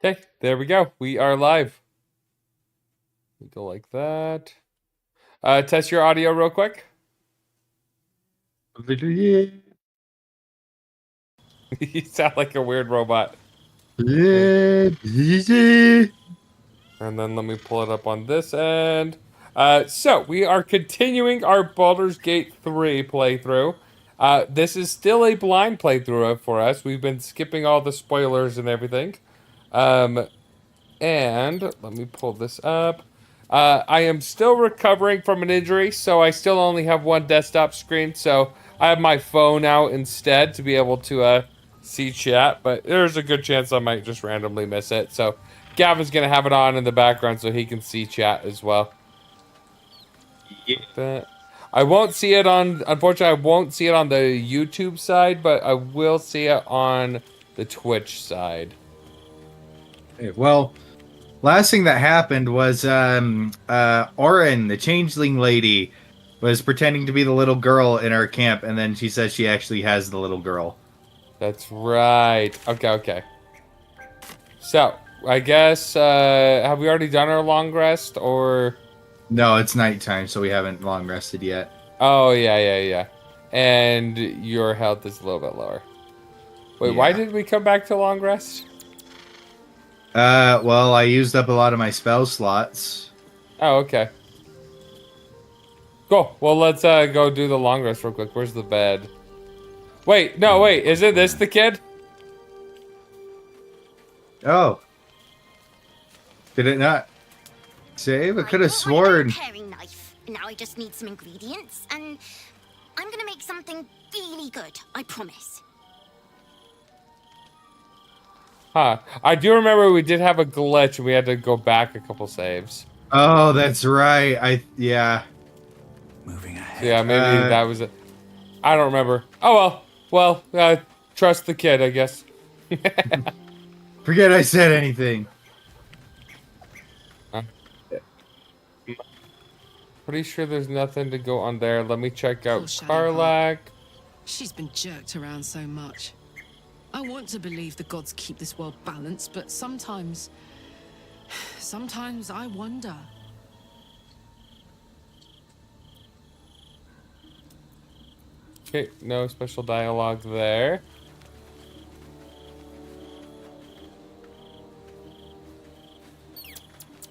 Okay, there we go. We are live. We go like that. Test your audio real quick. You sound like a weird robot. And then let me pull it up on this end. So we are continuing our Baldur's Gate 3 playthrough. This is still a blind playthrough for us. We've been skipping all the spoilers and everything. And let me pull this up. I am still recovering from an injury, so I still only have one desktop screen. So I have my phone out instead to be able to see chat. But there's a good chance I might just randomly miss it. So Gavin's gonna have it on in the background so he can see chat as well. Yeah. I won't see it on. Unfortunately, I won't see it on the YouTube side, but I will see it on the Twitch side. Well, last thing that happened was Orin, the changeling lady, was pretending to be the little girl in our camp, and then she says she actually has the little girl. That's right. Okay. So, I guess, have we already done our long rest, or? No, it's nighttime, so we haven't long rested yet. Oh, yeah. And your health is a little bit lower. Wait, why did we come back to long rest? Well, I used up a lot of my spell slots. Oh, okay. Cool. Well, let's go do the long rest real quick. Where's the bed? Wait, isn't this the kid? Oh. Did it not save? I could have sworn. Paring knife. Now I just need some ingredients, and I'm gonna make something really good. I promise. Huh. I do remember we did have a glitch and we had to go back a couple saves. Oh, that's right. Yeah. Moving ahead. So yeah, maybe that was it. I don't remember. Oh well. Well, trust the kid, I guess. Forget I said anything. Pretty sure there's nothing to go on there. Let me check out Shadowheart. Karlak. She's been jerked around so much. I want to believe the gods keep this world balanced, but sometimes I wonder. Okay, no special dialogue there.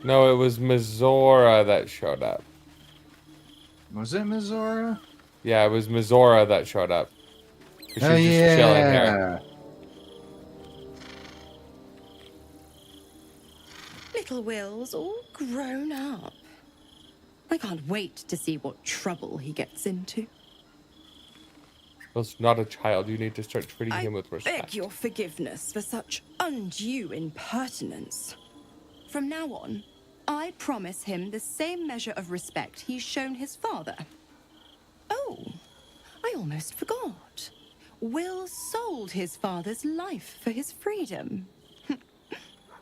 No, it was Mizora that showed up. Was it Mizora? Yeah, it was Mizora that showed up. She's Oh, just yeah. chilling here. Little Will's all grown up. I can't wait to see what trouble he gets into. Will's not a child. You need to start treating him with I respect. beg your forgiveness for such undue impertinence. From now on, I promise him the same measure of respect he's shown his father. Oh, I almost forgot. Will sold his father's life for his freedom.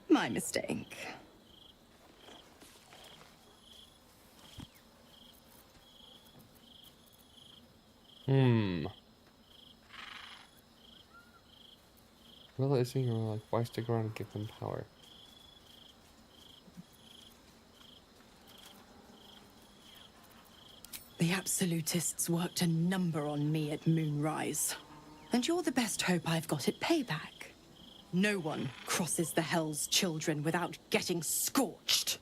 My mistake. Will isn't your like why stick around and give them power? The absolutists worked a number on me at Moonrise. And you're the best hope I've got at payback. No one crosses the Hell's Children without getting scorched.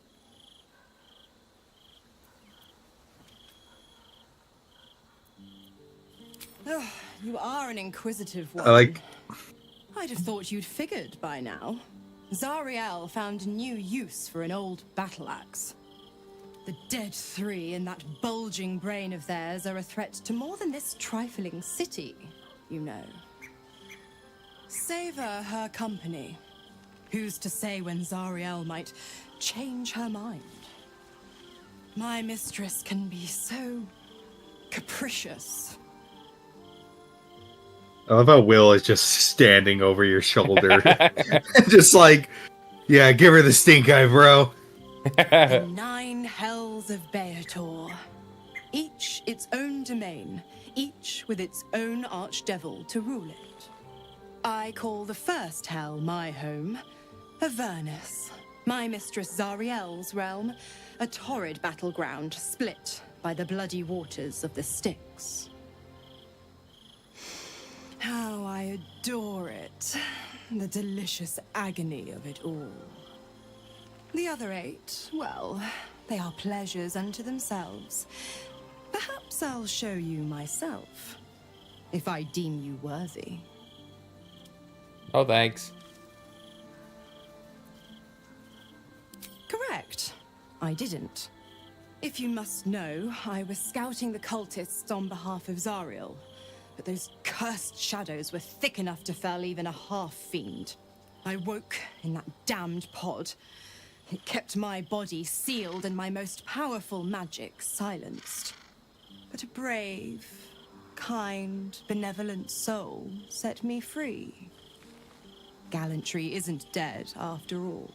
Ugh, you are an inquisitive one. I'd have thought you'd figured by now. Zariel found new use for an old battle axe. The dead three in that bulging brain of theirs are a threat to more than this trifling city, you know. Savor her company. Who's to say when Zariel might change her mind? My mistress can be so capricious. I love how Will is just standing over your shoulder. Just like, yeah, give her the stink eye, bro. The 9 hells of Beator. Each its own domain, each with its own archdevil to rule it. I call the first hell my home, Avernus, my mistress Zariel's realm, a torrid battleground split by the bloody waters of the Styx. How I adore it, the delicious agony of it all. The other 8, well, they are pleasures unto themselves. Perhaps I'll show you myself, if I deem you worthy. Oh, thanks. Correct. I didn't. If you must know, I was scouting the cultists on behalf of Zariel, but those cursed shadows were thick enough to fell even a half-fiend. I woke in that damned pod. It kept my body sealed and my most powerful magic silenced. But a brave, kind, benevolent soul set me free. Gallantry isn't dead after all.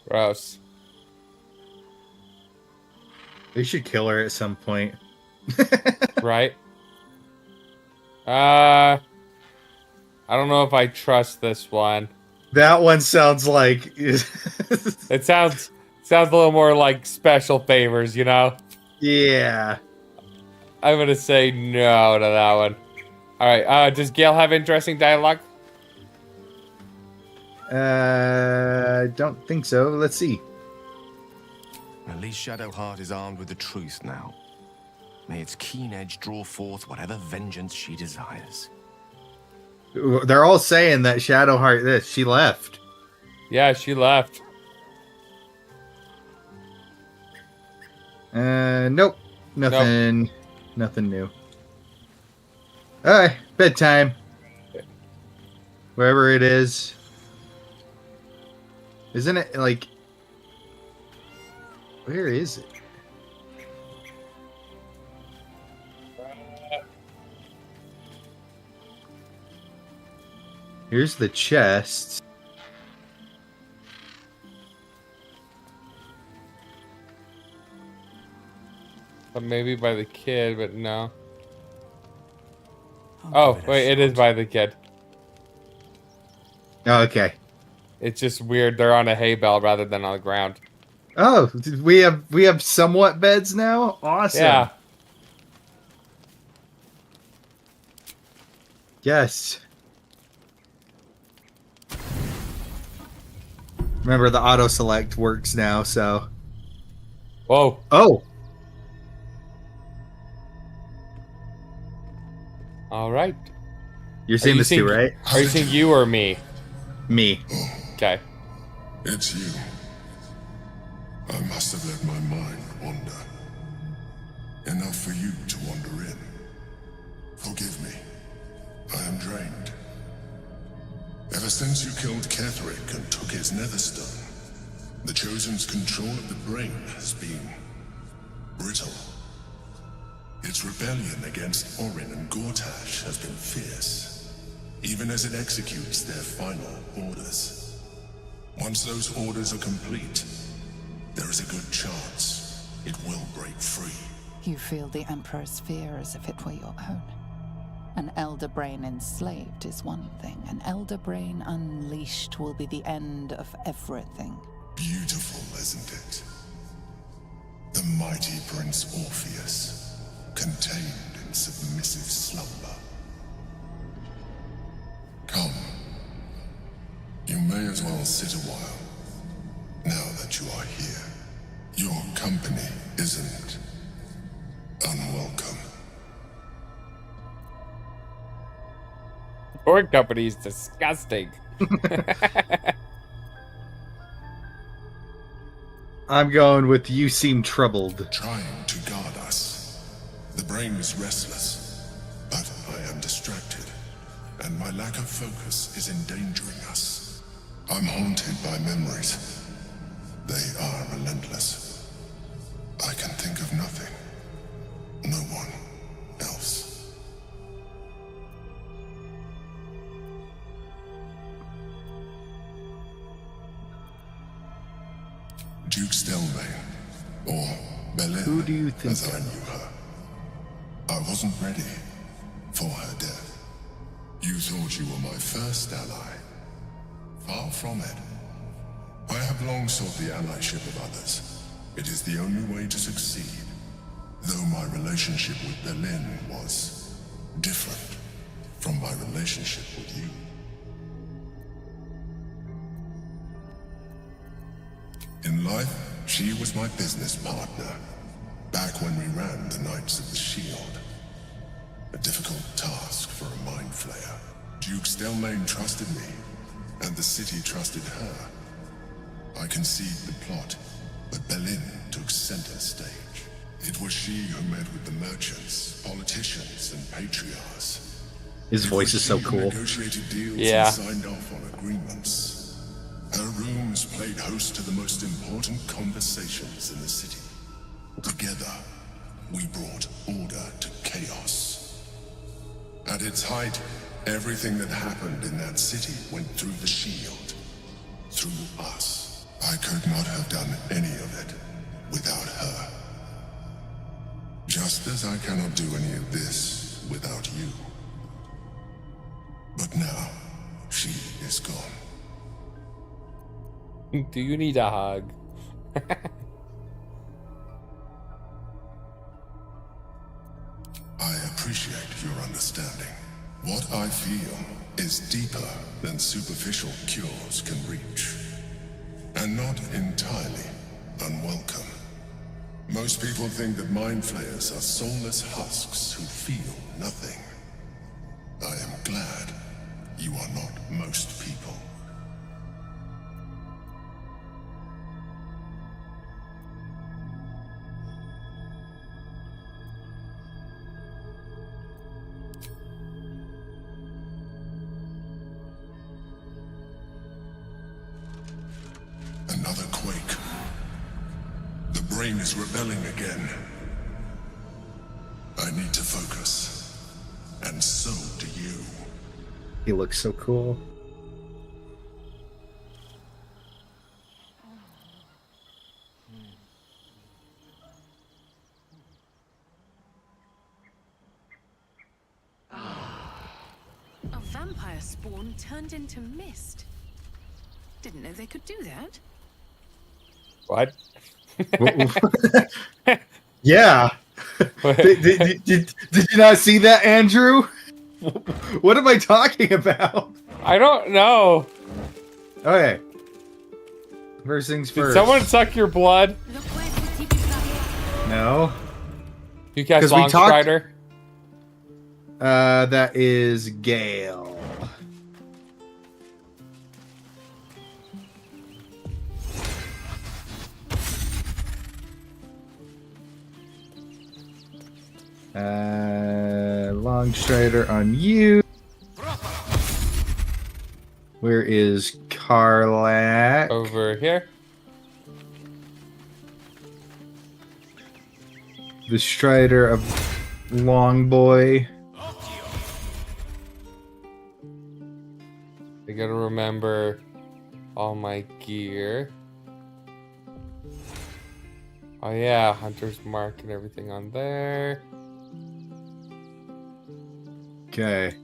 Gross. They should kill her at some point. Right? I don't know if I trust this one. That one sounds like... It sounds a little more like special favors, you know? Yeah. I'm gonna say no to that one. Alright, does Gale have interesting dialogue? I don't think so. Let's see. At least Shadowheart is armed with the truth now. May its keen edge draw forth whatever vengeance she desires. They're all saying that Shadowheart she left. Yeah, she left. Nope. Nothing. Nothing new. Alright, bedtime. Wherever it is. Isn't it like... Where is it? Here's the chest. But maybe by the kid, but no. Oh, wait, it is by the kid. Oh, okay. It's just weird. They're on a hay bale rather than on the ground. Oh, we have somewhat beds now? Awesome. Yeah. Yes. Remember, the auto select works now, so. Whoa. Oh. All right. You're seeing this too, right? Are you seeing you or me? Me. Okay. It's you. I must have let my mind wander. Enough for you to wander in. Forgive me. I am drained. Ever since you killed Ketherick and took his netherstone, the Chosen's control of the brain has been brittle. Its rebellion against Orin and Gortash has been fierce, even as it executes their final orders. Once those orders are complete, there is a good chance it will break free. You feel the Emperor's fear as if it were your own. An Elder Brain enslaved is one thing. An Elder Brain unleashed will be the end of everything. Beautiful, isn't it? The mighty Prince Orpheus, contained in submissive slumber. Come. You may as well sit a while, now that you are here. Your company isn't unwelcome. Your company is disgusting. I'm going with you seem troubled. Trying to guard us. The brain is restless, but I am distracted, and my lack of focus is endangering us. I'm haunted by memories. They are relentless. I can think of nothing. No one else. Duke Stelmane, or Belin, Who do you think as I knew her. I wasn't ready for her death. You thought you were my first ally. Far from it. I have long sought the allyship of others. It is the only way to succeed. Though my relationship with Berlin was different from my relationship with you. In life, she was my business partner, back when we ran the Knights of the Shield. A difficult task for a mind flayer. Duke Stelmane trusted me, and the city trusted her. I conceived the plot, but Berlin took center stage. It was she who met with the merchants, politicians, and patriarchs. His voice is so It was she who cool. negotiated deals Yeah. and signed off on agreements. Her rooms played host to the most important conversations in the city. Together, we brought order to chaos. At its height, everything that happened in that city went through the shield. Through us. I could not have done any of it without her. Just as I cannot do any of this without you. But now, she is gone. Do you need a hug? I appreciate your understanding. What I feel is deeper than superficial cures can reach. And not entirely unwelcome. Most people think that mind flayers are soulless husks who feel nothing. I am glad you are not most people. Another quake. The brain is rebelling again. I need to focus. And so do you. He looks so cool. A vampire spawn turned into mist. Didn't know they could do that. What? Yeah. did you not see that, Andrew? What am I talking about? I don't know. Okay. First things Did first. someone suck your blood? No. You cast 'Cause we talked- Longstrider? That is Gale. Longstrider on you. Where is Karlak? Over here. The Strider of Longboy. I gotta remember all my gear. Oh yeah, Hunter's Mark and everything on there. Okay.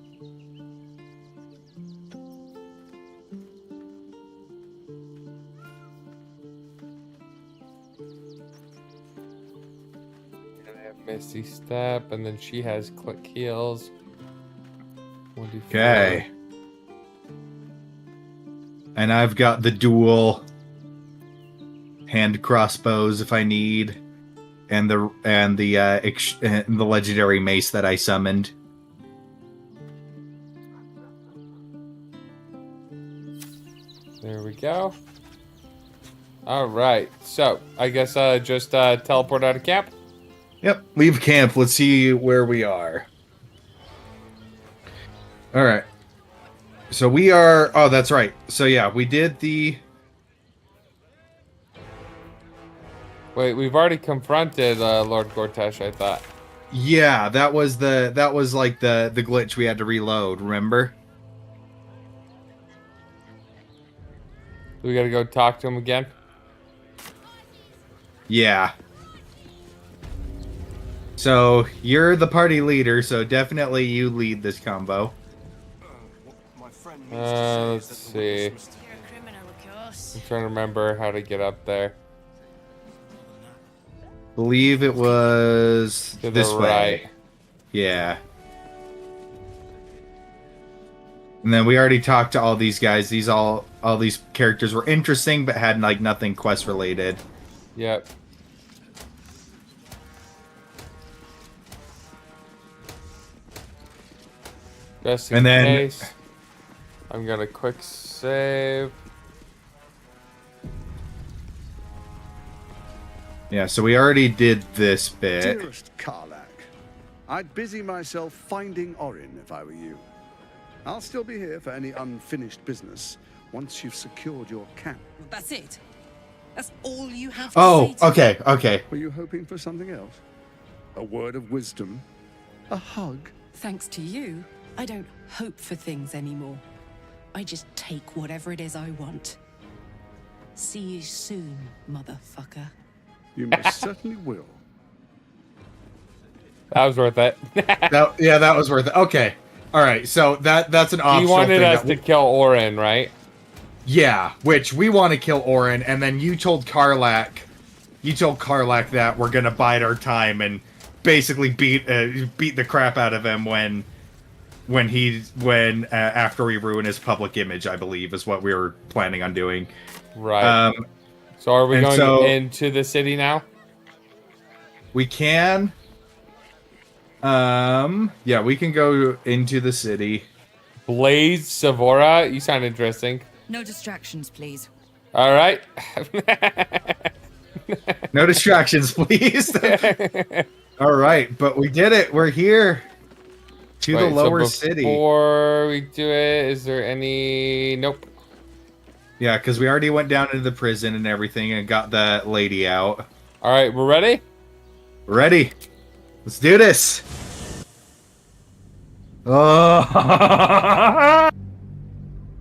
And I have Misty Step, and then she has Click Heals. 1d4. Okay. And I've got the dual hand crossbows if I need, and the legendary mace that I summoned. There we go. Alright, so I guess just teleport out of camp. Yep, leave camp. Let's see where we are. Alright. So we are... Oh, that's right. So yeah, we did the... Wait, we've already confronted Lord Gortash, I thought. Yeah, that was like the glitch we had to reload, remember? We gotta go talk to him again. Yeah. So, you're the party leader, so definitely you lead this combo. My friend Let's see. You're a criminal, of course. I'm trying to remember how to get up there. Believe it was To the this way. right. Yeah. And then we already talked to all these guys. All these characters were interesting, but had like nothing quest related. Yep. Just in And then- case, I'm gonna quick save. Yeah, so we already did this bit. Dearest Karlak, I'd busy myself finding Orin if I were you. I'll still be here for any unfinished business once you've secured your camp. That's it. That's all you have to Oh, say to okay, okay. Were you hoping for something else? A word of wisdom? A hug? Thanks to you, I don't hope for things anymore. I just take whatever it is I want. See you soon, motherfucker. You most certainly will. That was worth it. That was worth it. Okay. All right. So that's an optional You wanted thing us that to kill Orin, right? Yeah, which we want to kill Orin, and then you told Karlak that we're gonna bide our time and basically beat the crap out of him when after we ruin his public image, I believe, is what we were planning on doing. Right. So are we going into the city now? We can. Yeah, we can go into the city. Blaze Savora, you sound interesting. No distractions, please. All right. No distractions, please. All right, but we did it. We're here to the lower city. Before we do it, is there any? Nope. Yeah, because we already went down into the prison and everything and got that lady out. All right, we're ready? We're ready. Let's do this. Oh.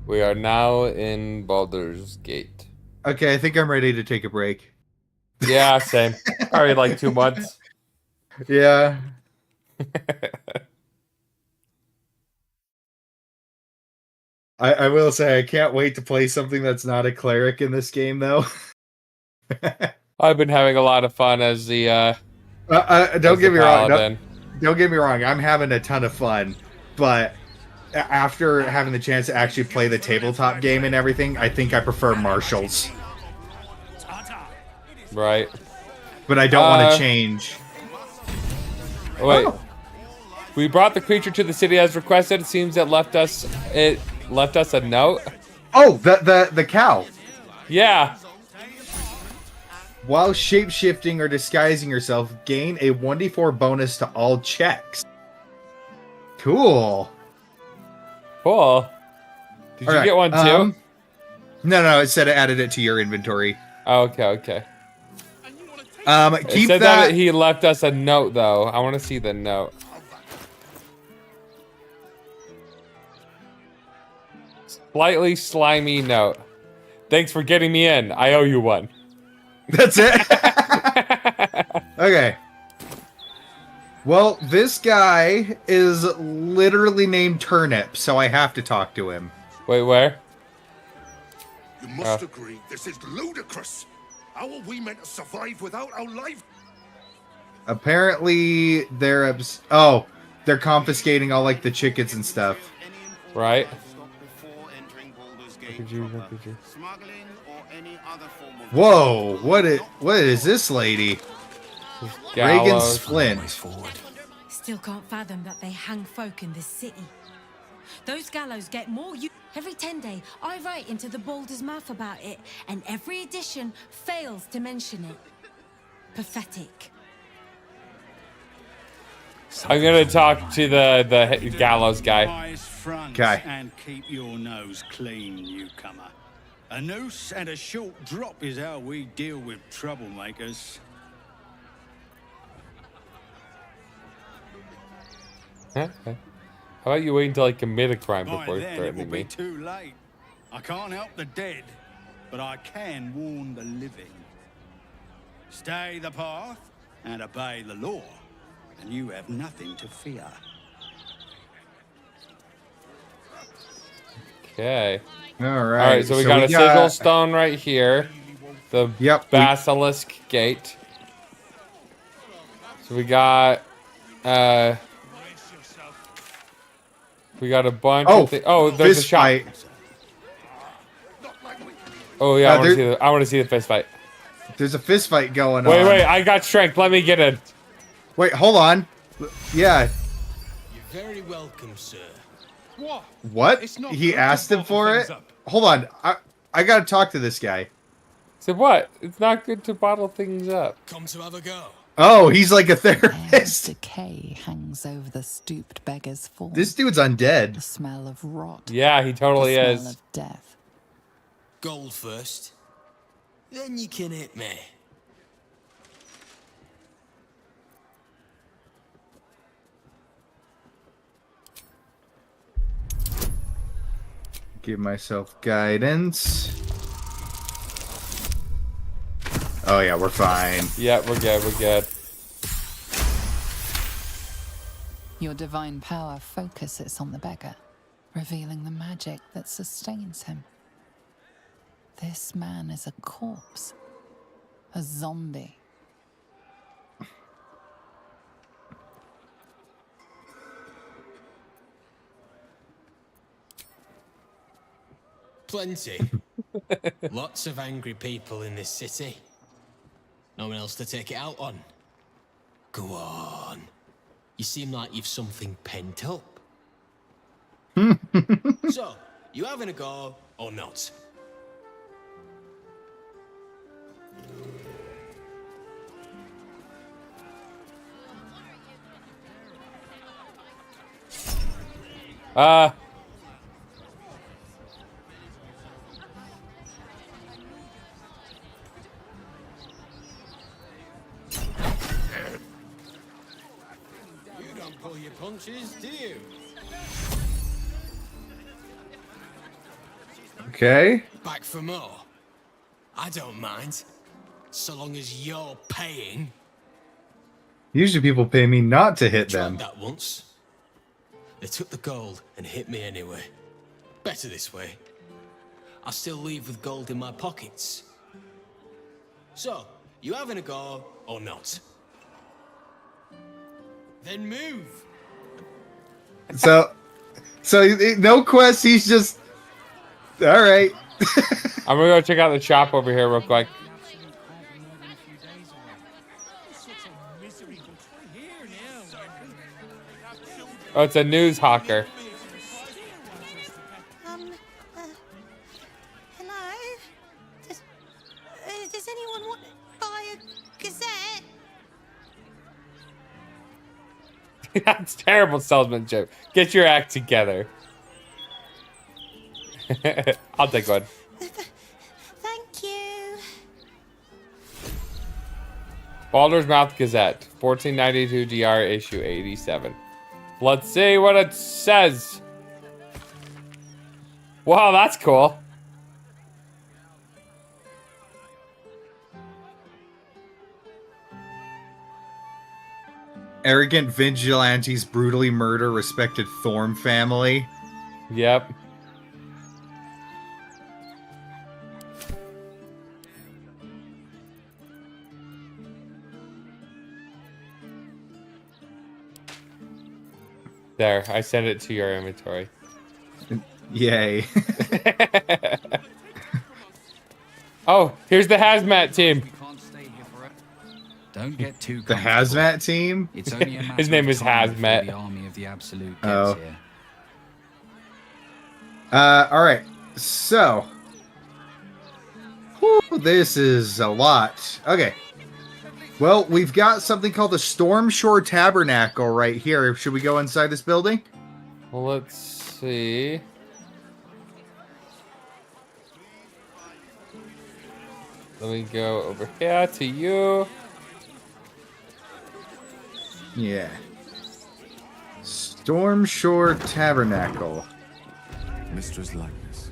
We are now in Baldur's Gate. Okay, I think I'm ready to take a break. Yeah, same. Already like 2 months. Yeah. I will say I can't wait to play something that's not a cleric in this game, though. I've been having a lot of fun as the don't get me wrong. paladin. Don't get me wrong. I'm having a ton of fun, but after having the chance to actually play the tabletop game and everything, I think I prefer martials. Right. But I don't want to change. Wait. Oh. We brought the creature to the city as requested. It seems it left us a note. Oh, the cow. Yeah. While shape-shifting or disguising yourself, gain a 1d4 bonus to all checks. Cool. Cool. Did you get one too? No, it said it added it to your inventory. Oh, okay. Keep It said that he left us a note though. I want to see the note. Slightly slimy note. Thanks for getting me in. I owe you one. That's it. Okay. Well, this guy is literally named Turnip, so I have to talk to him. Wait, where? You must agree, this is ludicrous. How are we meant to survive without our life? Apparently, they're confiscating all like the chickens and stuff. Right. Whoa! What is this lady? Reagan Splint. Still can't fathom that they hang folk in this city. Those gallows get more every 10 day. I write into the Baldur's Mouth about it, and every edition fails to mention it. Pathetic. I'm gonna talk to the gallows guy. Okay. And keep your nose clean, newcomer. A noose and a short drop is how we deal with troublemakers. Huh? How about you wait until I commit a crime By before then it will threatening be me? too late. I can't help the dead, but I can warn the living. Stay the path and obey the law, and you have nothing to fear. Okay. All All right. right, so we got a sigil stone right here. The basilisk gate. So we got a bunch of things. Oh, there's a shop. Fight. Oh yeah, I want to see the fist fight. There's a fist fight going on. Wait, I got strength. Let me get in. Wait, hold on. Yeah. You're very welcome, sir. What? He asked him for it? Hold on. I gotta talk to this guy. So what? It's not good to bottle things up. Come to have a go. Oh, he's like a therapist. Decay hangs over the stooped beggar's form. This dude's undead. The smell of rot. Yeah, he totally the is. Smell of death. Gold first. Then you can hit me. Give myself guidance. Oh yeah, we're fine. Yeah, we're good. Your divine power focuses on the beggar, revealing the magic that sustains him. This man is a corpse. A zombie. Plenty. Lots of angry people in this city. No one else to take it out on. Go on. You seem like you've something pent up. So, you having a go or not? You don't pull your punches, do you? Okay. Back for more? I don't mind. So long as you're paying. Usually people pay me not to hit Tried them. that once. They took the gold and hit me anyway. Better this way. I still leave with gold in my pockets. So, you having a go or not? Then move. So no quest, he's just all right. I'm gonna go check out the shop over here real quick. Oh, it's a news hawker. Hello? Does anyone want to buy a gazette? That's terrible salesmanship. Get your act together. I'll take one. Thank you. Baldur's Mouth Gazette, 1492 GR issue 87. Let's see what it says. Wow, that's cool. Arrogant vigilantes brutally murder respected Thorm family. Yep. There, I sent it to your inventory. Yay. Oh, here's the hazmat team. Don't get too The hazmat team? It's only a matter His name of is time before Hazmat. The army of the Absolute gets Oh. here. All right. So, whew, this is a lot. Okay. Well, we've got something called the Storm Shore Tabernacle right here. Should we go inside this building? Well, let's see. Let me go over here to you. Yeah. Storm Shore Tabernacle. Mistress likeness.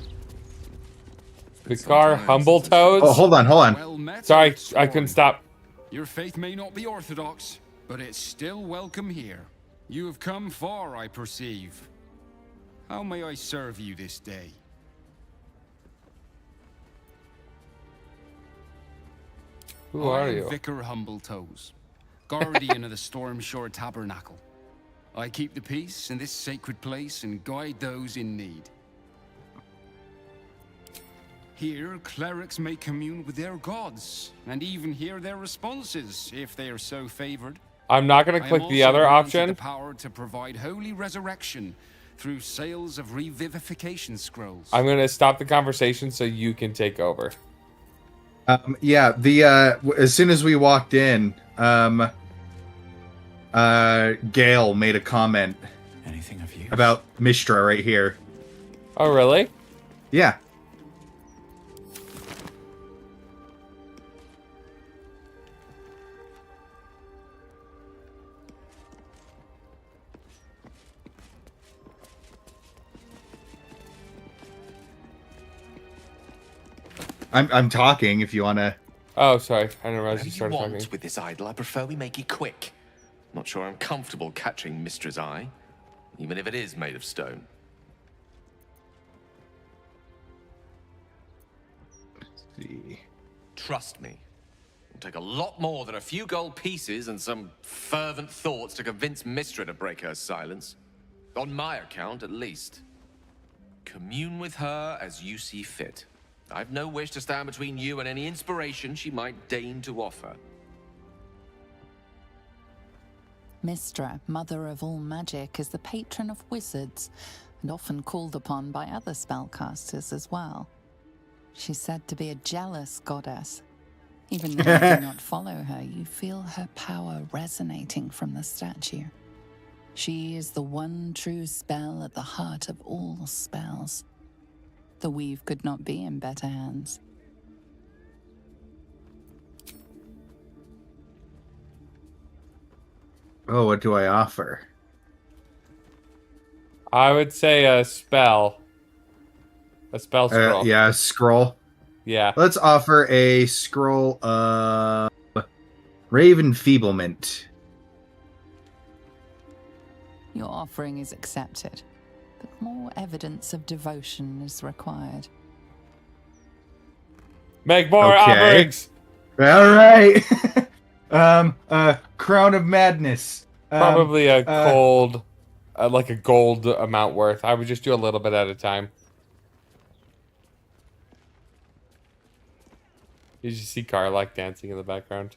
Picard Humble Toads. Oh, hold on. Well met, Sorry, old I couldn't Storm. stop. Your faith may not be orthodox, but it's still welcome here. You have come far, I perceive. How may I serve you this day? Who I are am you? Vicar Humbletoes, guardian of the Stormshore Tabernacle. I keep the peace in this sacred place and guide those in need. Here, clerics may commune with their gods, and even hear their responses, if they are so favored. I'm not going to I am click the also other granted option. the power to provide holy resurrection through sales of revivification scrolls. I'm going to stop the conversation so you can take over. Yeah, as soon as we walked in, Gale made a comment Anything of use? about Mistra right here. Oh, really? Yeah. I'm talking if you want to. Oh, sorry. I didn't realize Whatever you you started want talking. with this idol, I prefer we make it quick. Not sure I'm comfortable catching Mistra's eye, even if it is made of stone. Let's see. Trust me. It'll take a lot more than a few gold pieces and some fervent thoughts to convince Mistra to break her silence. On my account, at least. Commune with her as you see fit. I've no wish to stand between you and any inspiration she might deign to offer. Mistra, mother of all magic, is the patron of wizards and often called upon by other spellcasters as well. She's said to be a jealous goddess. Even though you do not follow her, you feel her power resonating from the statue. She is the one true spell at the heart of all spells. The weave could not be in better hands. Oh, what do I offer? I would say a spell. A spell scroll. Yeah, scroll. Yeah. Let's offer a scroll of Raven Feeblement. Your offering is accepted, but more evidence of devotion is required. Make more Okay. offerings! All right. Crown of Madness. Probably a gold, like a gold amount worth. I would just do a little bit at a time. You just see Karlak dancing in the background.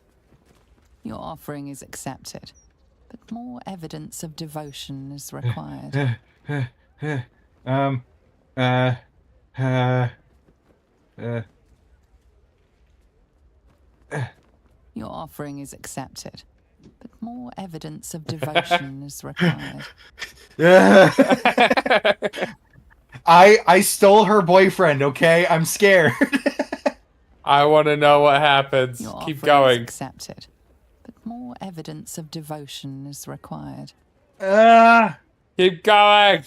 Your offering is accepted, but more evidence of devotion is required. Your offering is accepted, but more evidence of devotion is required. I stole her boyfriend, okay? I'm scared. I want to know what happens. Your Keep offering going. is accepted, but more evidence of devotion is required. Keep going.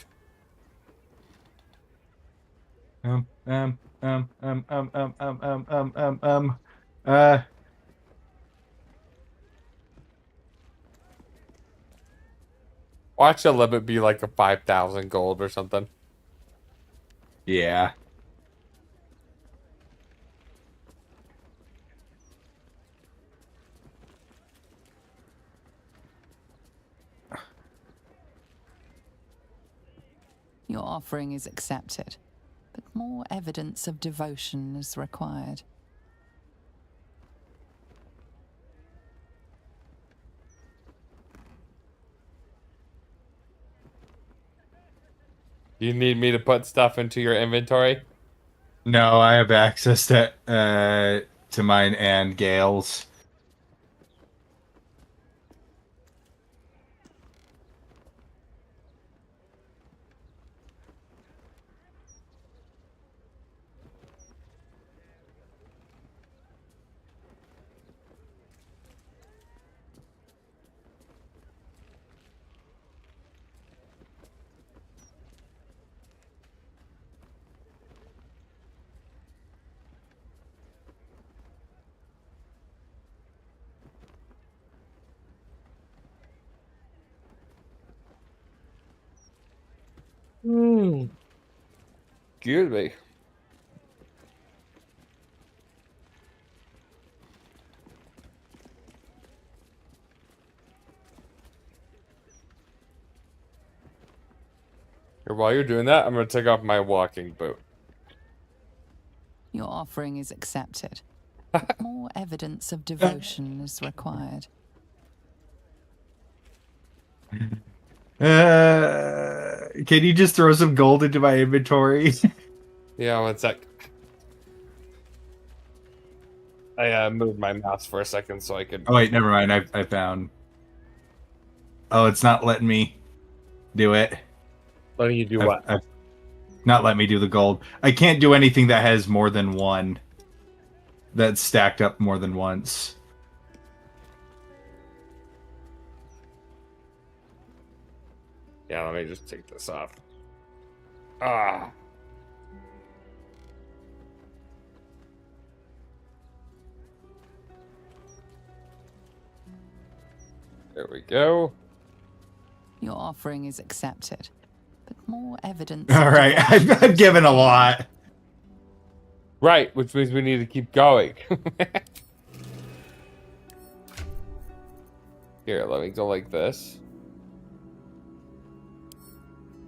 Watch the limit be like a 5,000 gold or something. Yeah. Your offering is accepted, but more evidence of devotion is required. You need me to put stuff into your inventory? No, I have access to mine and Gale's. Excuse me. Here, while you're doing that, I'm gonna take off my walking boot. Your offering is accepted. But more evidence of devotion is required. Can you just throw some gold into my inventory? Yeah, one sec. I moved my mouse for a second so I could. Oh wait, never mind. I found. Oh, it's not letting me do it. Letting you do what? Not let me do the gold. I can't do anything that has more than one. That's stacked up more than once. Yeah, let me just take this off. Ah. There we go. Your offering is accepted. But more evidence. All right, I've given a lot. Right, which means we need to keep going. Here, let me go like this.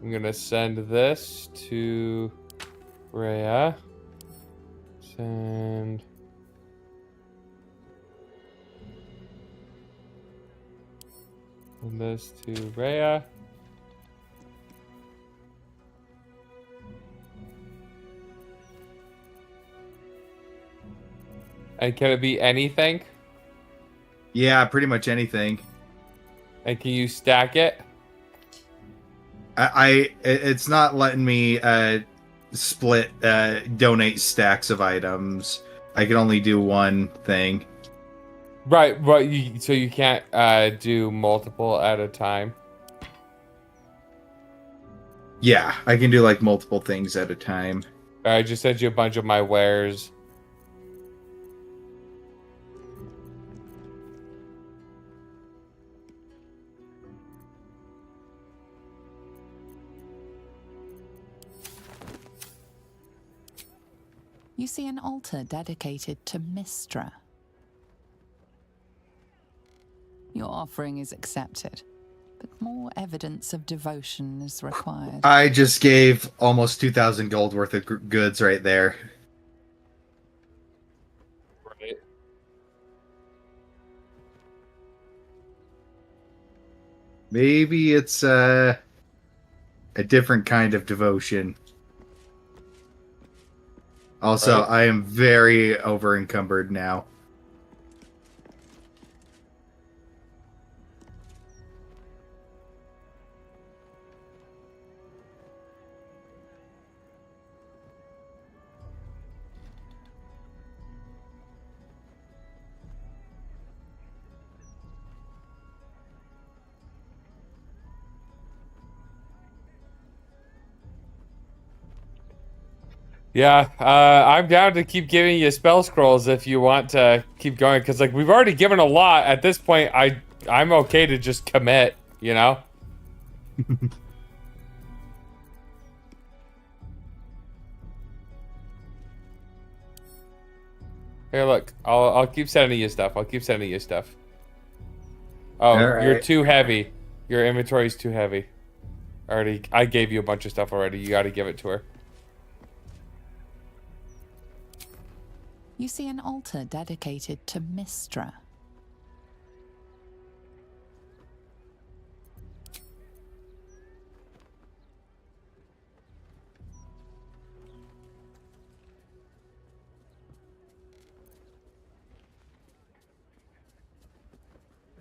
I'm gonna send this to Rhea. Send. And this to Rhea. And can it be anything? Yeah, pretty much anything. And can you stack it? It's not letting me split donate stacks of items. I can only do one thing. Right, but so you can't do multiple at a time. Yeah, I can do like multiple things at a time. I just sent you a bunch of my wares. You see an altar dedicated to Mistra. Your offering is accepted, but more evidence of devotion is required. I just gave almost 2,000 gold worth of goods right there. Right. Maybe it's a different kind of devotion. Also, Right. I am very over encumbered now. Yeah, I'm down to keep giving you spell scrolls if you want to keep going, because like we've already given a lot. At this point, I'm okay to just commit, you know. Here, look, I'll keep sending you stuff. I'll keep sending you stuff. Oh, All you're right. too heavy. Your inventory's too heavy. I gave you a bunch of stuff already. You got to give it to her. You see an altar dedicated to Mistra.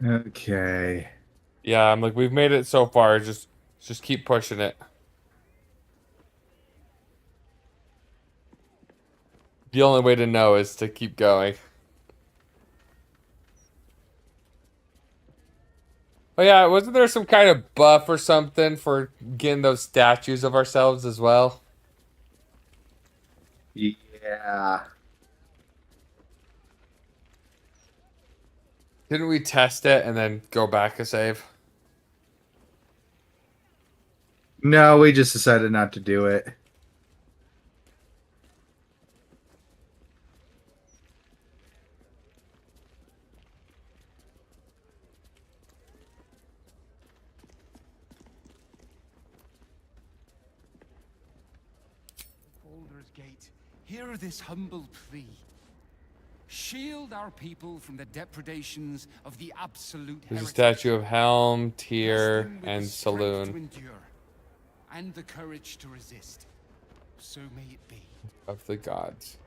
Okay. Yeah, I'm like, we've made it so far. Just keep pushing it. The only way to know is to keep going. Oh yeah, wasn't there some kind of buff or something for getting those statues of ourselves as well? Yeah. Didn't we test it and then go back a save? No, we just decided not to do it. hear this humble plea. Shield our people from the depredations of the absolute There's a heretic. statue of Helm, Bless Tyr, them with and the strength to Saloon endure, and the courage to resist. So may it be. of the gods.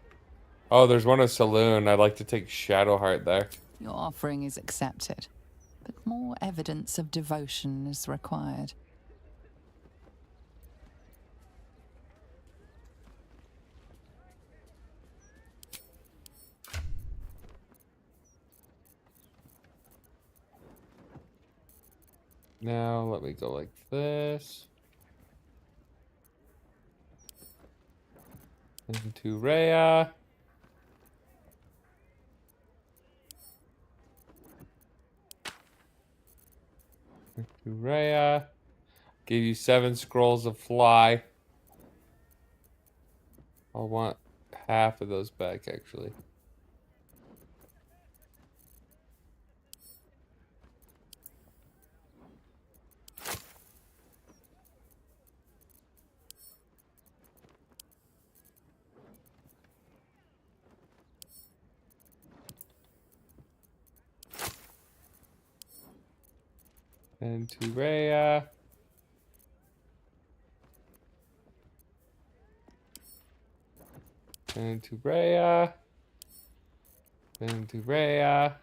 Oh, there's one of Saloon. I'd like to take Shadowheart there. Your offering is accepted, but more evidence of devotion is required. Now, let me go like this. Into Rhea. Into Rhea. Give you 7 scrolls of fly. I'll want half of those back, actually. And to Rhea. And to Rhea. And to Rhea.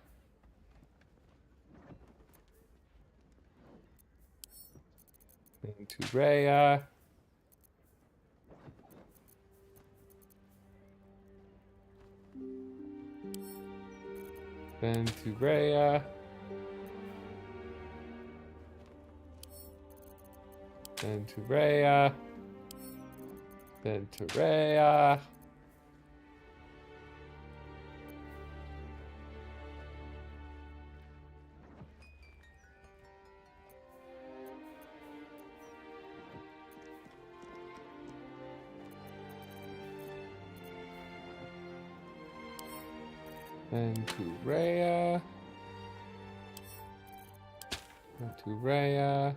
And to Rhea. Then to Rhea. Then to Rhea. Then to Rhea. Then to Rhea. Then to Rhea.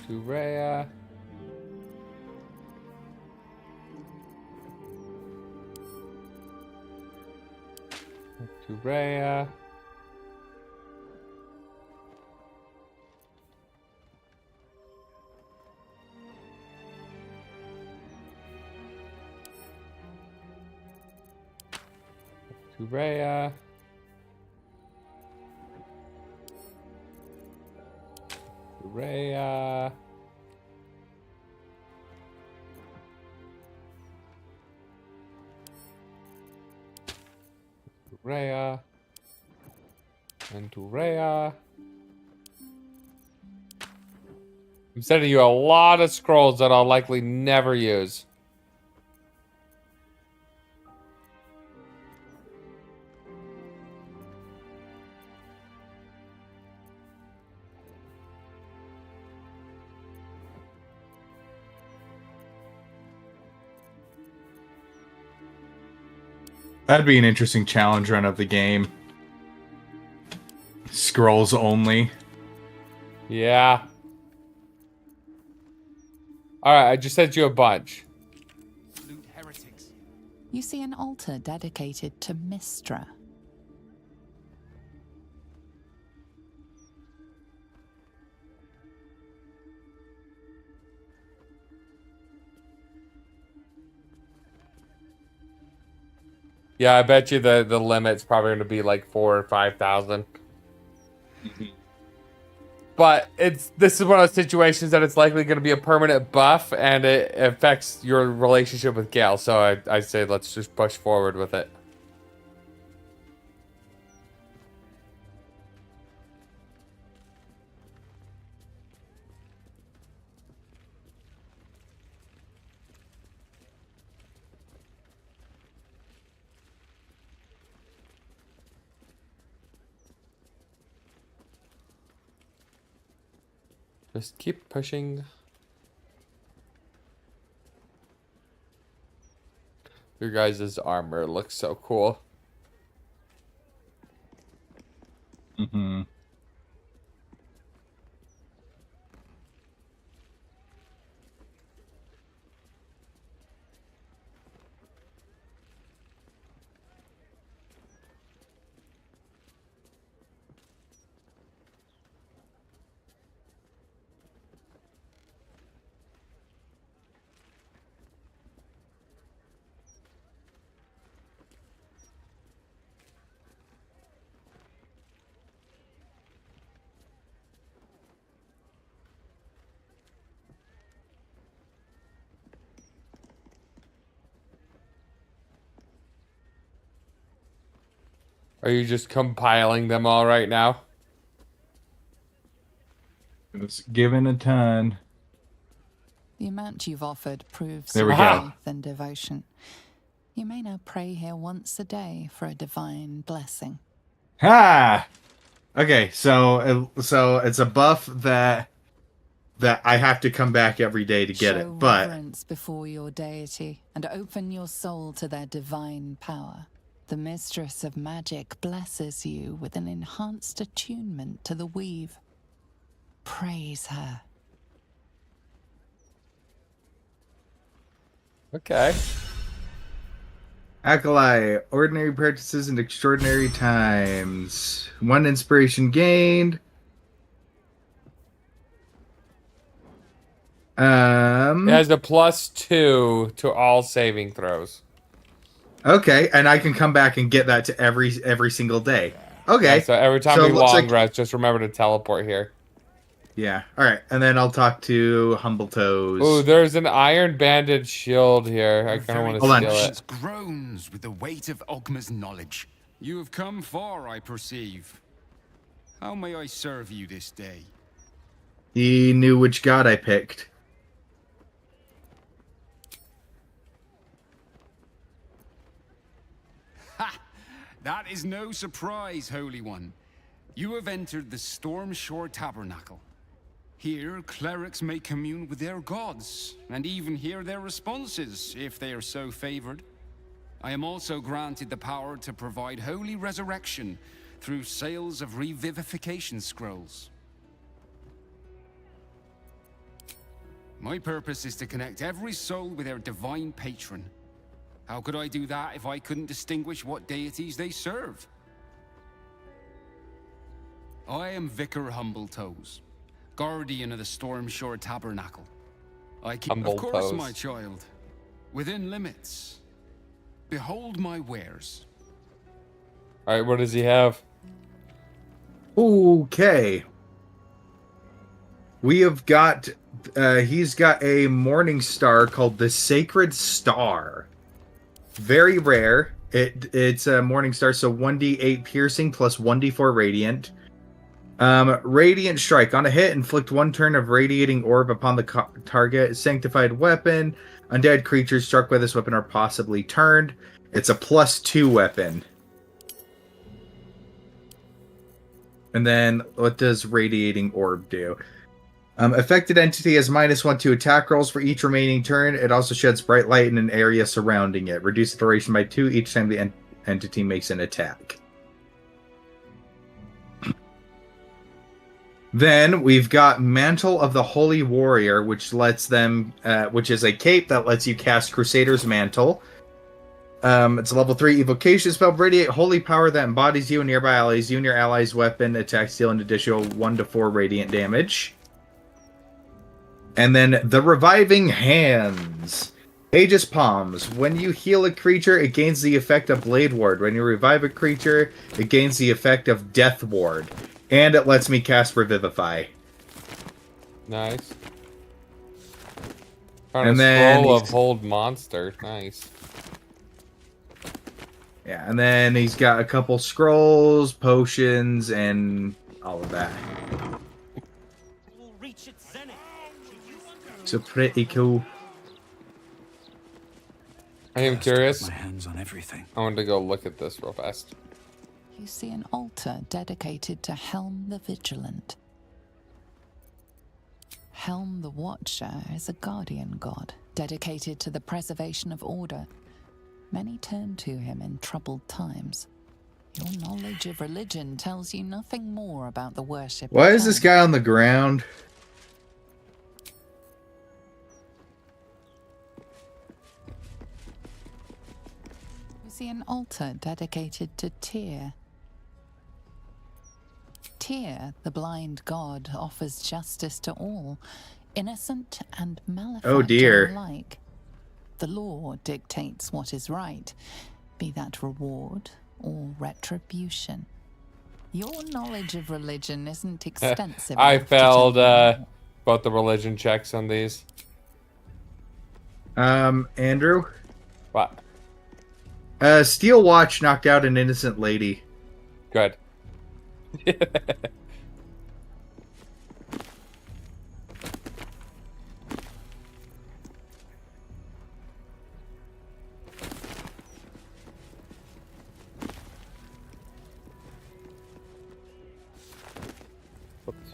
To Rhea. To Rhea. To Rhea. To Rhea. To Rhea. And to Rhea. I'm sending you a lot of scrolls that I'll likely never use. That'd be an interesting challenge run of the game. Scrolls only. Yeah. Alright, I just sent you a bunch. You see an altar dedicated to Mistra. Yeah, I bet you the limit's probably going to be like 4,000 or 5,000. But this is one of those situations that it's likely going to be a permanent buff, and it affects your relationship with Gale. So I say let's just push forward with it. Just keep pushing. Your guys' armor looks so cool. Mm-hmm. Are you just compiling them all right now? It's given a ton. The amount you've offered proves There we your go. faith and devotion. You may now pray here once a day for a divine blessing. Ha! Okay, so it's a buff that I have to come back every day to get Show it, but reverence before your deity and open your soul to their divine power. The mistress of magic blesses you with an enhanced attunement to the weave. Praise her. Okay. Acolyte, ordinary practices and extraordinary times. 1 inspiration gained. It has a +2 to all saving throws. Okay, and I can come back and get that to every single day. Okay. Yeah, so every time So we it looks long like- rest, just remember to teleport here. Yeah. All right, and then I'll talk to Humble Toes. Ooh, there's an iron banded shield here. I kind of want to Hold on. steal Conscience it. groans with the weight of Ogma's knowledge. You have come far, I perceive. How may I serve you this day? He knew which god I picked. Ha! That is no surprise, Holy One. You have entered the Stormshore Tabernacle. Here, clerics may commune with their gods, and even hear their responses, if they are so favored. I am also granted the power to provide holy resurrection through sales of revivification scrolls. My purpose is to connect every soul with their divine patron. How could I do that if I couldn't distinguish what deities they serve? I am Vicar Humbletoes, guardian of the Stormshore Tabernacle. I keep, of course, Humbletoes. my child, within limits. Behold my wares. All right, what does he have? Okay. We have got he's got a morning star called the Sacred Star. Very rare. It's a morning star, so 1d8 piercing plus 1d4 radiant. Radiant strike. On a hit, inflict 1 turn of radiating orb upon the target. Sanctified weapon. Undead creatures struck by this weapon are possibly turned. It's a +2 weapon. And then, what does radiating orb do? Affected entity has -1 to attack rolls for each remaining turn. It also sheds bright light in an area surrounding it. Reduce the duration by 2 each time the entity makes an attack. Then we've got Mantle of the Holy Warrior, which lets them, which is a cape that lets you cast Crusader's Mantle. It's a level 3 evocation spell. Radiate holy power that embodies you and nearby allies. You and your allies' weapon attacks deal an additional 1 to 4 radiant damage. And then the Reviving Hands. Aegis Palms. When you heal a creature, it gains the effect of Blade Ward. When you revive a creature, it gains the effect of Death Ward. And it lets me cast Revivify. Nice. Found And a then scroll of he's- hold monster. Nice. Yeah, and then he's got a couple scrolls, potions, and all of that. So pretty cool. I am curious. My hands on everything. I wanted to go look at this real fast. You see an altar dedicated to Helm the Vigilant. Helm the Watcher is a guardian god, dedicated to the preservation of order. Many turn to him in troubled times. Your knowledge of religion tells you nothing more about the worship. Why is this guy on the ground? You see an altar dedicated to Tyr. Tyr, the blind god, offers justice to all, innocent and malefactor alike. The law dictates what is right, be that reward or retribution. Your knowledge of religion isn't extensive. I failed both the religion checks on these. Andrew? What? Steel watch knocked out an innocent lady. Good.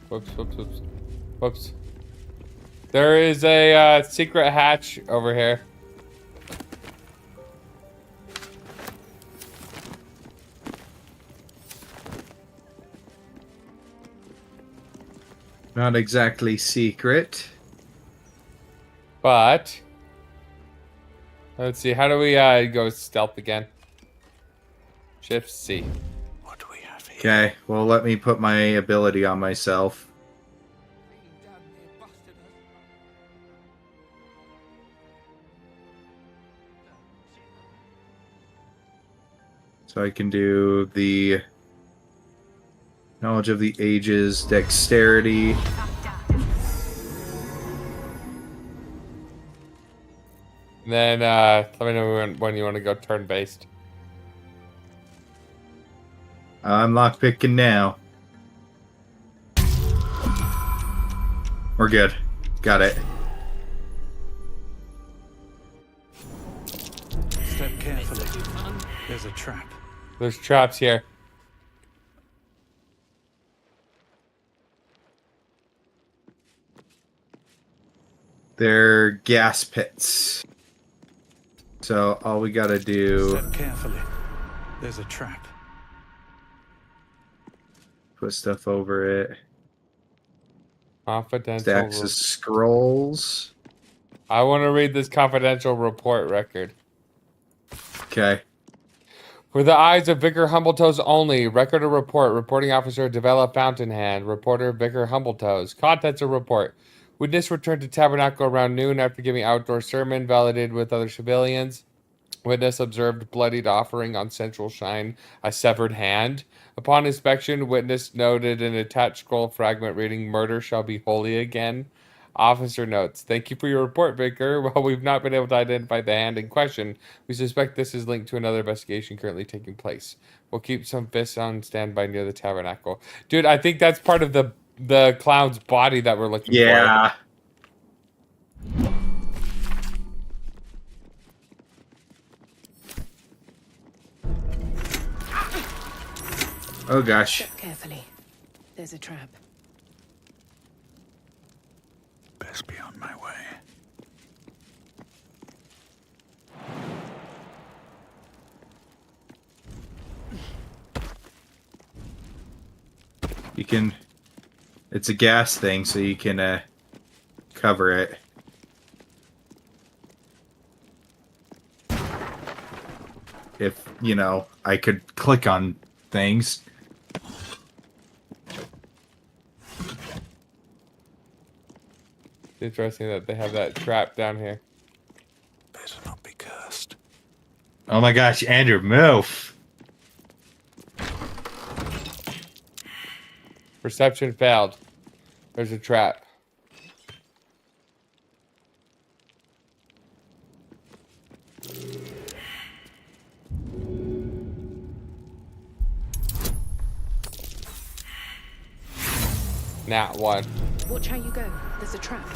Whoops. Whoops. There is a secret hatch over here. Not exactly secret. But let's see, how do we go stealth again? Shift C. Okay, well, let me put my ability on myself. So I can do the knowledge of the ages, dexterity. And then let me know when you want to go turn-based. I'm lockpicking now. We're good. Got it. Step carefully. There's a trap. There's traps here. They're gas pits. So all we gotta do... Step carefully. There's a trap. Put stuff over it. Confidential. Stacks of scrolls. I want to read this confidential report record. Okay. For the eyes of Vicar Humbletoes only, record of report. Reporting officer Devella Fountainhand. Reporter Vicar Humbletoes. Contents of report. Witness returned to Tabernacle around noon after giving outdoor sermon, validated with other civilians. Witness observed bloodied offering on central shrine, a severed hand. Upon inspection, witness noted an attached scroll fragment reading, "Murder shall be holy again." Officer notes, "Thank you for your report, Vicar. While we've not been able to identify the hand in question, we suspect this is linked to another investigation currently taking place. We'll keep some fists on standby near the tabernacle." Dude, I think that's part of the clown's body that we're looking for. Yeah. Oh gosh. Step carefully. There's a trap. Best be on my way. You can... It's a gas thing, so you can cover it. If, you know, I could click on things. It's interesting that they have that trap down here. Better not be cursed. Oh my gosh, Andrew, move! Perception failed. There's a trap. Nat 1. Watch how you go. There's a trap.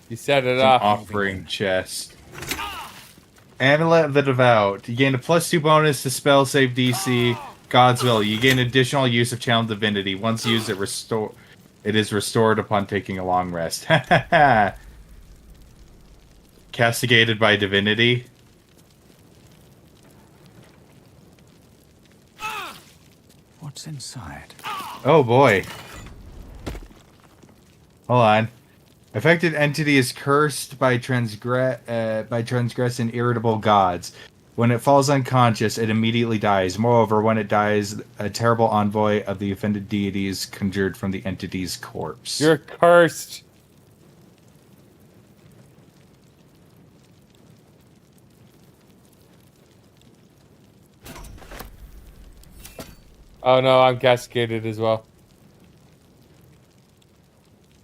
You set it It's up. an offering chest. Amulet of the Devout. You gain a +2 bonus to spell save DC. God's Will. You gain additional use of Channel Divinity. Once used, it is restored upon taking a long rest. Okay, castigated by divinity. What's inside? Oh boy. Hold on. Affected entity is cursed by transgressing irritable gods. When it falls unconscious, it immediately dies. Moreover, when it dies, a terrible envoy of the offended deity is conjured from the entity's corpse. You're cursed. Oh no, I'm cascaded as well.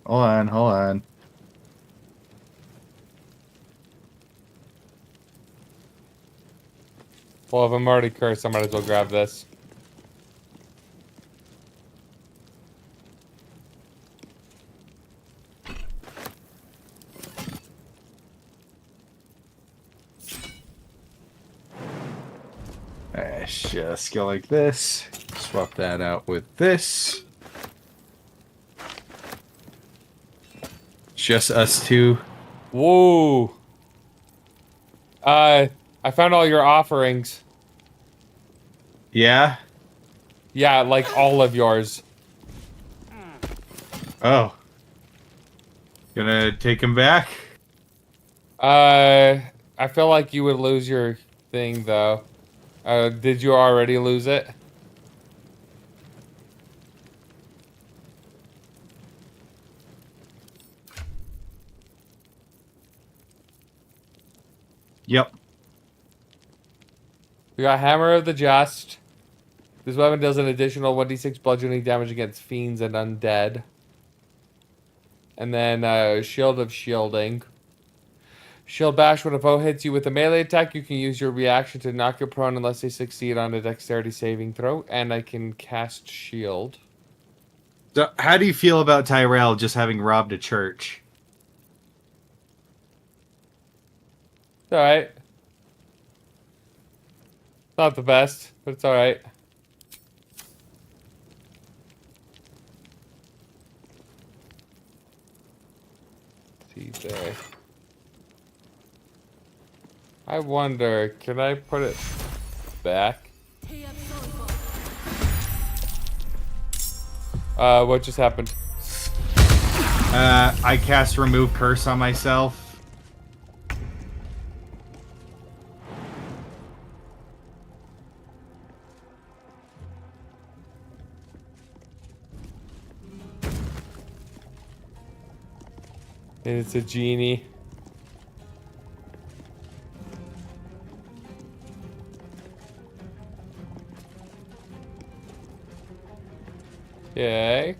Hold on, hold on. Well, if I'm already cursed, I might as well grab this. Just go like this. Swap that out with this. Just us two. Whoa. I found all your offerings. Yeah? Yeah, like all of yours. Oh. Gonna take him back? I feel like you would lose your thing, though. Did you already lose it? Yep. We got Hammer of the Just. This weapon does an additional 1d6 bludgeoning damage against fiends and undead. And then Shield of Shielding. Shield Bash. When a foe hits you with a melee attack, you can use your reaction to knock it prone unless they succeed on a dexterity saving throw. And I can cast Shield. So, how do you feel about Tyrell just having robbed a church? It's alright. Not the best, but it's alright. See there. I wonder, can I put it back? What just happened? I cast Remove Curse on myself. And it's a genie. Okay.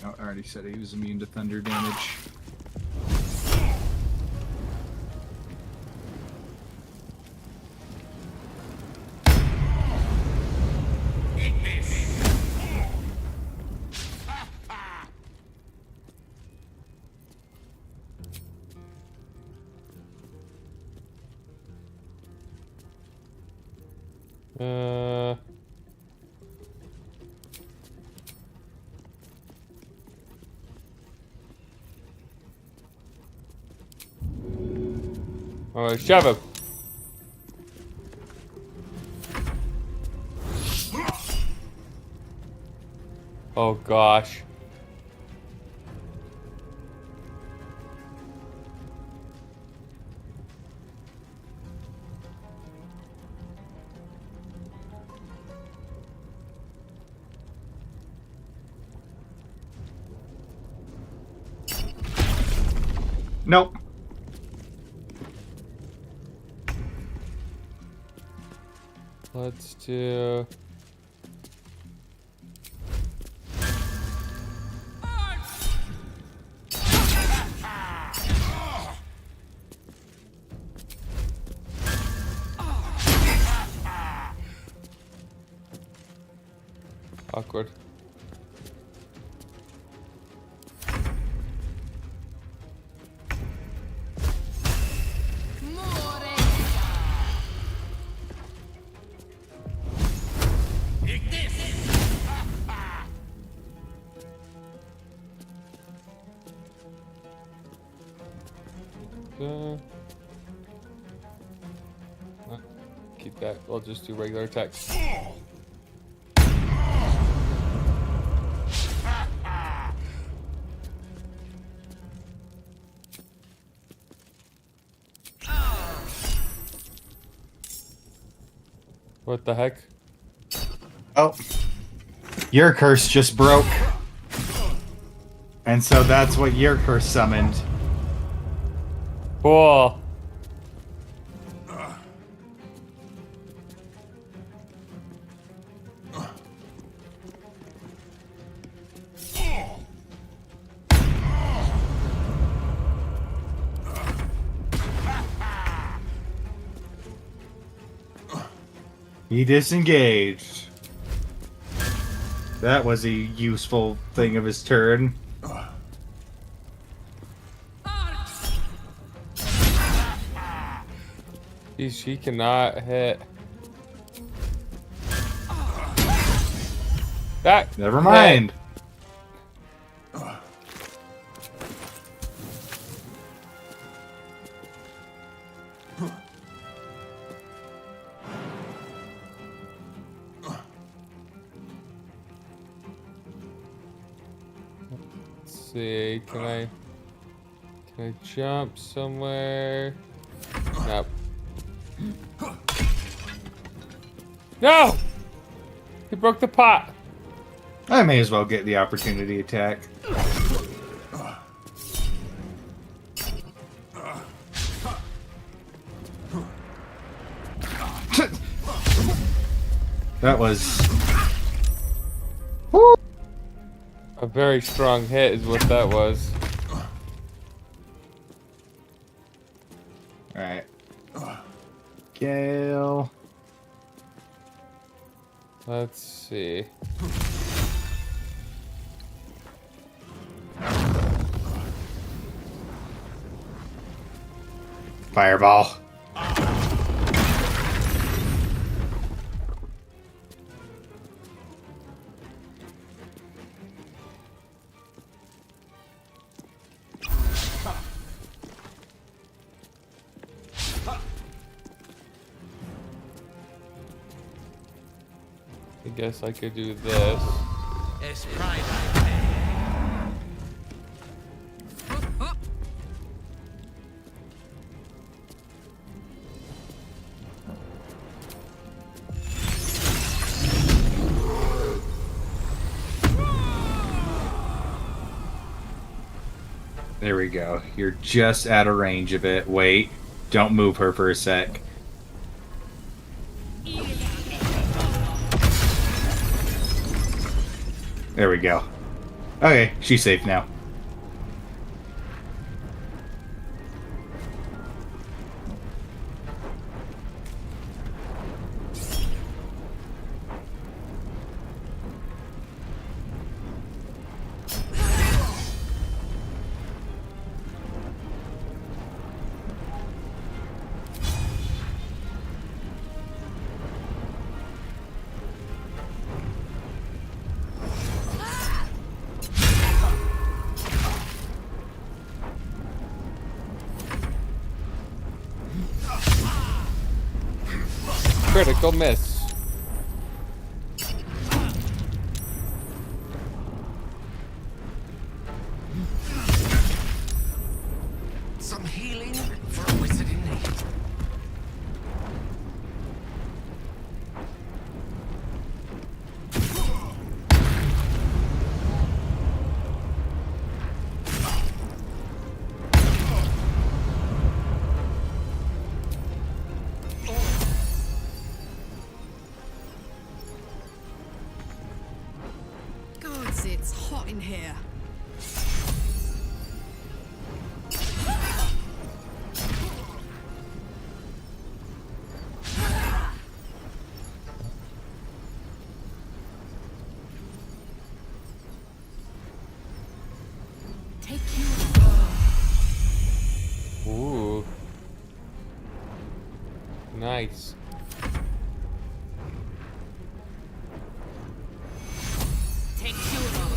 Oh, I already said he was immune to thunder damage. Shove him. Oh gosh. Nope. Let's do... Awkward. Keep that. We'll just do regular attacks. What the heck? Oh. Your curse just broke. And so that's what your curse summoned. Cool. He disengaged. That was a useful thing of his turn. She cannot hit. That. Never mind. Let's see. Can I jump somewhere? Nope. No! He broke the pot. I may as well get the opportunity attack. That was... Woo! A very strong hit is what that was. Alright. Gale. Let's see. Fireball. I guess I could do this. It's There we go. You're just out of range of it. Wait. Don't move her for a sec. There we go. Okay, she's safe now. Critical miss. some healing for a wizard in need. Gods, it's hot in here. Nice. Take shield off.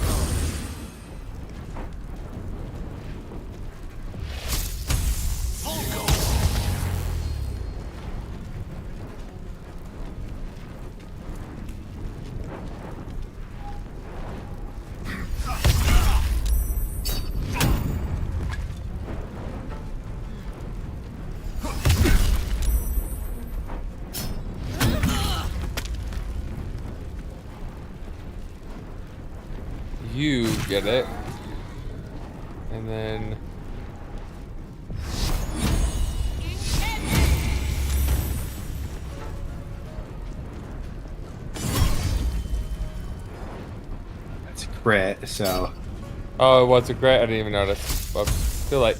You get it. And then... That's a crit, so... Oh, it was a crit? I didn't even notice. Whoops. Too late.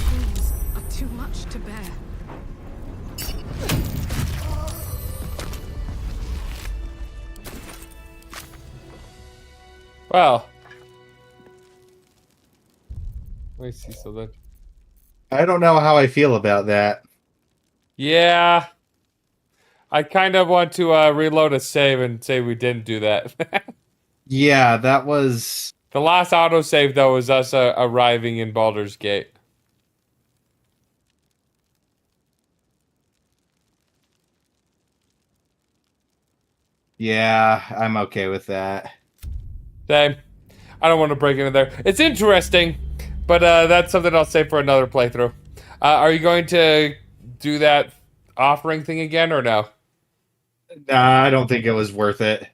Things are too much to bear. Well. Let me see something. I don't know how I feel about that. Yeah. I kind of want to reload a save and say we didn't do that. Yeah, that was... The last autosave, though, was us arriving in Baldur's Gate. Yeah, I'm okay with that. Same. I don't want to break into there. It's interesting, but that's something I'll say for another playthrough. Are you going to do that offering thing again, or no? Nah, I don't think it was worth it.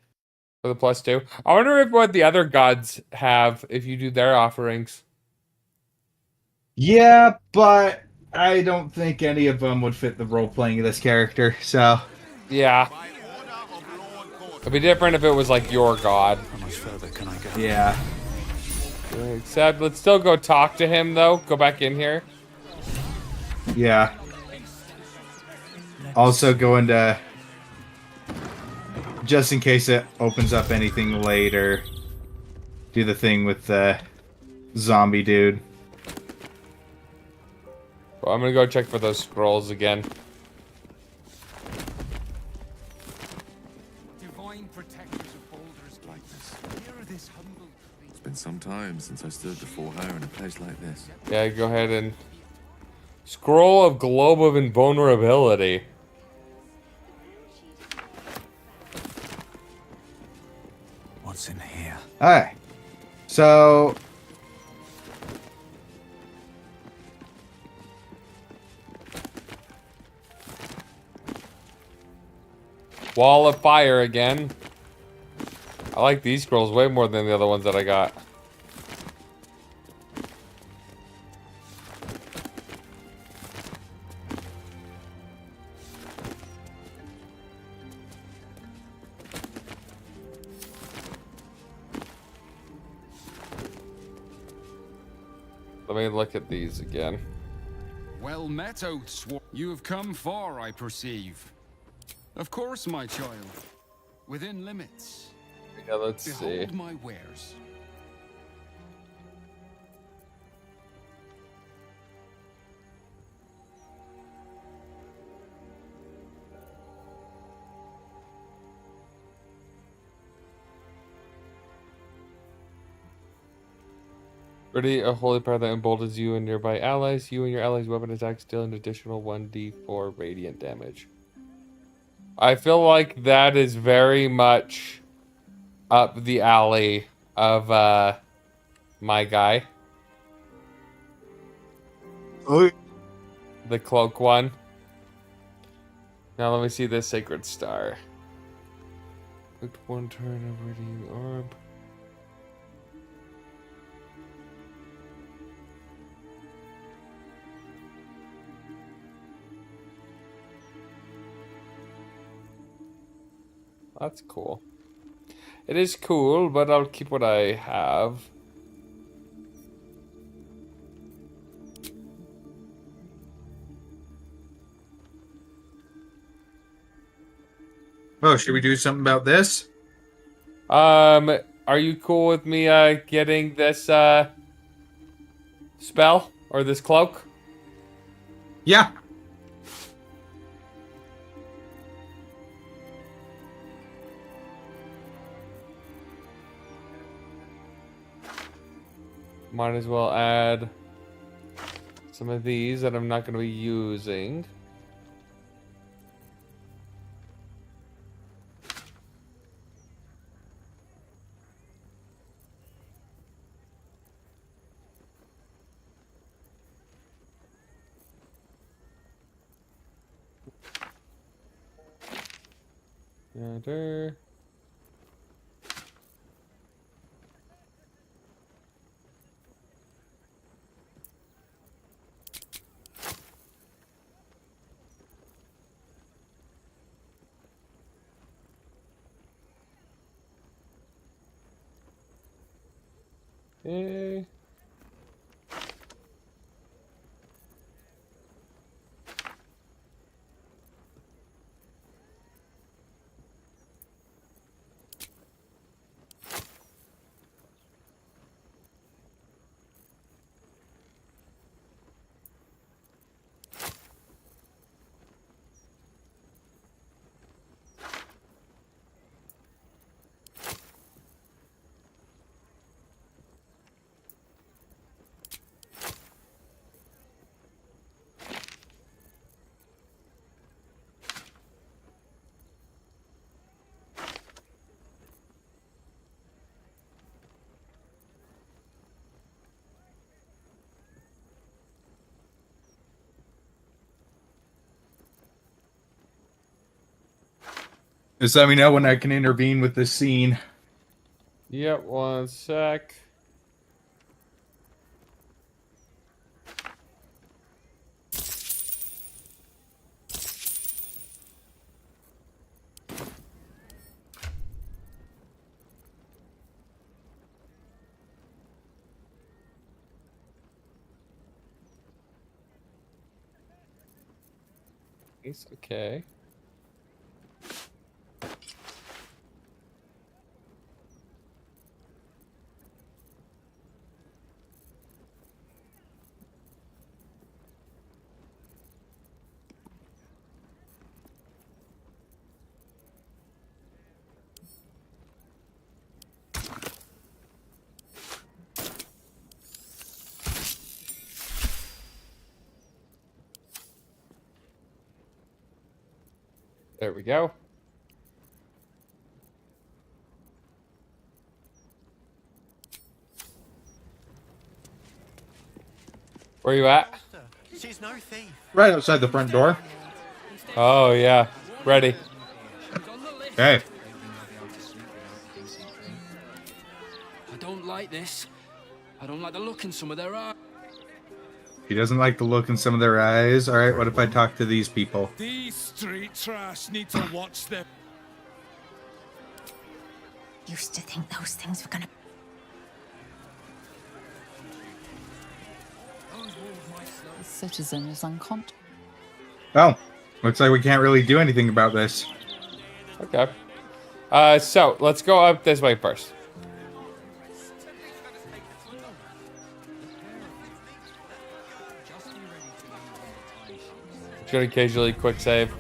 For the +2? I wonder if what the other gods have if you do their offerings. Yeah, but I don't think any of them would fit the role-playing of this character, so... Yeah. It'd be different if it was like your god. How much further can I go? Yeah. Except, let's still go talk to him, though. Go back in here. Yeah. Also go into... Just in case it opens up anything later. Do the thing with the zombie dude. Well, I'm gonna go check for those scrolls again. Divine protectors of Baldur's Gate. Hear this humble plea. It's been some time since I stood before her in a place like this. Yeah, go ahead and... Scroll of Globe of Invulnerability. What's in here? Alright. So... Wall of Fire again. I like these scrolls way more than the other ones that I got. Let me look at these again. Well met, Oathsworn. You have come far, I perceive. Of course, my child. Within limits. Yeah, let's Behold see. my wares. Ready a holy power that emboldens you and nearby allies. You and your allies' weapon attacks deal an additional 1d4 radiant damage. I feel like that is very much up the alley of my guy. Oh. The cloak one. Now let me see this sacred star. Click one turn of radiant orb. That's cool. It is cool, but I'll keep what I have. Oh, should we do something about this? Are you cool with me getting this spell or this cloak? Yeah. Might as well add some of these that I'm not going to be using. There. Okay. Just let me know when I can intervene with this scene. Yep, one sec. It's okay. There we go. Where you at? She's no thief. Right outside the front door. Oh, yeah. Ready. Hey. I don't like this. I don't like the look in some of their eyes. He doesn't like the look in some of their eyes. All right, what if I talk to these people? These street trash need to watch them. Used to think those things were gonna. The citizen is unconscious. Oh, looks like we can't really do anything about this. Okay. So let's go up this way first. Should occasionally quick save.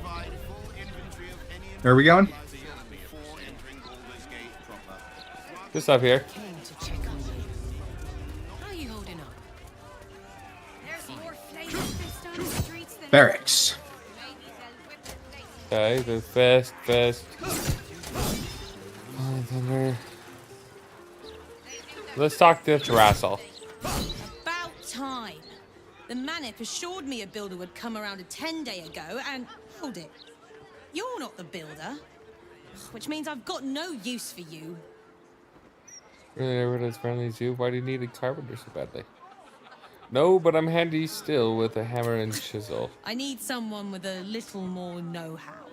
Where are we going? Just up here. How are you holding up? Barracks. Okay, the fist. Let's talk to Terrassel. About time. The Manip assured me a builder would come around a 10-day ago, and hold it. You're not the builder, which means I've got no use for you. Really, everyone as friendly as you. Why do you need a carpenter so badly? No, but I'm handy still with a hammer and chisel. I need someone with a little more know-how.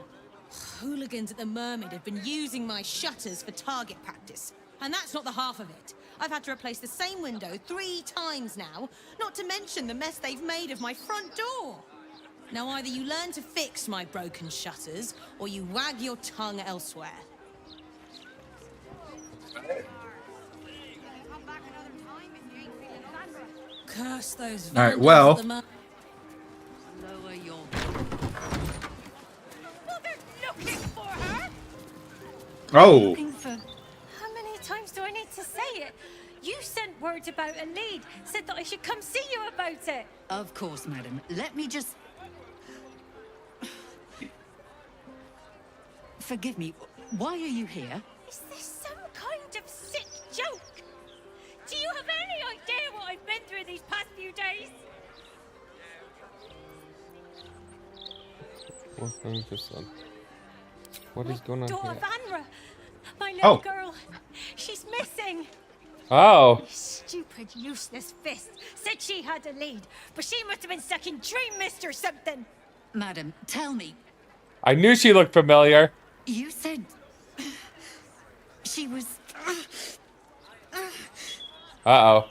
hooligans at the Mermaid have been using my shutters for target practice. And that's not the half of it. I've had to replace the same window 3 times now, not to mention the mess they've made of my front door. Now either you learn to fix my broken shutters, or you wag your tongue elsewhere. Curse those All right, vandals well. at the Lower your... Well, they're looking for her! Oh. Looking for... How many times do I need to say it? You sent word about a lead, said that I should come see you about it. Of course, madam. Let me just... Forgive me, why are you here? Is this some kind of sick joke? Do you have any idea what I've been through these past few days? What is going on Daughter here? Vanra, my little Oh. girl, she's missing. Oh. This stupid, useless fist said she had a lead, but she must have been stuck in Dream Mist or something. Madam, tell me, I knew she looked familiar. you said... she was... Uh-oh.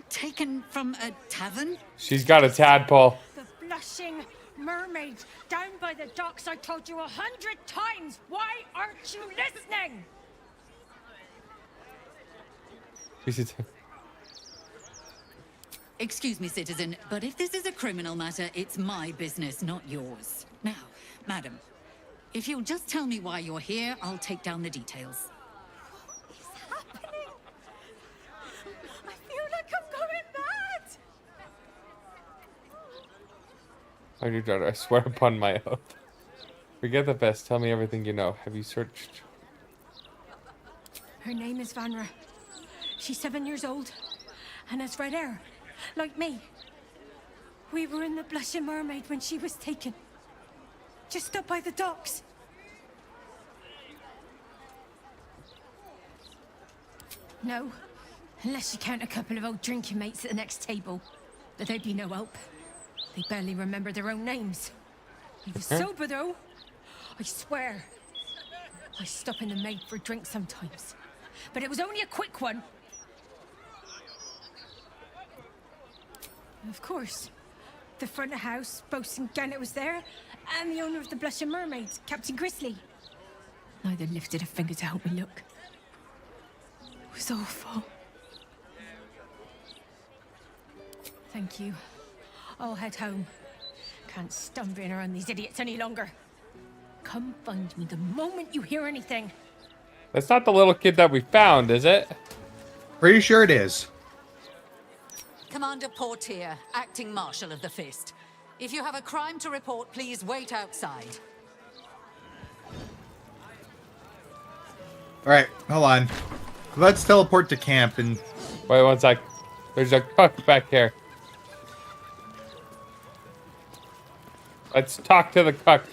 taken from a tavern? She's got a tadpole. The blushing mermaid down by the docks. I told you 100 times. Why aren't you listening? Excuse me, citizen, but if this is a criminal matter, it's my business, not yours. Now, madam, if you'll just tell me why you're here, I'll take down the details. What is happening? I feel like I'm going mad. I'm your daughter, I swear upon my oath. Forget the best, tell me everything you know. Have you searched? Her name is Vanra. She's 7 years old and has red hair, like me. We were in the Blushing Mermaid when she was taken. Just up by the docks. No, unless you count a couple of old drinking mates at the next table. But they'd be no help. They barely remember their own names. He was sober, though. I swear. I stop in the maid for a drink sometimes. But it was only a quick one. Of course. The front of house, Bosun Gannet was there, and the owner of the Blushing Mermaid, Captain Grizzly. Neither lifted a finger to help me look. It was awful. Thank you. I'll head home. Can't stand being around these idiots any longer. Come find me the moment you hear anything. That's not the little kid that we found, is it? Pretty sure it is. Commander Portier, acting marshal of the Fist. If you have a crime to report, please wait outside. Alright, hold on. Let's teleport to camp and... Wait one sec. There's a cook back here. Let's talk to the cook.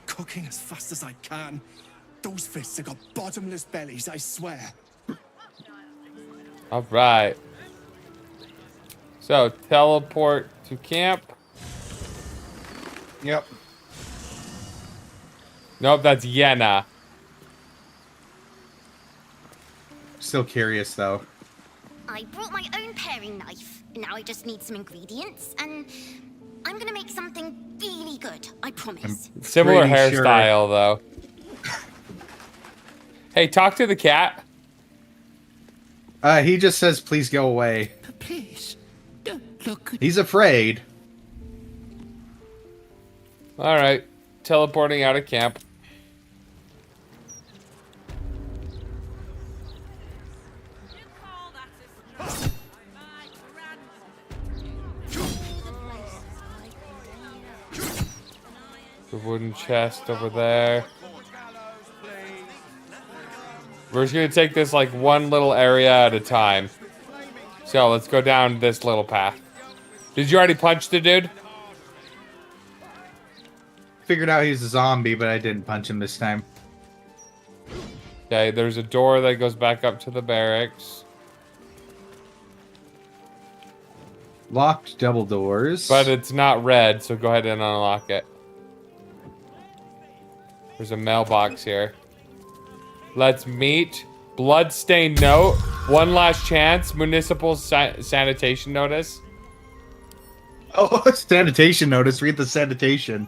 Cooking as fast as I can. Those fists have got bottomless bellies, I swear. Alright. So, teleport to camp. Yep. Nope, that's Yenna. Still curious, though. I brought my own paring knife. Now I just need some ingredients, and I'm gonna make something really good, I promise. Similar Pretty sure. hairstyle, though. Hey, talk to the cat. He just says, please go away. Please, don't look. He's afraid. Alright, teleporting out of camp. The wooden chest over there. We're just gonna take this like one little area at a time. So let's go down this little path. Did you already punch the dude? Figured out he's a zombie, but I didn't punch him this time. Okay, there's a door that goes back up to the barracks. Locked double doors. But it's not red, so go ahead and unlock it. There's a mailbox here. Let's meet. Bloodstained note. One last chance. Municipal sanitation notice. Oh, sanitation notice. Read the sanitation.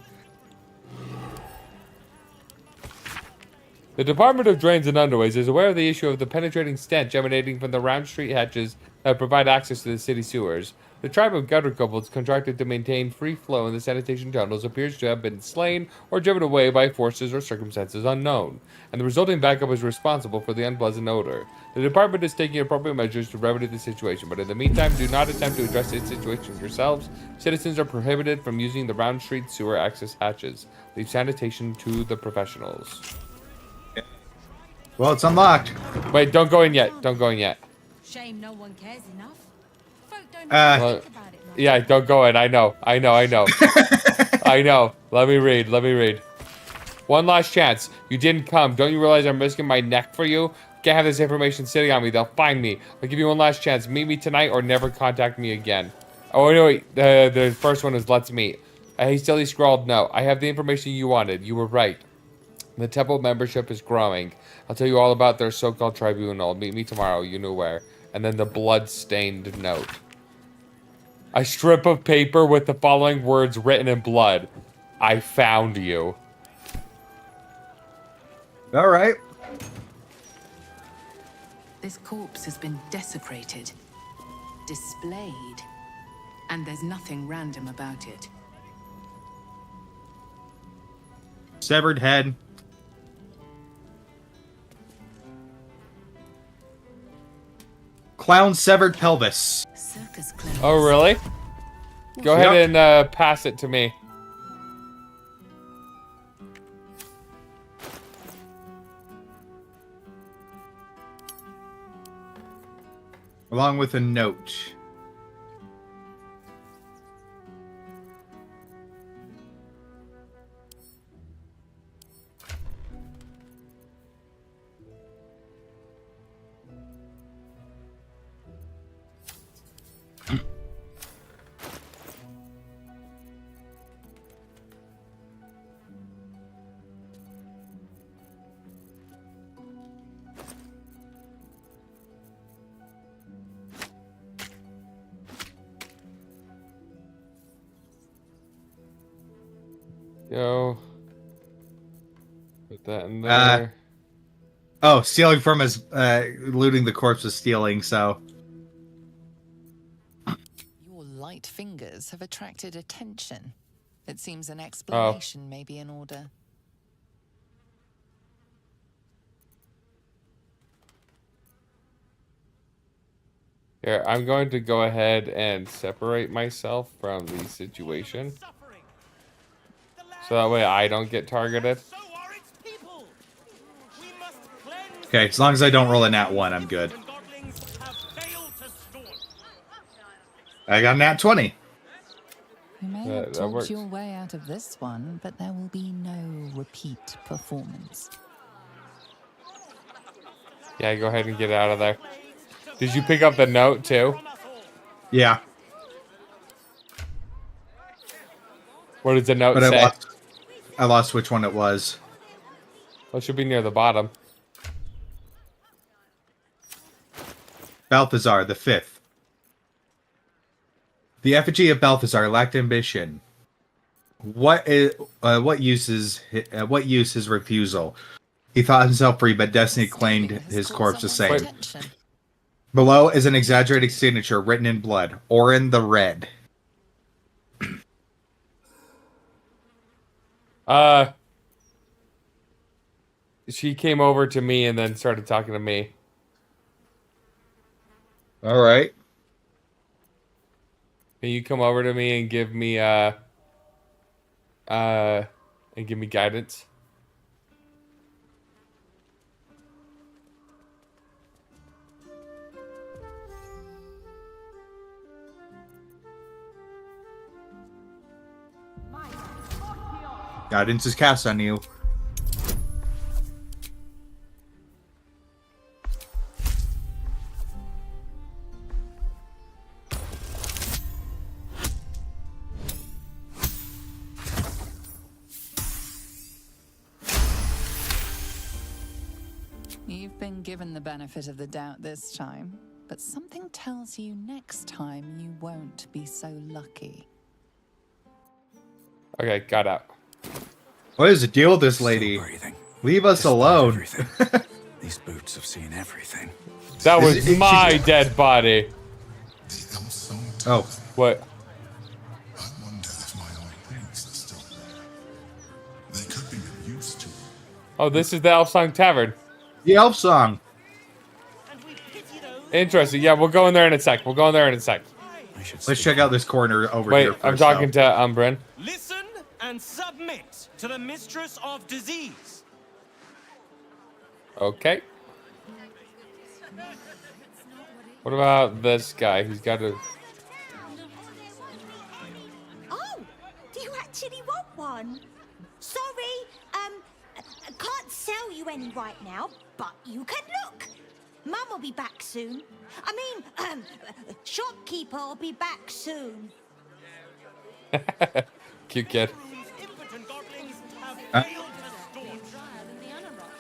The Department of Drains and Underways is aware of the issue of the penetrating stench emanating from the round street hatches that provide access to the city sewers. The tribe of gutter kobolds contracted to maintain free flow in the sanitation tunnels appears to have been slain or driven away by forces or circumstances unknown, and the resulting backup is responsible for the unpleasant odor. The department is taking appropriate measures to remedy the situation, but in the meantime, do not attempt to address this situation yourselves. Citizens are prohibited from using the round street sewer access hatches. Leave sanitation to the professionals. Well, it's unlocked. Wait, don't go in yet. Don't go in yet. Shame no one cares enough. Folk don't Well, yeah, don't go in. I know. I know. I know. Let me read. One last chance. You didn't come. Don't you realize I'm risking my neck for you? Can't have this information sitting on me. They'll find me. I'll give you one last chance. Meet me tonight or never contact me again. Oh, no, wait. The first one is let's meet. I hastily scrawled no. I have the information you wanted. You were right. The temple membership is growing. I'll tell you all about their so-called tribunal. Meet me tomorrow, you know where. And then the blood-stained note. A strip of paper with the following words written in blood. I found you. All right. This corpse has been desecrated, displayed, and there's nothing random about it. Severed head. Clown severed pelvis. Circus clothes. Oh, really? Go ahead and pass it to me. Along with a note. Go. Put that in there. Oh, stealing from his, looting the corpse was stealing, so. Your light fingers have attracted attention. It seems an explanation may be in order. Here, I'm going to go ahead and separate myself from the situation. So that way I don't get targeted. Okay, as long as I don't roll a nat 1, I'm good. I got a nat 20. You may have talked your way out of this one, but there will be no repeat performance. Yeah, go ahead and get out of there. Did you pick up the note too? Yeah. What does the note say? I lost which one it was. Well, it should be near the bottom. Balthazar the Fifth. The effigy of Balthazar lacked ambition. What use his refusal? He thought himself free, but destiny claimed his corpse the same. Below is an exaggerated signature written in blood. Orin the Red. She came over to me and then started talking to me. All right. Can you come over to me and give me guidance? Guidance is cast on you. You've been given the benefit of the doubt this time, but something tells you next time you won't be so lucky. Okay, got out. What is the deal with this lady? Leave us alone. These boots have seen everything. That was my dead body. Oh. What? Oh, this is the Elf Song Tavern. The Elf Song. Interesting. Yeah, we'll go in there in a sec. We'll go in there in a sec. Let's check out this corner over Wait, here. Wait, I'm talking to Umbrin. Listen and submit to the Mistress of Disease. Okay. What about this guy? He's got a... Oh, do you actually want one? Sorry, I can't sell you any right now, but you can look. Mum will be back soon. I mean, shopkeeper will be back soon. Cute kid.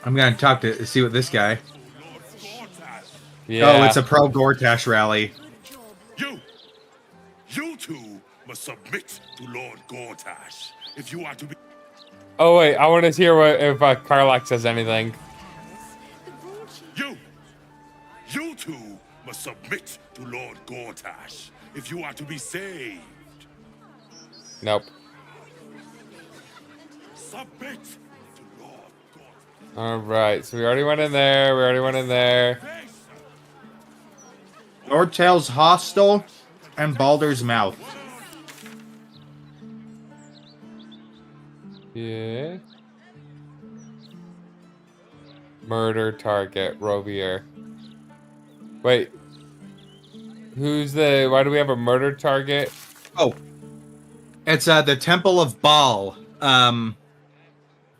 I'm gonna talk to see what this guy. Yeah. Oh, it's a pro Gortash rally. You two must submit to Lord Gortash if you are to be. Oh wait, I want to hear what if Karlach says anything. You two must submit to Lord Gortash if you are to be saved. Nope. Submit. All right, so we already went in there. We already went in there. Nortail's Hostel and Baldur's Mouth. Yeah. Murder target, Rovier. Wait. Who's the... Why do we have a murder target? Oh. It's the Temple of Baal.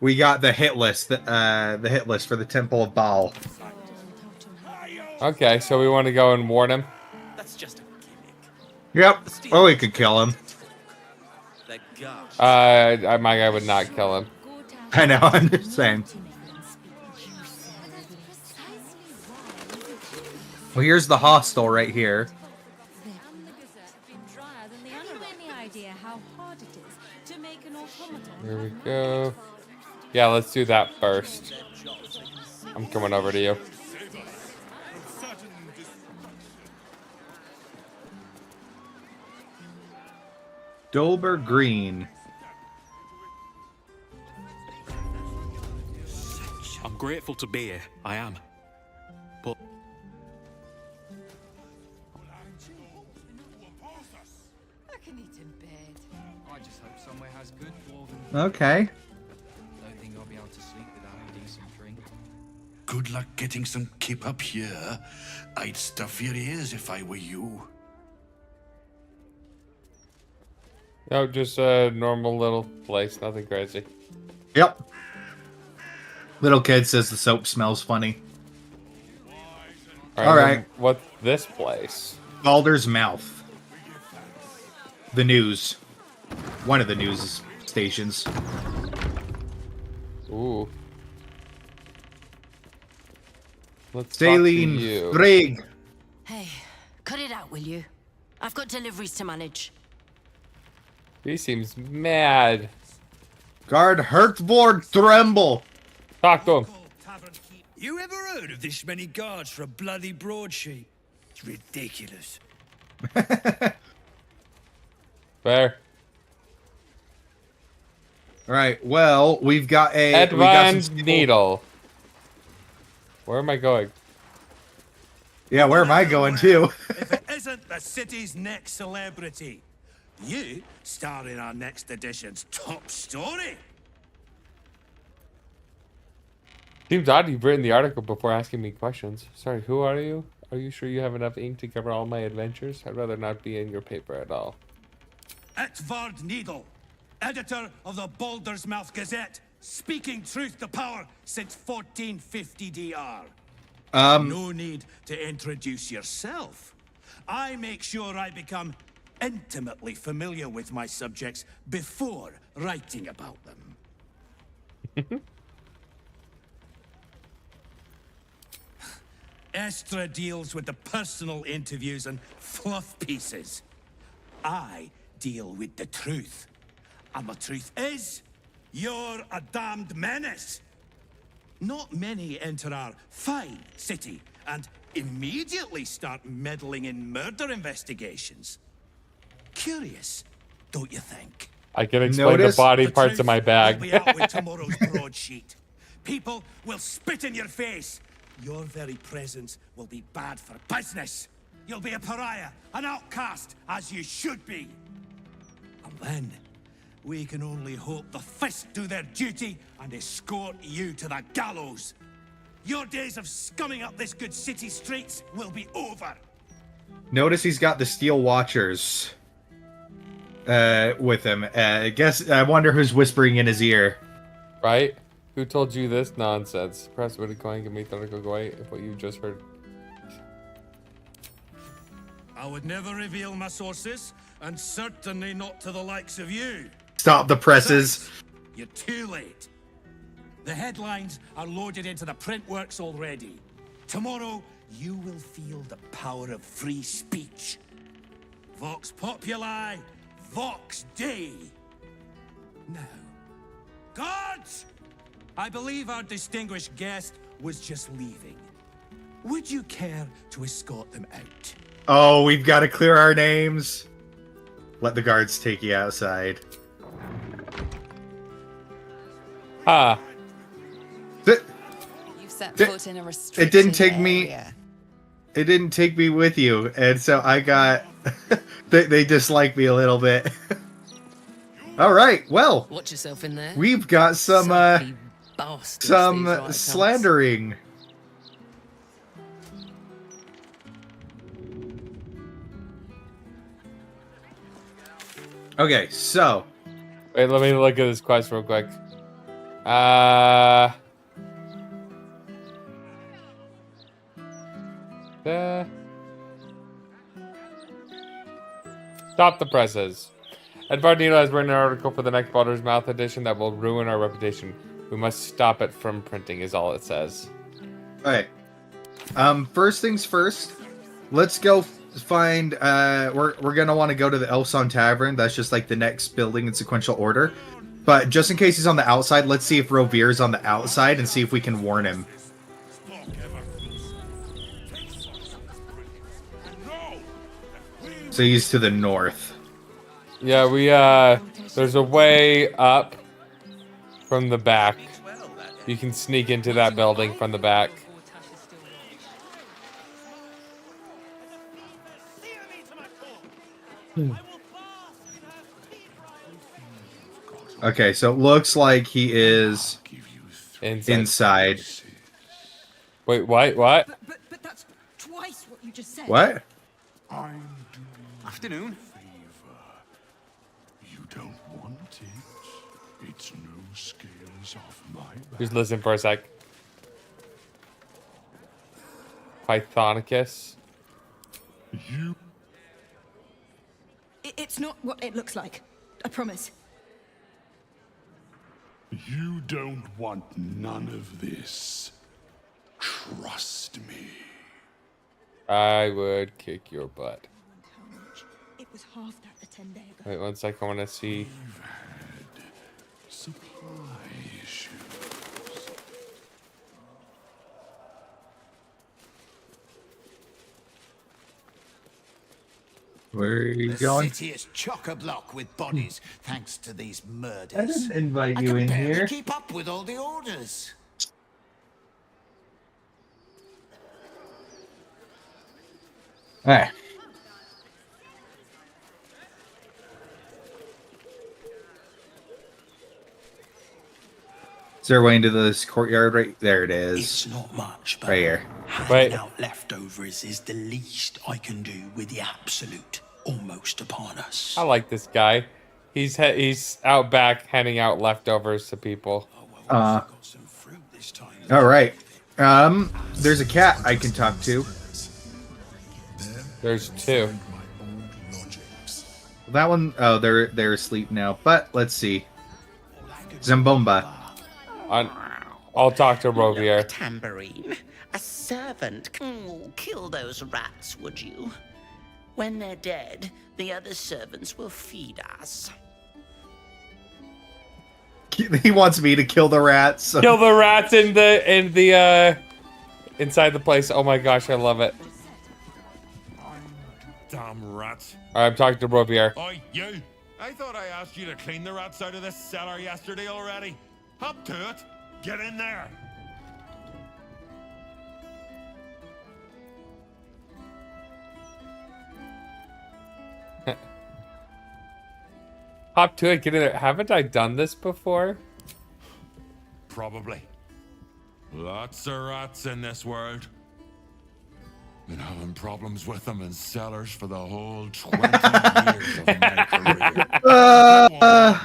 We got the hit list. The hit list for the Temple of Baal. Okay, so we want to go and warn him. That's just a Yep. Or we could kill him. My guy would not kill him. I know, I'm just saying. Well, here's the hostel right here. Here we go. Yeah, let's do that first. I'm coming over to you. Dolber Green. I'm grateful to be here. I am. But I can eat in bed. I just hope somewhere has good dwarven. Okay. Don't think I'll be able to sleep without a decent drink. Good luck getting some kip up here. I'd stuff your ears if I were you. No, just a normal little place, nothing crazy. Yep. Little kid says the soap smells funny. All right. What's this place? Baldur's Mouth. The news. One of the news stations. Ooh. Let's Daleen Frigg. Hey, cut it out, will you? I've got deliveries to manage. He seems mad. Guard Hertborg Tremble. Talk to him. You ever heard of this many guards for a bloody broadsheet? It's ridiculous. Fair. All right. Well, we've got a Advanced needle. Where am I going? Yeah, where am I going too? If it isn't the city's next celebrity, you star in our next edition's top story. Seems odd you've written the article before asking me questions. Sorry, who are you? Are you sure you have enough ink to cover all my adventures? I'd rather not be in your paper at all. Etvard Needle, editor of the Baldur's Mouth Gazette, speaking truth to power since 1450 DR. No need to introduce yourself. I make sure I become intimately familiar with my subjects before writing about them. Estra deals with the personal interviews and fluff pieces. I deal with the truth. And the truth is, you're a damned menace. Not many enter our fine city and immediately start meddling in murder investigations. Curious, don't you think? I can explain the body parts of my bag. Will be out with tomorrow's broadsheet. People will spit in your face. Your very presence will be bad for business. You'll be a pariah, an outcast, as you should be. And then, we can only hope the Fist do their duty and escort you to the gallows. Your days of scumming up this good city streets will be over. Notice he's got the Steel Watchers with him. I wonder who's whispering in his ear. Right? Who told you this nonsense? Press would going to make the go away if what you just heard. I would never reveal my sources, and certainly not to the likes of you. Stop the presses. You're too late. The headlines are loaded into the print works already. Tomorrow, you will feel the power of free speech. Vox Populi, Vox Dei. Now, guards! I believe our distinguished guest was just leaving. Would you care to escort them out? Oh, we've got to clear our names. Let the guards take you outside. Ah. You've set foot in a restricted It didn't take me. area. It didn't take me with you, and so I got. they dislike me a little bit. All right, well. Watch yourself in there. We've got some bastards, these right slandering. Okay, so. Wait, let me look at this quest real quick. Stop the presses. Edvard Nino has written an article for the next Baldur's Mouth edition that will ruin our reputation. We must stop it from printing, is all it says. Alright. First things first. Let's go find we're gonna want to go to the Elfson Tavern. That's just like the next building in sequential order. But just in case he's on the outside, let's see if Rovir's on the outside and see if we can warn him. So he's to the north. Yeah, we there's a way up from the back. You can sneak into that building from the back. Okay, so it looks like he is inside. Wait, what? But that's twice what you just said. What? Afternoon. You don't want it. It's no scales off my back. Just listen for a sec. Pythonicus. It's not what it looks like. I promise. You don't want none of this. Trust me. I would kick your butt. It was half that a 10 day ago. Wait 1 sec, I want to see. Supply issues. Where are you the going? city is chock-a-block with bodies, thanks to these murders. I didn't invite I you can in barely here. keep up with all the orders. Alright. Is there a way into this courtyard? Right there it is. It's not much, but right here. handing out leftovers is the least I can do with the absolute almost upon us. I like this guy. He's out back handing out leftovers to people. All right. There's a cat I can talk to. There's two. That one, oh, they're asleep now. But let's see. Zambomba. I'll talk to Rovier. Tambourine, a servant. Kill those rats, would you? When they're dead, the other servants will feed us. He wants me to kill the rats. So. Kill the rats in the inside the place. Oh my gosh, I love it. Damn rats. Alright, I'm talking to Rovier. Oi, you! I thought I asked you to clean the rats out of this cellar yesterday already. Hop to it. Get in there. Hop to it, get in there. Haven't I done this before? Probably. Lots of rats in this world. Been having problems with them in cellars for the whole 20 years of my career.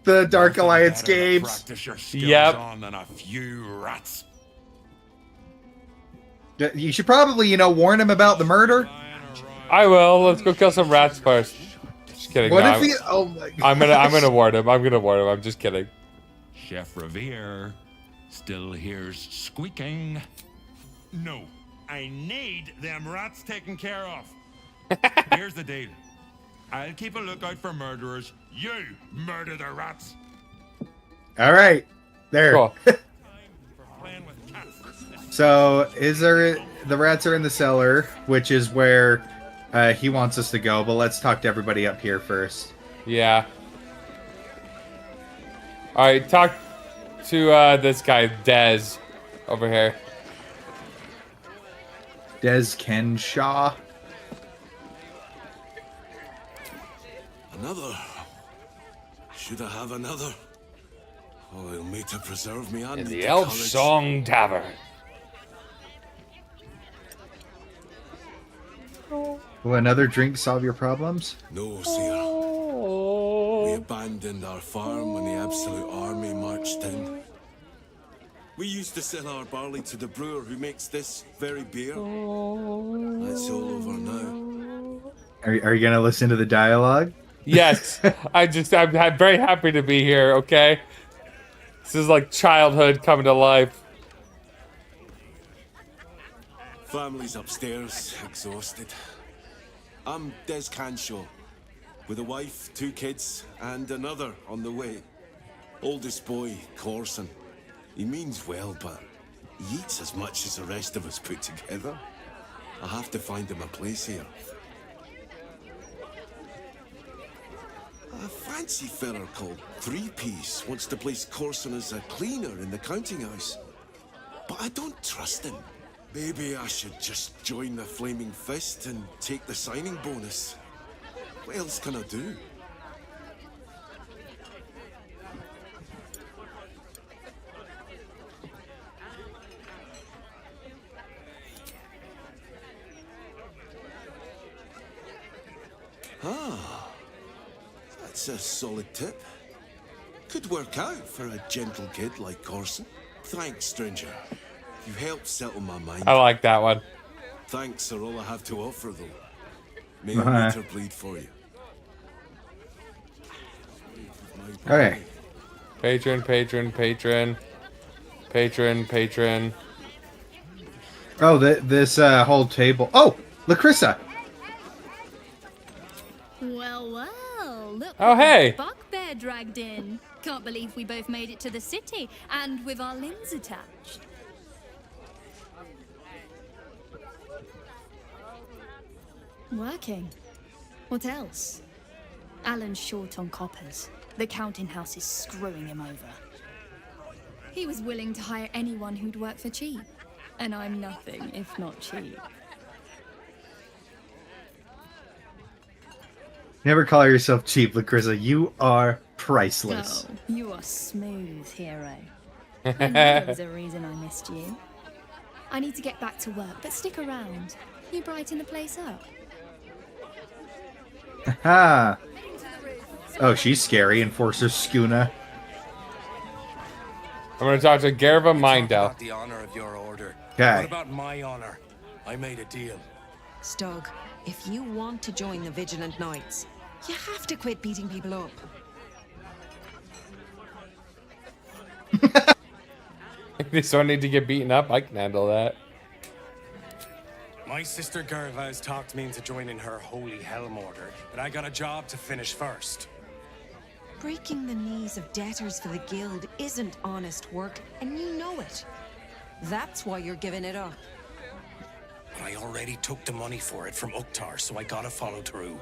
The Dark Alliance games. Practice your skills Yep. on than a few rats. You should probably, warn him about the murder. I will. Let's go kill some rats first. Just kidding. What no, if he? Oh my God. I'm gonna warn him. I'm just kidding. Chef Revere still hears squeaking. No, I need them rats taken care of. Here's the deal. I'll keep a lookout for murderers. You murder the rats. All right, there. Cool. So, the rats are in the cellar, which is where he wants us to go. But let's talk to everybody up here first. Yeah. All right, talk to this guy Dez over here. Des Kenshaw. Another? Should I have another? Oil me to preserve me and In the Elf Song Tavern. Will another drink solve your problems? No, sir. We abandoned our farm when the Absolute Army marched in. We used to sell our barley to the brewer who makes this very beer. That's all over now. Are you gonna listen to the dialogue? Yes. I'm very happy to be here, okay? This is like childhood coming to life. Family's upstairs, exhausted. I'm Des Canshaw, with a wife, 2 kids, and another on the way. Oldest boy, Corson. He means well, but he eats as much as the rest of us put together. I have to find him a place here. A fancy feller called Three-Piece wants to place Corson as a cleaner in the counting house. But I don't trust him. Maybe I should just join the Flaming Fist and take the signing bonus. What else can I do? Ah, that's a solid tip. Could work out for a gentle kid like Corson. Thanks, stranger. You helped settle my mind. I like that one. Thanks are all I have to offer, though. May I later bleed for you. Okay. Patron. Oh, this whole table. Oh, Lacrissa. Well, look. Oh, hey. Bugbear dragged in. Can't believe we both made it to the city, and with our limbs attached. Working. What else? Alan's short on coppers. The counting house is screwing him over. He was willing to hire anyone who'd work for cheap. And I'm nothing if not cheap. Never call yourself cheap, Lacrissa. You are priceless. Oh, you are smooth, hero. I knew there was a reason I missed you. I need to get back to work, but stick around. You brighten the place up. Ha! Oh, she's scary. Enforcer Skuna. I'm gonna talk to Gerva Mindell. About the honor of your order. Okay. What about my honor? I made a deal. Stog, if you want to join the Vigilant Knights, you have to quit beating people up. Just don't need to get beaten up. I can handle that. My sister Gerva has talked me into joining her Holy Helm Order, but I got a job to finish first. Breaking the knees of debtors for the guild isn't honest work, and you know it. That's why you're giving it up. But I already took the money for it from Uktar, so I gotta follow through.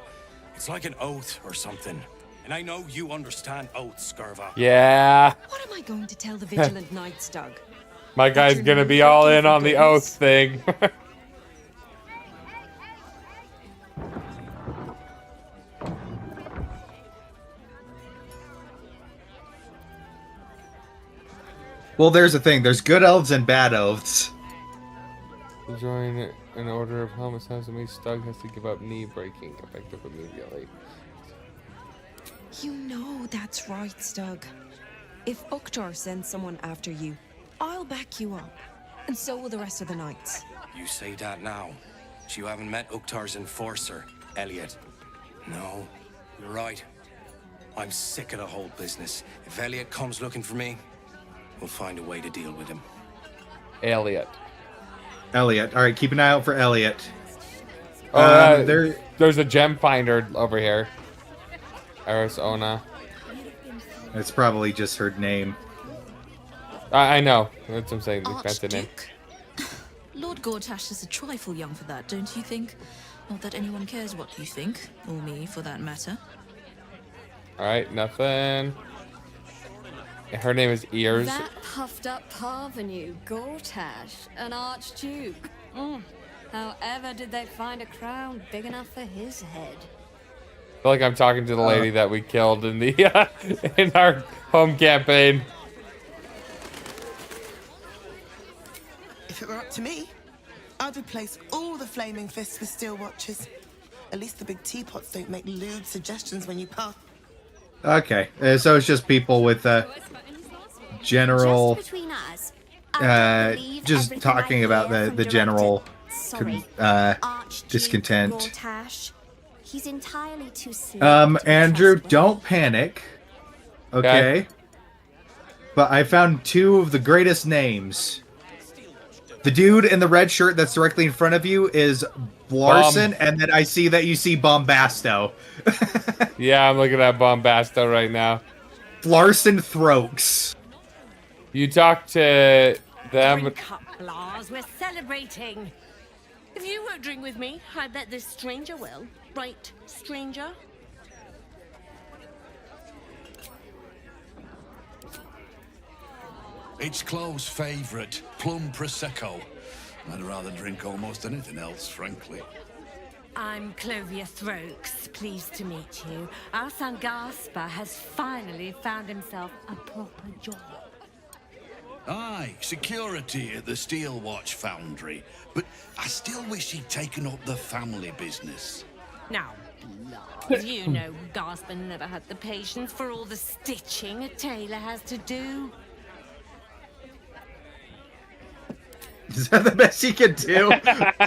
It's like an oath or something. And I know you understand oaths, Gerva. Yeah. What am I going to tell the Vigilant Knights, Doug? My guy's gonna be all in on the oath thing. Well, there's the thing. There's good elves and bad oaths. To join an order of helm assassins means Stug has to give up knee breaking effective immediately. You know that's right, Stug. If Uktar sends someone after you, I'll back you up. And so will the rest of the knights. You say that now. But you haven't met Uktar's enforcer, Elliot. No, you're right. I'm sick of the whole business. If Elliot comes looking for me, we'll find a way to deal with him. Elliot. Elliot. All right, keep an eye out for Elliot. Oh, there's a gem finder over here. Arizona. It's probably just her name. I know. That's what I'm saying. That's the name. Lord Gortash is a trifle young for that, don't you think? Not that anyone cares what you think, or me, for that matter. Alright, nothing. Her name is Ears. That puffed up parvenu, Gortash, an archduke. However did they find a crown big enough for his head? I feel like I'm talking to the lady that we killed in the in our home campaign. If it were up to me, I'd replace all the flaming fists with steel watches. At least the big teapots don't make lewd suggestions when you pass. Okay, so it's just people with general, just talking about the general discontent. Gortash. He's entirely too slow. Andrew, don't panic. Okay. But I found two of the greatest names. The dude in the red shirt that's directly in front of you is Blarson, and then I see that you see Bombasto. Yeah, I'm looking at Bombasto right now. Blarson Throaks. You talk to them. Drink up, Lars. We're celebrating. If you won't drink with me, I bet this stranger will. Right, stranger? It's Chloe's favourite, plum prosecco. I'd rather drink almost anything else, frankly. I'm Clovia Throaks. Pleased to meet you. Our son Gaspar has finally found himself a proper job. Aye, security at the Steel Watch Foundry. But I still wish he'd taken up the family business. Now, Lars, you know Gaspar never had the patience for all the stitching a tailor has to do. Is that the best you can do?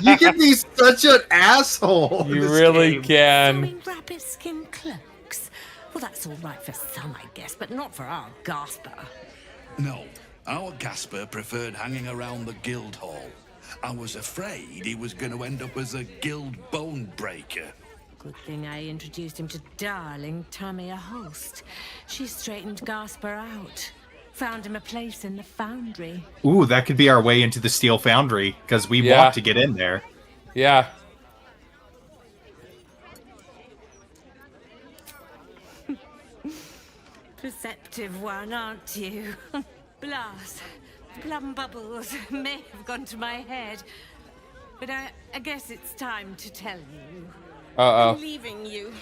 You can be such an asshole. You really can. Sewing rabbit skin cloaks. Well, that's all right for some, I guess, but not for our Gaspar. No, our Gasper preferred hanging around the guild hall. I was afraid he was going to end up as a guild bone breaker. Good thing I introduced him to darling Tamia Holst. She straightened Gaspar out. Found him a place in the foundry. Ooh, that could be our way into the Steel Foundry, because we want to get in there. Yeah. Perceptive one, aren't you? Blast. Plum bubbles may have gone to my head. But I guess it's time to tell you. Uh-oh. I'm leaving you.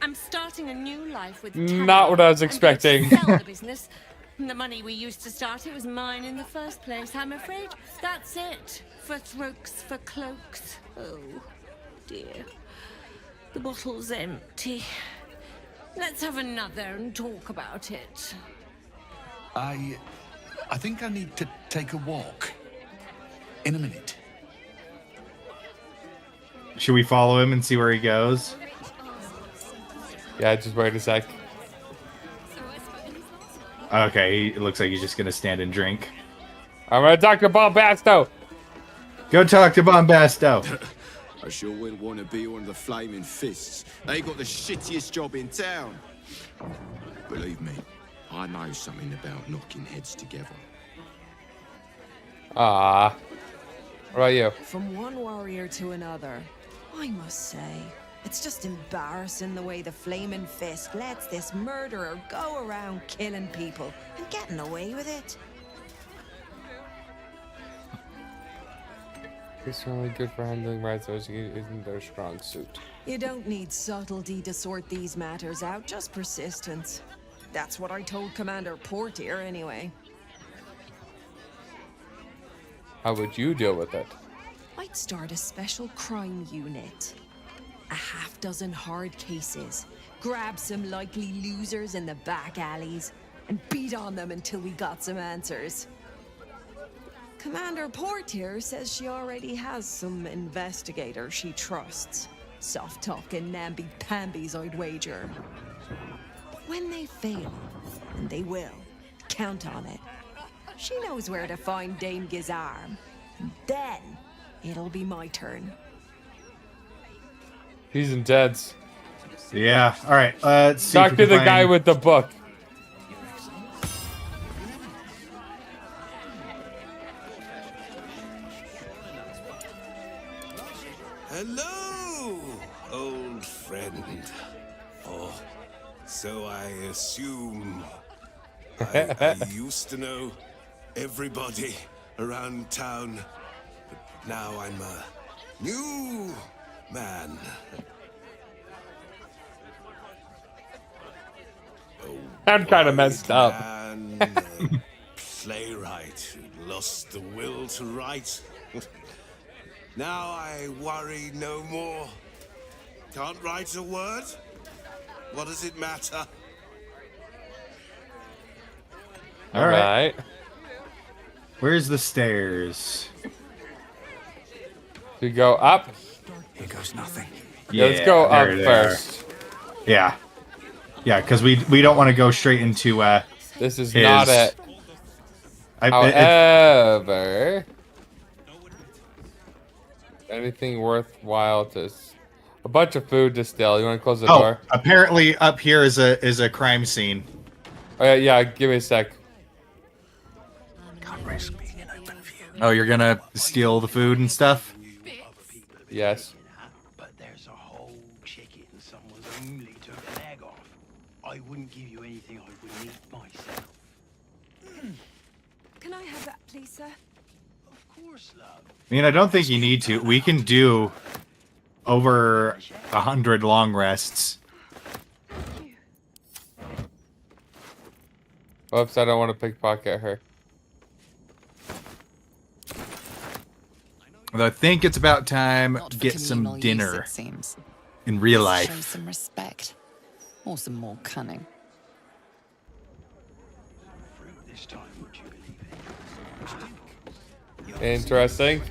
I'm starting a new life with Not what I was expecting. Sell the business. The money we used to start it was mine in the first place. I'm afraid that's it. For throats, for cloaks. Oh, dear. The bottle's empty. Let's have another and talk about it. I think I need to take a walk. In a minute. Should we follow him and see where he goes? Yeah, just wait a sec. Okay, it looks like he's just gonna stand and drink. I'm gonna talk to Bombasto. Go talk to Bombasto. I sure wouldn't want to be one of the Flaming Fists. They got the shittiest job in town. Believe me, I know something about knocking heads together. Ah. What about you? From one warrior to another, I must say, it's just embarrassing the way the Flaming Fist lets this murderer go around killing people and getting away with it. It's really good for handling rats, isn't their strong suit. You don't need subtlety to sort these matters out, just persistence. That's what I told Commander Portier, anyway. How would you deal with it? I'd start a special crime unit. A half-dozen hard cases. Grab some likely losers in the back alleys and beat on them until we got some answers. Commander Portier says she already has some investigators she trusts. Soft-talking namby-pambies, I'd wager. But when they fail, and they will, count on it, she knows where to find Dame Gizarm. Then, it'll be my turn. He's intense. Yeah. All right. Let's see. Talk to the guy with the book. Hello, old friend. Oh, so I assume. I used to know everybody around town, but now I'm a new man. I'm kind of messed up. Playwright who lost the will to write. Now I worry no more. Can't write a word? What does it matter? All right. Where's the stairs? We go up. Here goes nothing. Yeah, let's go up there they first. are. Yeah. Yeah, because we don't want to go straight into this is his... not it. However, anything worthwhile to a bunch of food to steal. You want to close the door? Apparently up here is a crime scene. Oh yeah, give me a sec. Can't risk being an open view. Oh, you're gonna steal the food and stuff? Yes. But there's a whole chicken someone's only took an egg off. I wouldn't give you anything I wouldn't eat myself. Can I have that, please, sir? Of course, love. I mean, I don't think you need to. We can do over 100 long rests. Whoops, I don't want to pickpocket her. Although I think it's about time to get some dinner it seems. in real Show life. some respect. Or some more cunning. This time, would you believe it? Interesting.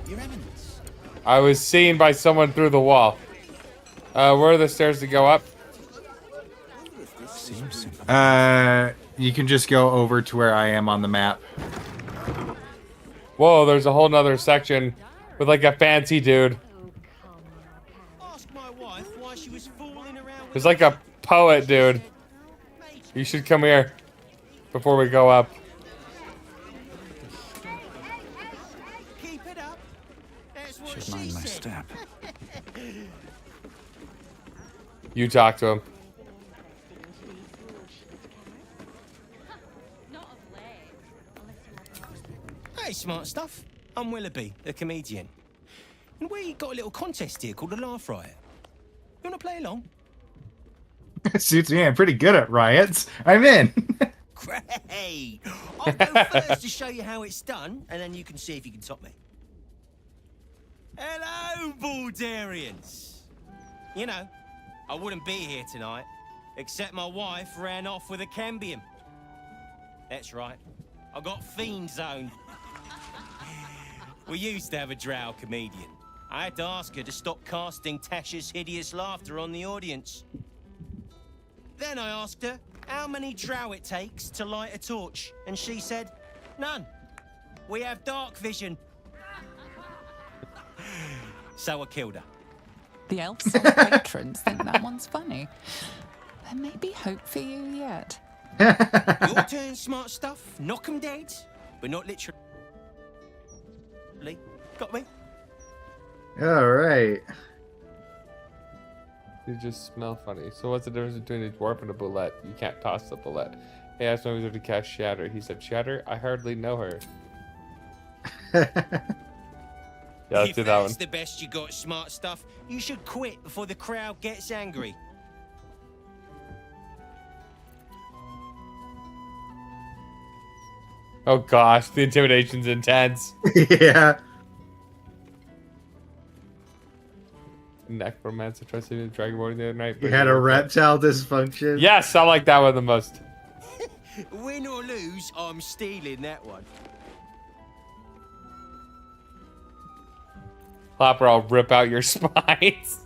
Your Eminence. I was seen by someone through the wall. Where are the stairs to go up? You can just go over to where I am on the map. Whoa, there's a whole nother section with like a fancy dude. Ask my wife why she was fooling around. There's like a poet dude. You should come here before we go up. Keep it up. That's what Should mind my said. step. You talk to him. Hey, smart stuff. I'm Willoughby, a comedian. And we got a little contest here called a Laugh Riot. You want to play along? Suits me. I'm pretty good at riots. I'm in. Great! I'll go first to show you how it's done, and then you can see if you can top me. Hello, Baldarians! You know, I wouldn't be here tonight, except my wife ran off with a cambium. That's right, I got fiend zoned. We used to have a drow comedian. I had to ask her to stop casting Tasha's hideous laughter on the audience. Then I asked her how many drow it takes to light a torch, and she said, none. We have dark vision. So I killed her. The elves and patrons think that one's funny. There may be hope for you yet. Your turn, smart stuff. Knock 'em dead, but not literally. Got me? All right. You just smell funny. So what's the difference between a dwarf and a bullet? You can't toss the bullet. Hey, I asked my wizard to cast Shatter. He said, Shatter? I hardly know her. Yeah, let's if do that that's one. the best you got, smart stuff, you should quit before the crowd gets angry. Oh gosh, the intimidation's intense. Yeah. Necromancer tried to the Dragonborn the other night. You had a reptile dysfunction? Yes, I like that one the most. Win or lose, I'm stealing that one. Hopper, I'll rip out your spines.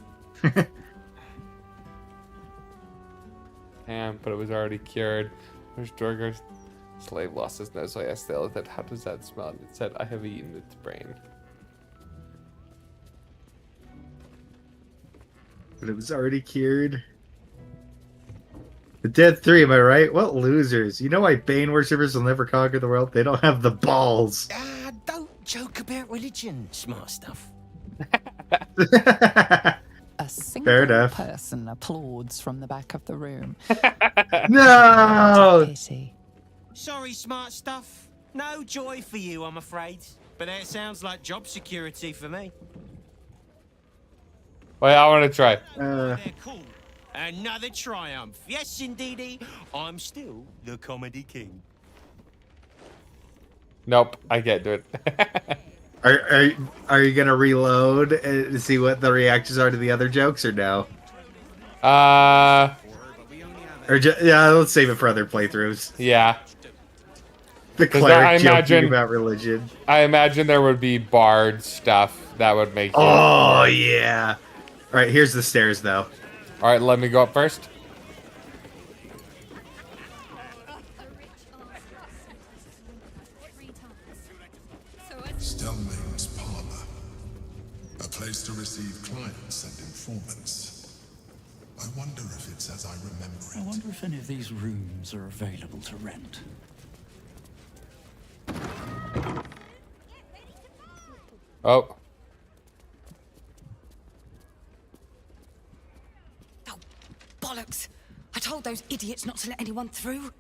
Damn, but it was already cured. There's Dorger's slave lost his nose, so I asked the elephant, how does that smell? And it said, I have eaten its brain. But it was already cured. The Dead 3, am I right? What losers. You know why Bane worshippers will never conquer the world? They don't have the balls. Don't joke about religion, smart stuff. A single Fair enough. person applauds from the back of the room. No! Pity. Sorry, smart stuff. No joy for you, I'm afraid. But that sounds like job security for me. Wait, I want to try. They're cool. Another triumph. Yes, indeedy. I'm still the comedy king. Nope, I can't do it. Are you gonna reload to see what the reactions are to the other jokes or no? Yeah, let's save it for other playthroughs. Yeah. The 'Cause cleric joking about religion. I imagine there would be bard stuff that would make you... Oh, yeah. All right, here's the stairs, though. All right, let me go up first. Stellmane's parlor. A place to receive clients and informants. I wonder if it's as I remember it. I wonder if any of these rooms are available to rent. Oh. Bollocks! I told those idiots not to let anyone through.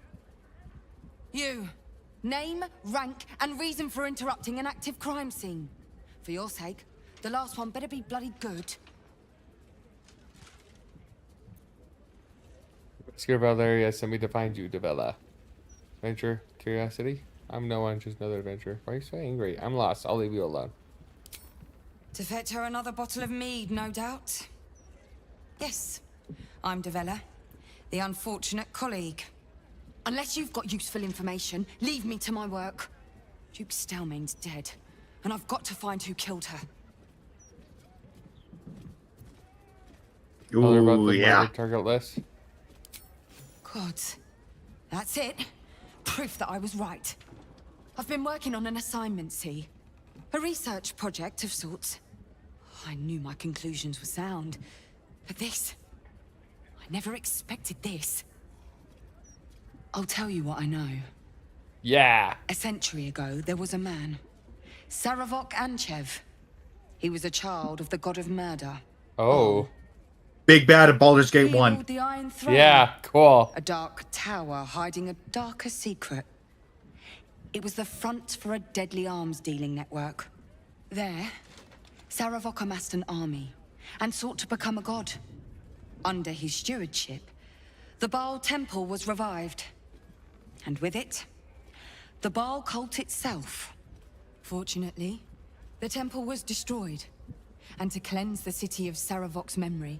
You. Name, rank, and reason for interrupting an active crime scene. For your sake, the last one better be bloody good. Rescue Valeria sent me to find you, Devella. Adventure, curiosity? I'm no one, just another adventure. Why are you so angry? I'm lost. I'll leave you alone. To fetch her another bottle of mead, no doubt. Yes, I'm Devella, the unfortunate colleague. Unless you've got useful information, leave me to my work. Duke Stellmane's dead, and I've got to find who killed her. Tell her about Ooh, the yeah. murder target list. Gods. That's it. Proof that I was right. I've been working on an assignment, see? A research project of sorts. I knew my conclusions were sound. But this... I never expected this. I'll tell you what I know. Yeah. A century ago, there was a man. Saravok Anchev. He was a child of the god of murder. Oh. Big bad at Baldur's Gate He 1. ruled the Iron Throne. Yeah, cool. A dark tower hiding a darker secret. It was the front for a deadly arms dealing network. There, Saravok amassed an army and sought to become a god. Under his stewardship, the Baal Temple was revived. And with it, the Baal cult itself. Fortunately, the temple was destroyed. And to cleanse the city of Saravok's memory,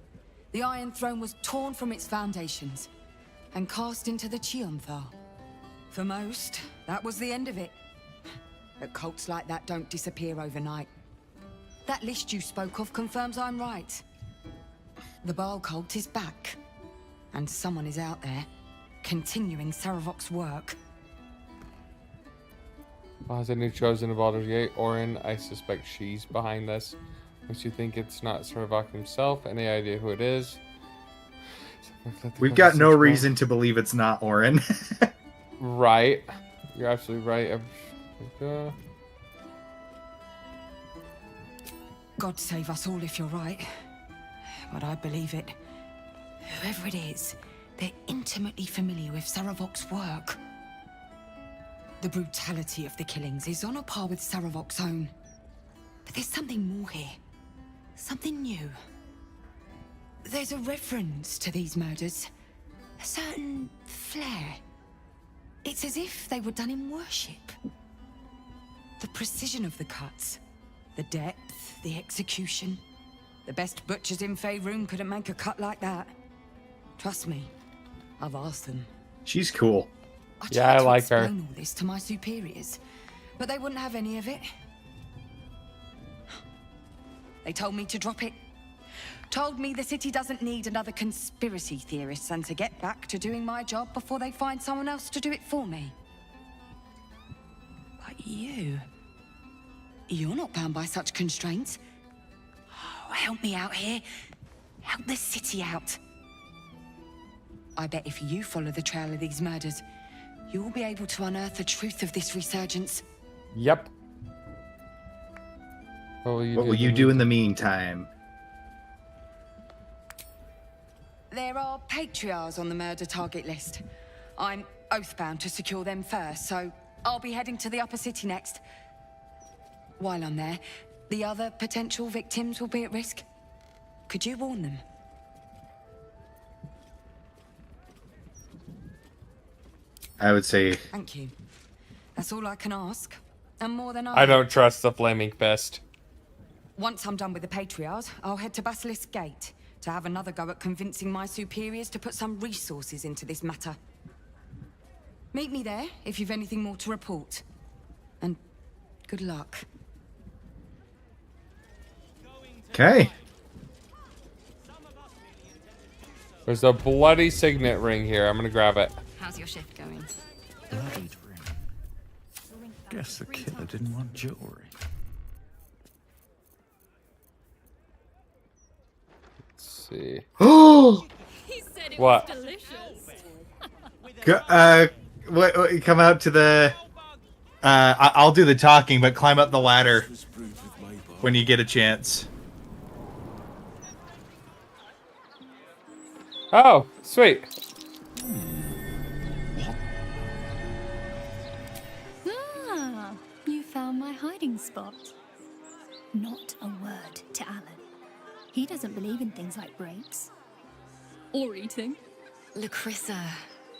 the Iron Throne was torn from its foundations and cast into the Chionthar. For most, that was the end of it. But cults like that don't disappear overnight. That list you spoke of confirms I'm right. The Baal cult is back. And someone is out there, continuing Saravok's work. Well, has any chosen of Baldur's Gate? Orin, I suspect she's behind this. Once you think it's not Sarvok himself, any idea who it is? We've got no reason to believe it's not Orin. Right. You're absolutely right. God save us all if you're right. But I believe it. Whoever it is, they're intimately familiar with Saravok's work. The brutality of the killings is on a par with Saravok's own. But there's something more here. Something new. There's a reference to these murders. A certain flair. It's as if they were done in worship. The precision of the cuts. The depth, the execution. The best butchers in Faerun couldn't make a cut like that. Trust me, I've asked them. She's cool. Yeah, I like her. Explain all this to my superiors, but they wouldn't have any of it. They told me to drop it. Told me the city doesn't need another conspiracy theorist and to get back to doing my job before they find someone else to do it for me. But you're not bound by such constraints. Oh, help me out here. Help the city out. I bet if you follow the trail of these murders, you'll be able to unearth the truth of this resurgence. Yep. What will you do in the meantime? There are patriarchs on the murder target list. I'm oathbound to secure them first, so I'll be heading to the upper city next. While I'm there, the other potential victims will be at risk. Could you warn them? I would say... Thank you. That's all I can ask. And more than I don't trust the Flaming Fist. Once I'm done with the patriarchs, I'll head to Basilisk Gate to have another go at convincing my superiors to put some resources into this matter. Meet me there if you've anything more to report. And good luck. Okay. There's a bloody signet ring here. I'm gonna grab it. How's your shift going? Bloodied ring. Guess the killer didn't want jewelry. Let's see. Oh! What? Come out to the... I'll do the talking, but climb up the ladder when you get a chance. Oh, sweet. Ah, you found my hiding spot. Not a word to Alan. He doesn't believe in things like breaks. Or eating. Lacrissa,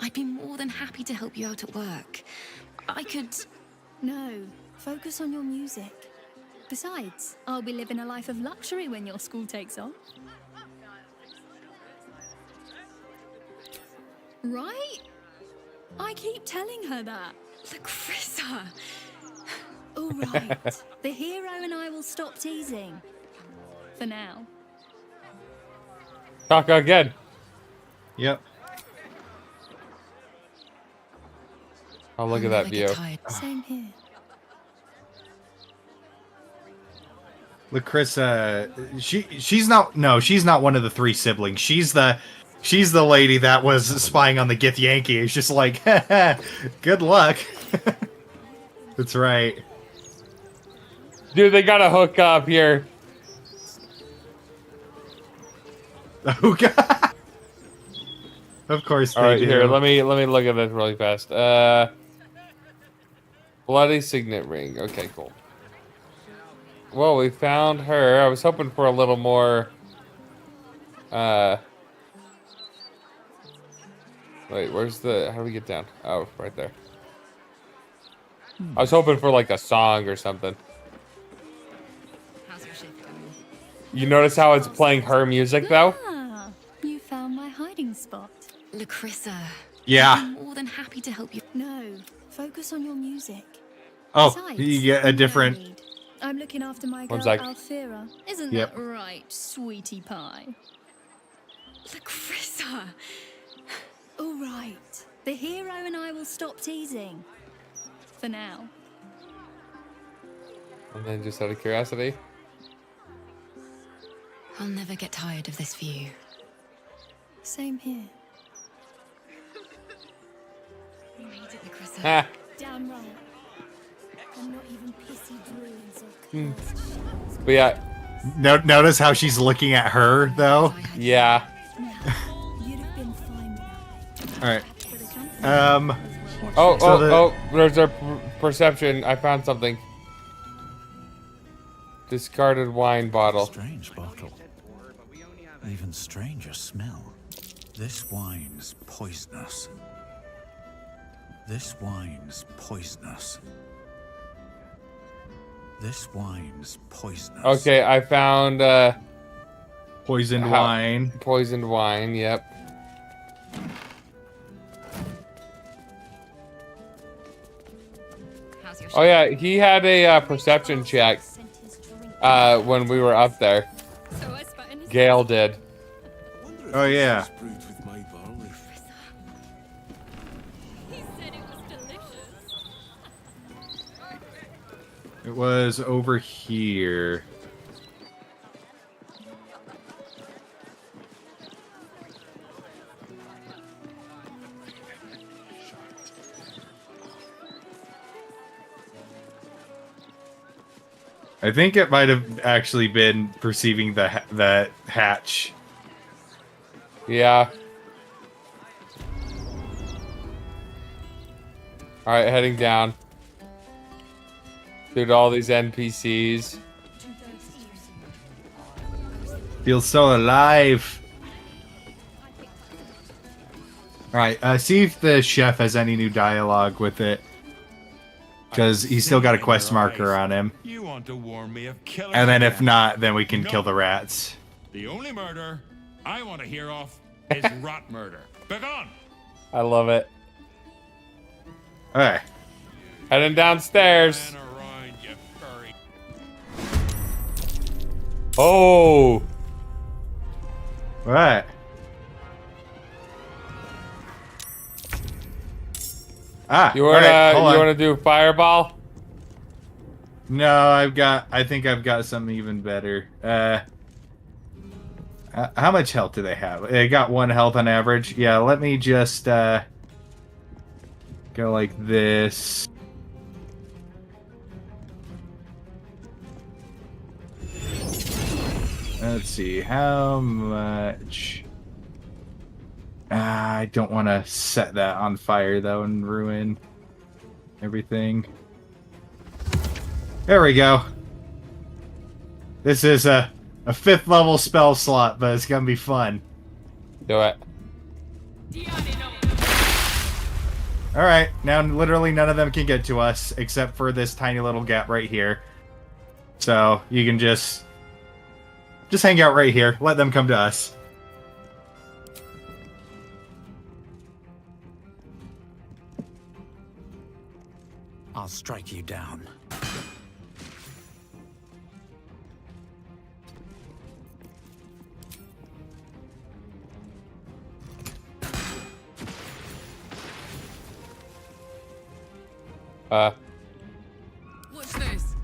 I'd be more than happy to help you out at work. I could... No, focus on your music. Besides, I'll be living a life of luxury when your school takes off. Right? I keep telling her that. Lacrissa! All right. The hero and I will stop teasing. For now. Talk again. Yep. Oh, look at that view. Same here. Lacrissa, she's not one of the three siblings. She's the lady that was spying on the Gith Yankee. It's just like, good luck. That's right. Dude, they gotta hook up here. Oh god. Of course they All right, do. here, let me look at this really fast. Bloody signet ring. Okay, cool. Well, we found her. I was hoping for a little more. Wait, where's the? How do we get down? Oh, right there. I was hoping for like a song or something. How's your shift going? You notice how it's playing her music though? Ah, you found my hiding spot. Lacrissa. Yeah. I'd be more than happy to help you. No, focus on your music. Oh, Besides, you get a different... I'm looking after my One girl sec. Althera. Isn't Yep. that right, sweetie pie? Lacrissa! All right. The hero and I will stop teasing. For now. And then just out of curiosity. I'll never get tired of this view. Same here. We made it, Nikrissa. Ah. Damn right. I'm not even pissy druids or Hmm. cursed shadows. But yeah. Notice how she's looking at her, though? Yeah. You'd have been fine without me. Alright. There's our perception. I found something. Discarded wine bottle. Strange bottle. Even stranger smell. This wine's poisonous. This wine's poisonous. This wine's poisonous. Okay, I found poisoned wine. Poisoned wine, yep. Oh yeah, he had a perception check when we were up there. Gale did. Oh yeah. It was over here. I think it might have actually been perceiving the hatch. Yeah. Alright, heading down. Dude, all these NPCs. Feels so alive. Alright, see if the chef has any new dialogue with it. Because he's still got a quest marker on him. You want to warn me of killing And then if again. not, then we can kill the rats. The only murder I want to hear of is rot murder. Begone! I love it. Alright. Heading downstairs. Oh! Right. You wanna do fireball? No, I think I've got something even better. How much health do they have? They got 1 health on average. Yeah, let me just go like this. Let's see, how much? I don't want to set that on fire, though, and ruin everything. There we go. This is a 5th level spell slot, but it's going to be fun. Do it. Alright, now literally none of them can get to us, except for this tiny little gap right here. So, you can just hang out right here. Let them come to us. I'll strike you down. What's this?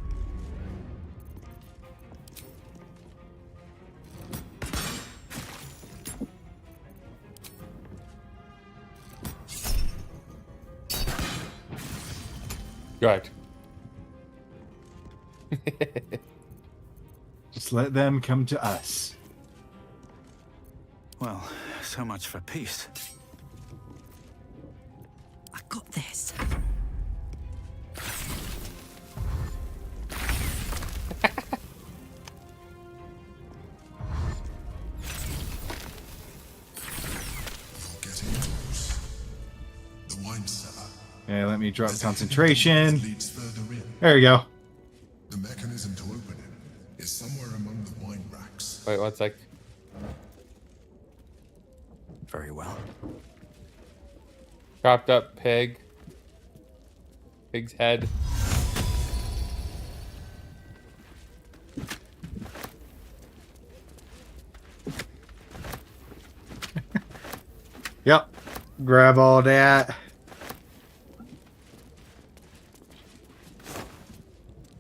Good. Just let them come to us. Well, so much for peace. I got this. Getting close. The wine cellar. Okay, let me drop concentration. Leads further in. There you go. The mechanism to open it is somewhere among the wine racks. Wait, 1 sec. Very well. Chopped up pig. Pig's head. Yep. Grab all that.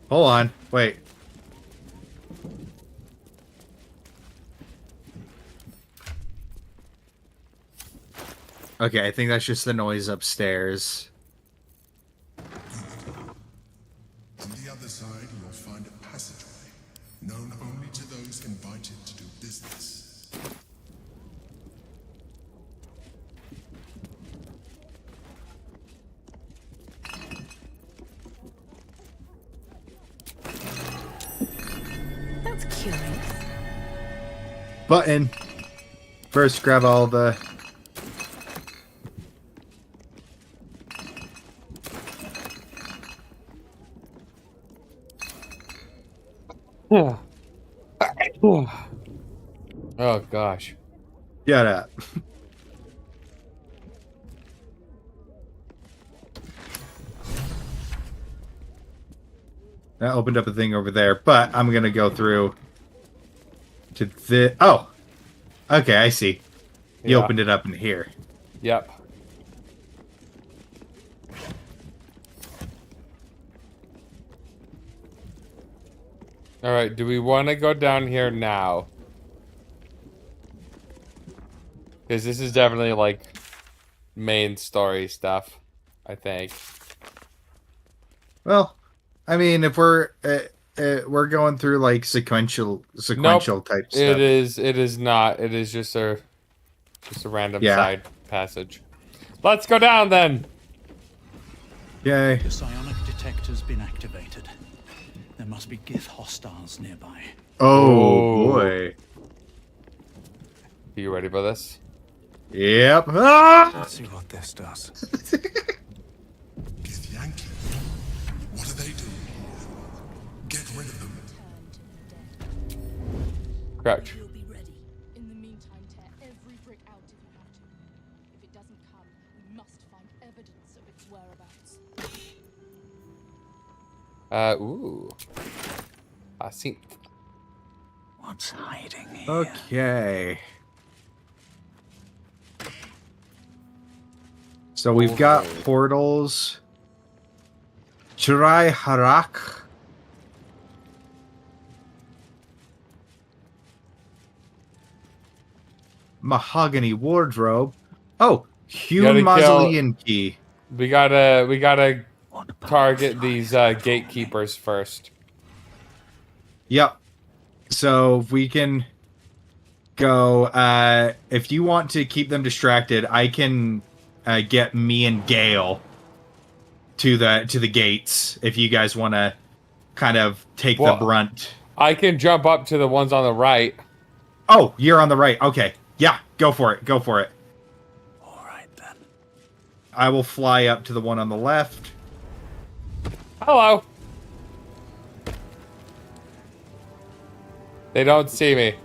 Hold on. Wait. Okay, I think that's just the noise upstairs. On the other side, you'll find a passageway, known only to those invited to do business. That's curious. Button. First, grab all the... Oh gosh. Shut up. That opened up a thing over there, but I'm gonna go through to the... Oh! Okay, I see. You Yeah. opened it up in here. Yep. Alright, do we want to go down here now? Because this is definitely, like, main story stuff, I think. Well, I mean, if we're going through like sequential Nope, type stuff. It is not. It is just a random Yeah. side passage. Let's go down then. Yay. The psionic detector's been activated. There must be Gith hostiles nearby. Oh boy. Are you ready for this? Yep. Ah! Let's see what this does. Githyanki. What are they doing here? Get rid of them. Crouch. In the meantime, tear every brick out if you have to. If it doesn't come, we must find evidence of its whereabouts. Ooh. I see. What's hiding here? Okay. So we've got portals. Chirai Harak. Mahogany wardrobe. Oh, Hewn Mausoleum key. We gotta target these gatekeepers first. Yep. So we can go. If you want to keep them distracted, I can get me and Gale to the gates. If you guys want to kind of take the brunt. I can jump up to the ones on the right. Oh, you're on the right. Okay. Yeah, go for it. Go for it. All right then. I will fly up to the one on the left. Hello. They don't see me.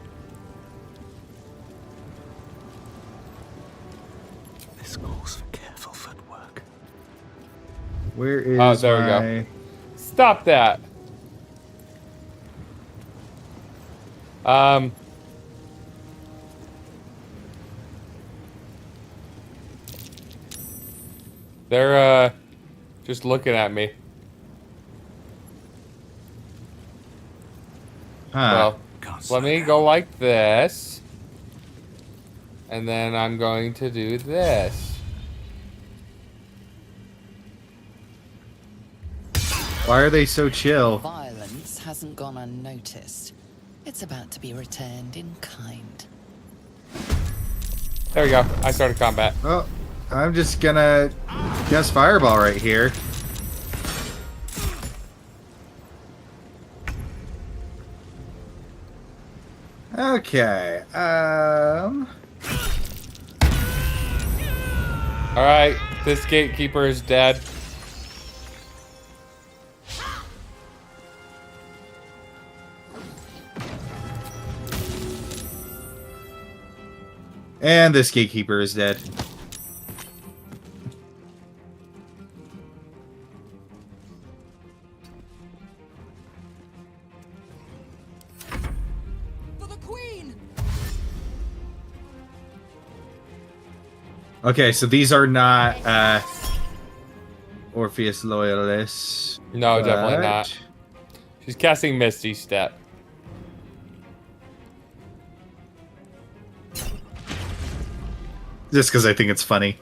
This calls for careful footwork. Where is Oh, there we my... go. Stop that. They're just looking at me. Huh. Well, let me go like this. And then I'm going to do this. Why are they so chill? Violence hasn't gone unnoticed. It's about to be returned in kind. There we go. I started combat. Well, I'm just gonna guess fireball right here. Okay. All right, this gatekeeper is dead. And this gatekeeper is dead. For the Queen! Okay, so these are not Orpheus loyalists. No, definitely but not. She's casting Misty Step. Just because I think it's funny.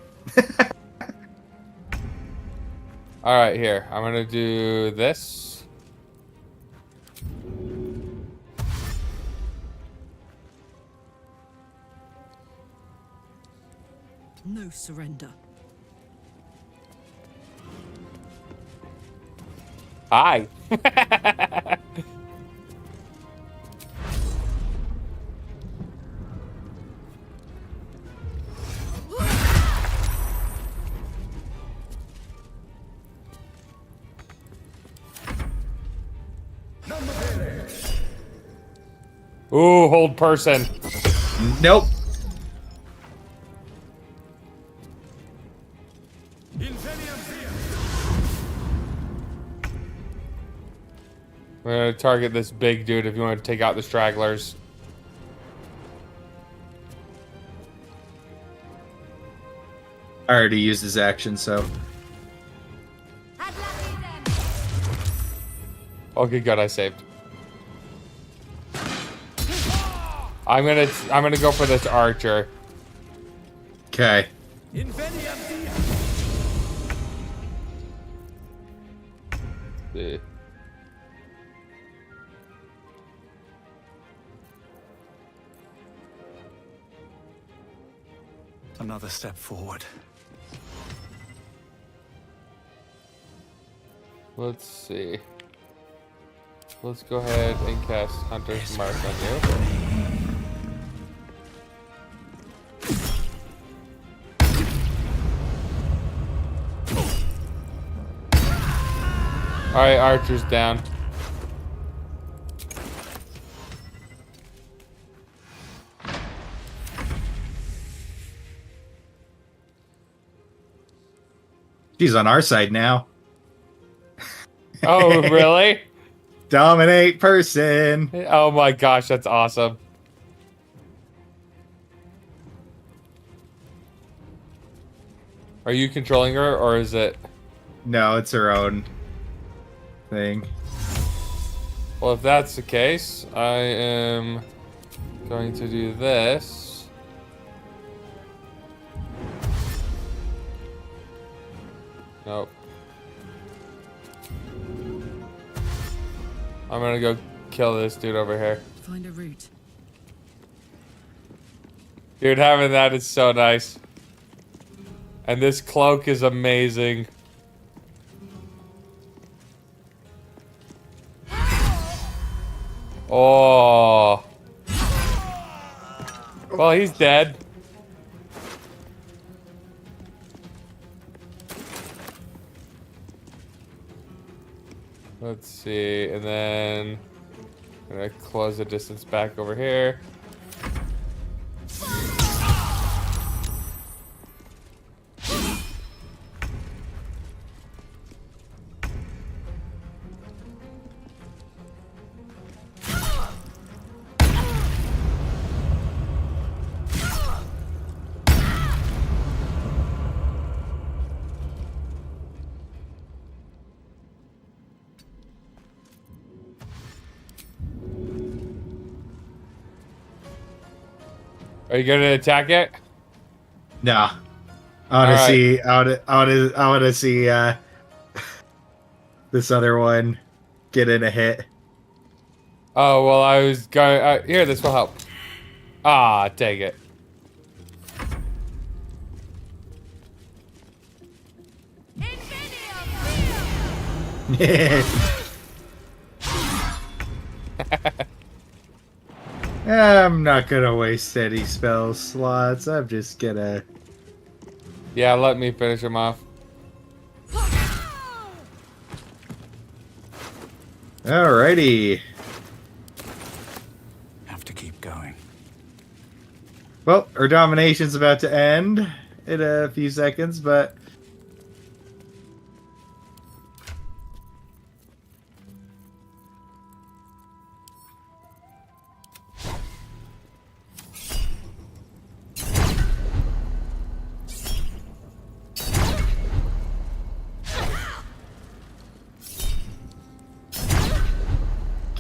Alright, here. I'm gonna do this. No surrender. Hi. Ooh, hold person. Nope. We're gonna target this big dude if you want to take out the stragglers. I already used his action, so. Okay, good, I saved. I'm gonna go for this archer. Okay. See. Another step forward. Let's see. Let's go ahead and cast Hunter's Mark on you. Alright, Archer's down. She's on our side now. Oh, really? Dominate person. Oh my gosh, that's awesome. Are you controlling her, or is it... No, it's her own thing. Well, if that's the case, I am going to do this. Nope. I'm gonna go kill this dude over here. Find a route. Dude, having that is so nice. And this cloak is amazing. Oh. Well, he's dead. Let's see, and then I'm gonna close the distance back over here. Are you gonna attack it? Nah. I want to see. I want to see this other one get in a hit. Oh well, I was going. Here, this will help. Ah, take it. I'm not gonna waste any spell slots. I'm just gonna. Yeah, let me finish him off. Alrighty. Have to keep going. Well, our domination's about to end in a few seconds, but.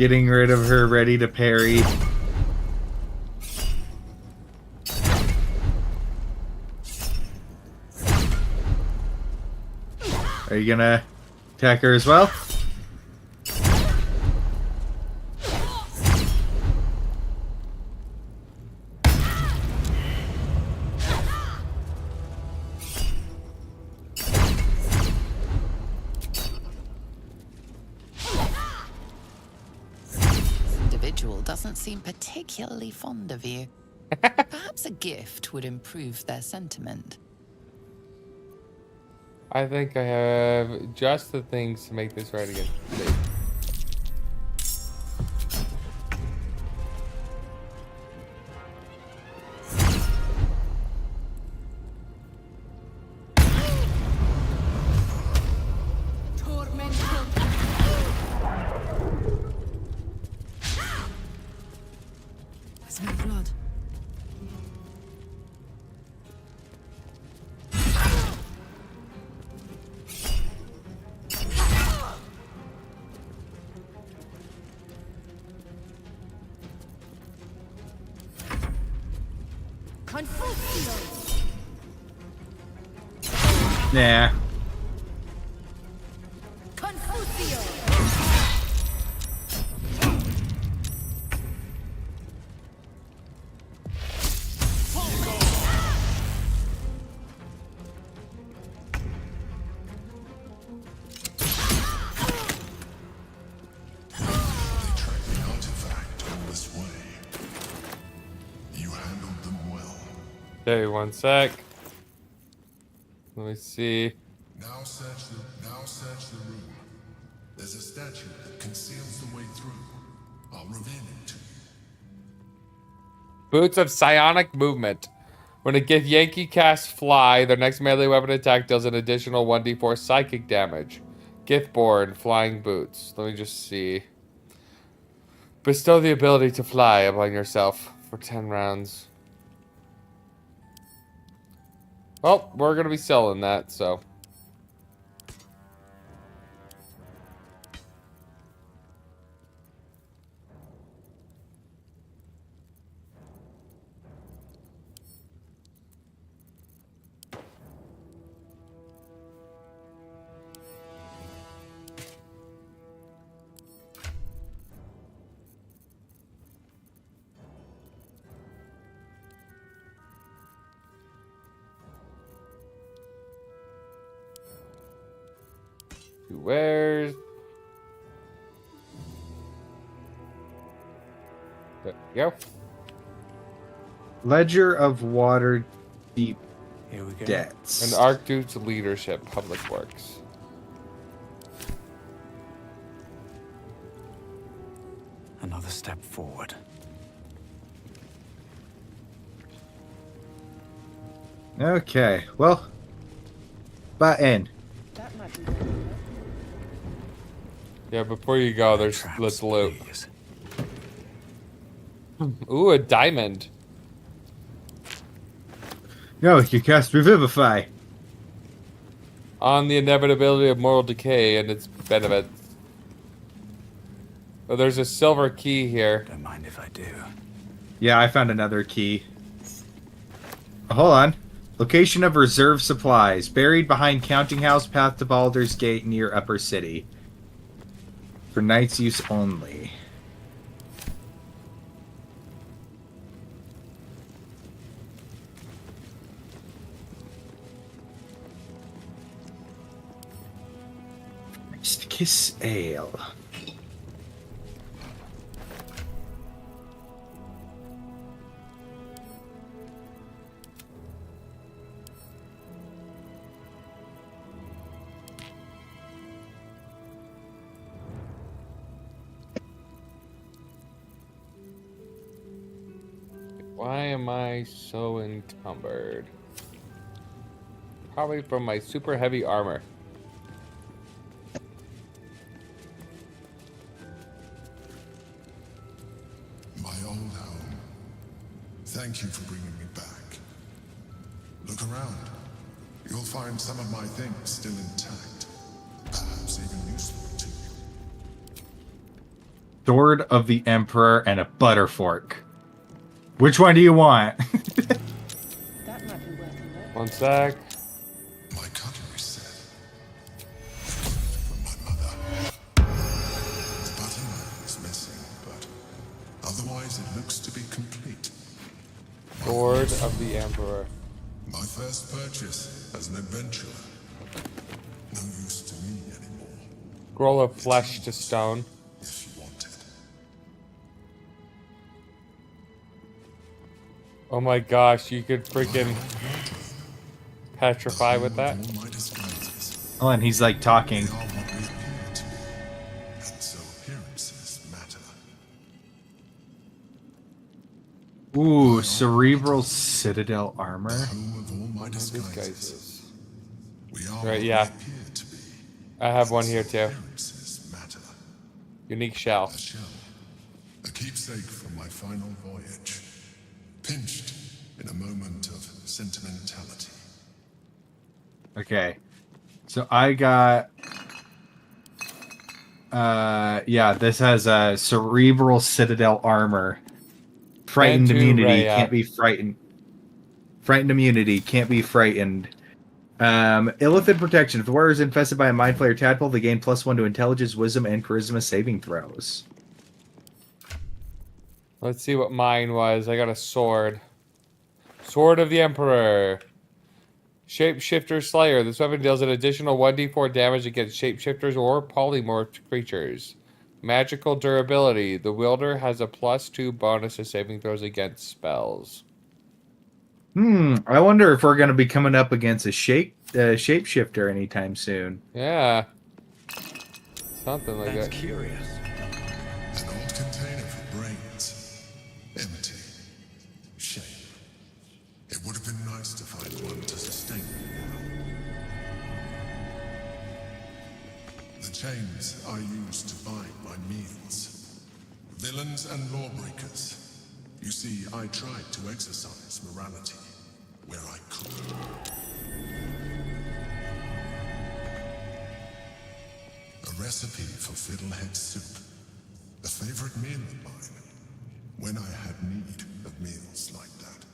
Getting rid of her, ready to parry. Are you gonna attack her as well? This individual doesn't seem particularly fond of you. Perhaps a gift would improve their sentiment. I think I have just the things to make this right again. Smell blood. Nah. Okay, one sec. Let me see. Now search the room. There's a statue that conceals the way through. I'll reveal it to you. Boots of psionic movement. When a gift Yankee casts fly, their next melee weapon attack does an additional 1d4 psychic damage. Giftborn, flying boots. Let me just see. Bestow the ability to fly upon yourself for 10 rounds. Well, we're going to be selling that, so. Where's... There we go. Ledger of Water Deep Here we go. Debts. And Archduke's leadership, Public Works. Another step forward. Okay, well, button. Yeah, before you go, let's loot. Ooh, a diamond. No, you cast Revivify. On the inevitability of moral decay and its benefits. Oh, there's a silver key here. Don't mind if I do. Yeah, I found another key. Hold on. Location of reserve supplies. Buried behind Counting House, path to Baldur's Gate near Upper City. For night's use only. Mist Kiss Ale. Why am I so encumbered? Probably from my super heavy armor. My old home. Thank you for bringing me back. Look around. You'll find some of my things still intact. Perhaps even useful to you. Sword of the Emperor and a butter fork. Which one do you want? One sec. My cutlery set. From my mother. The button is missing, but otherwise it looks to be complete. Sword of the Emperor. My first purchase as an adventurer. No use to me anymore. Scroll of flesh to stone. If you want it. Oh my gosh, you could freaking petrify with that. All my disguises. Oh, and he's like talking. They are what we appear to be. And so appearances matter. Ooh, cerebral citadel armor. Home of all my disguises. We are Right, what yeah. we appear to be. I have one here too. Appearances matter. Unique shell. A shell. A keepsake from my final voyage. Pinched in a moment of sentimentality. Okay. So I got yeah, this has a cerebral citadel armor. Frightened Bantu immunity, Raya. can't be frightened. Frightened immunity, can't be frightened. Illithid protection. If the warrior is infested by a mind flayer tadpole, they gain +1 to intelligence, wisdom, and charisma saving throws. Let's see what mine was. I got a sword. Sword of the Emperor. Shapeshifter Slayer. This weapon deals an additional 1d4 damage against shapeshifters or polymorphed creatures. Magical durability. The wielder has a +2 bonus to saving throws against spells. I wonder if we're going to be coming up against a shapeshifter anytime soon. Yeah. Something like That's that. curious. An old container for brains. Empty. Shame. It would have been nice to find one to sustain me now. The chains I used to buy my meals. Villains and lawbreakers. You see, I tried to exercise morality where I could. A recipe for fiddlehead soup. A favorite meal of mine. When I had need of meals like that.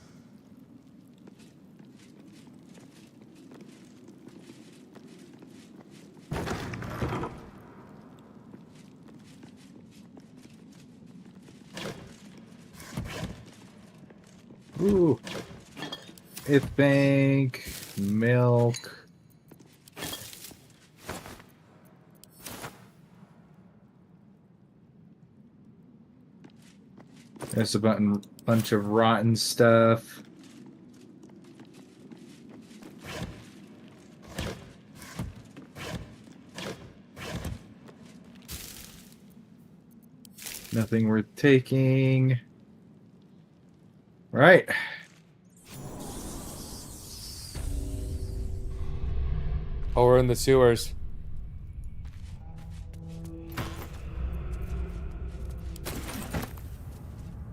Ooh. If bank, milk. There's a bunch of rotten stuff. Nothing worth taking. Right. Oh, we're in the sewers.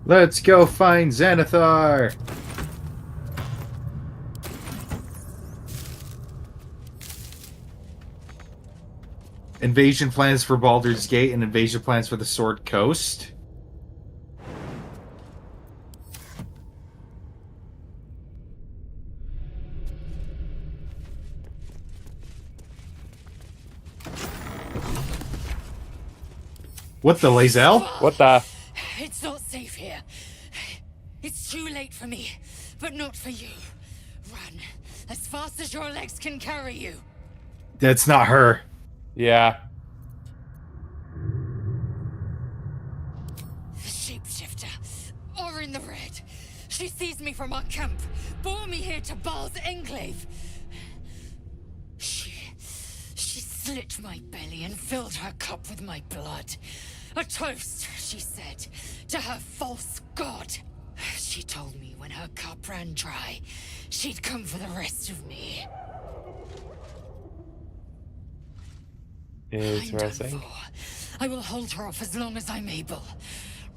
Let's go find Xanathar. Invasion plans for Baldur's Gate and invasion plans for the Sword Coast. What the Lazel? What the? It's not safe here. It's too late for me, but not for you. Run as fast as your legs can carry you. That's not her. Yeah. The shapeshifter, or in the red. She seized me from our camp, bore me here to Baal's enclave. She slit my belly and filled her cup with my blood. A toast, she said, to her false god. She told me when her cup ran dry, she'd come for the rest of me. Interesting. I will hold her off as long as I'm able.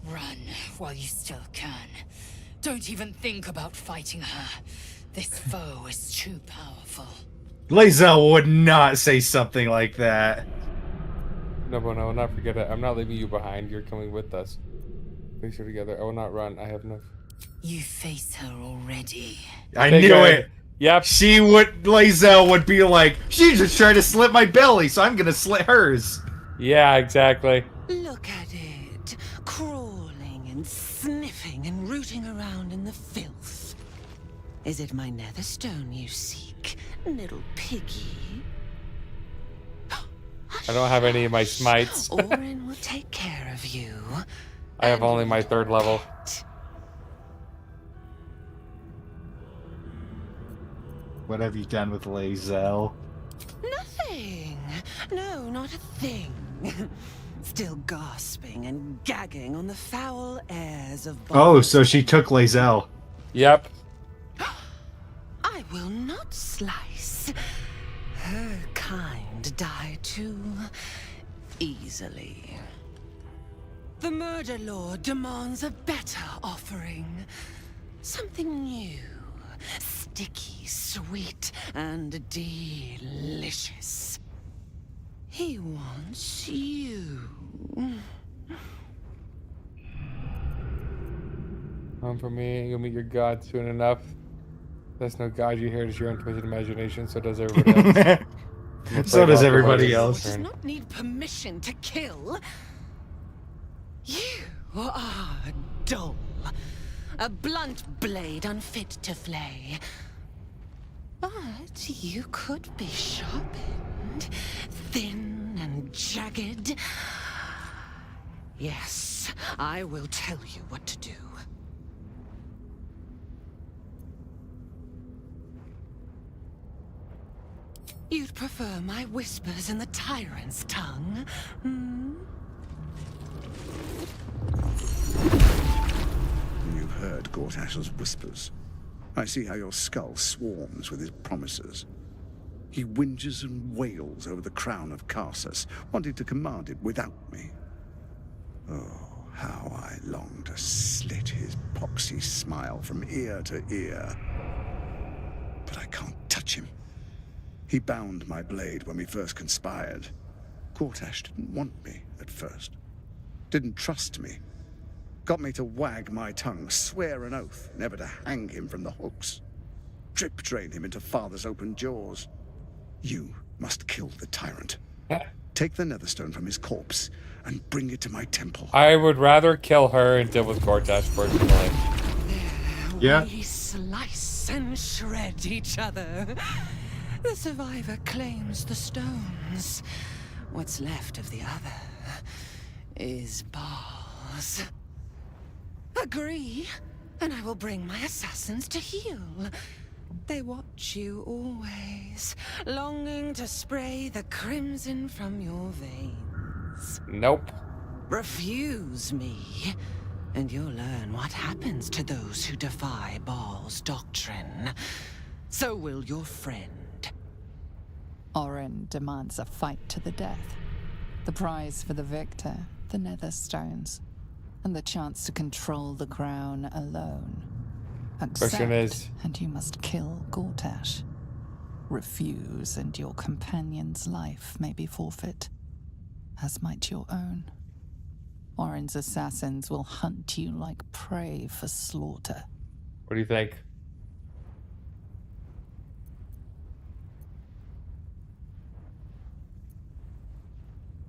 Run while you still can. Don't even think about fighting her. This foe is too powerful. Lazel would not say something like that. No, Bono, I will not forget it. I'm not leaving you behind. You're coming with us. Face her together. I will not run. I have no... You face her already. I Okay, knew good. it. Yep. She would, Lae'zel would be like, she just tried to slit my belly, so I'm gonna slit hers. Yeah, exactly. Look at it, crawling and sniffing and rooting around in the filth. Is it my netherstone you seek, little piggy? I don't have any of my smites. Orin will take care of you. I have only my 3rd level. What have you done with Lae'zel? Nothing. No, not a thing. Still gasping and gagging on the foul airs of Oh, so she took Lae'zel. Yep. I will not slice. Her kind die too easily. The Murder Lord demands a better offering. Something new. Sticky, sweet, and delicious. He wants you. Come for me, you'll meet your god soon enough. There's no god you hear, it is your own twisted imagination, so does everybody else. So does everybody else. Does not need permission to kill. You are dull. A blunt blade unfit to flay. But you could be sharpened, thin and jagged. Yes, I will tell you what to do. You'd prefer my whispers in the tyrant's tongue, hmm? You've heard Gortash's whispers. I see how your skull swarms with his promises. He whinges and wails over the crown of Karsus, wanting to command it without me. Oh, how I long to slit his poxy smile from ear to ear. But I can't touch him. He bound my blade when we first conspired. Gortash didn't want me at first. Didn't trust me. Got me to wag my tongue, swear an oath never to hang him from the hooks. Drip drain him into father's open jaws. You must kill the tyrant. Take the netherstone from his corpse and bring it to my temple. I would rather kill her and deal with Gortash personally. Yeah. We slice and shred each other. The survivor claims the stones. What's left of the other is bars. Agree, and I will bring my assassins to heal. They watch you always, longing to spray the crimson from your veins. Nope. Refuse me, and you'll learn what happens to those who defy Baal's doctrine. So will your friend. Orin demands a fight to the death. The prize for the victor, the Netherstones, and the chance to control the crown alone. Accept, Question is, and you must kill Gortash. Refuse, and your companion's life may be forfeit, as might your own. Orin's assassins will hunt you like prey for slaughter. what do you think?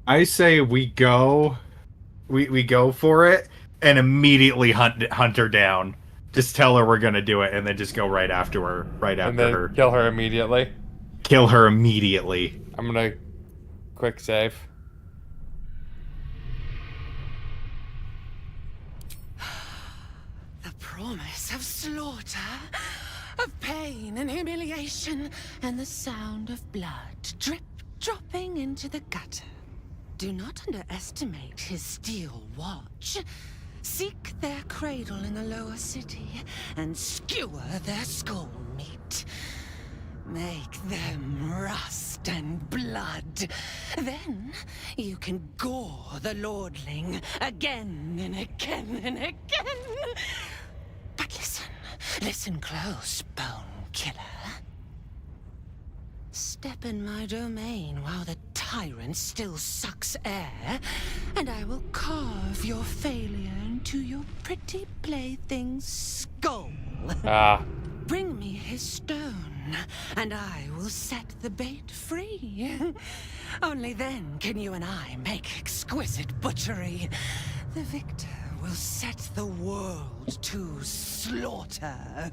I say we go for it and immediately hunt her down. Just tell her we're gonna do it, and then just go right after her. And then kill her immediately. Kill her immediately. I'm gonna quick save. The promise of slaughter, of pain and humiliation, and the sound of blood dropping into the gutter. Do not underestimate his steel watch. Seek their cradle in the lower city and skewer their skull meat. Make them rust and blood. Then you can gore the lordling again and again and again. But listen close, bone killer. Step in my domain while the tyrant still sucks air, and I will carve your failure into your pretty plaything's skull. Ah. Bring me his stone, and I will set the bait free. Only then can you and I make exquisite butchery. The victor will set the world to slaughter.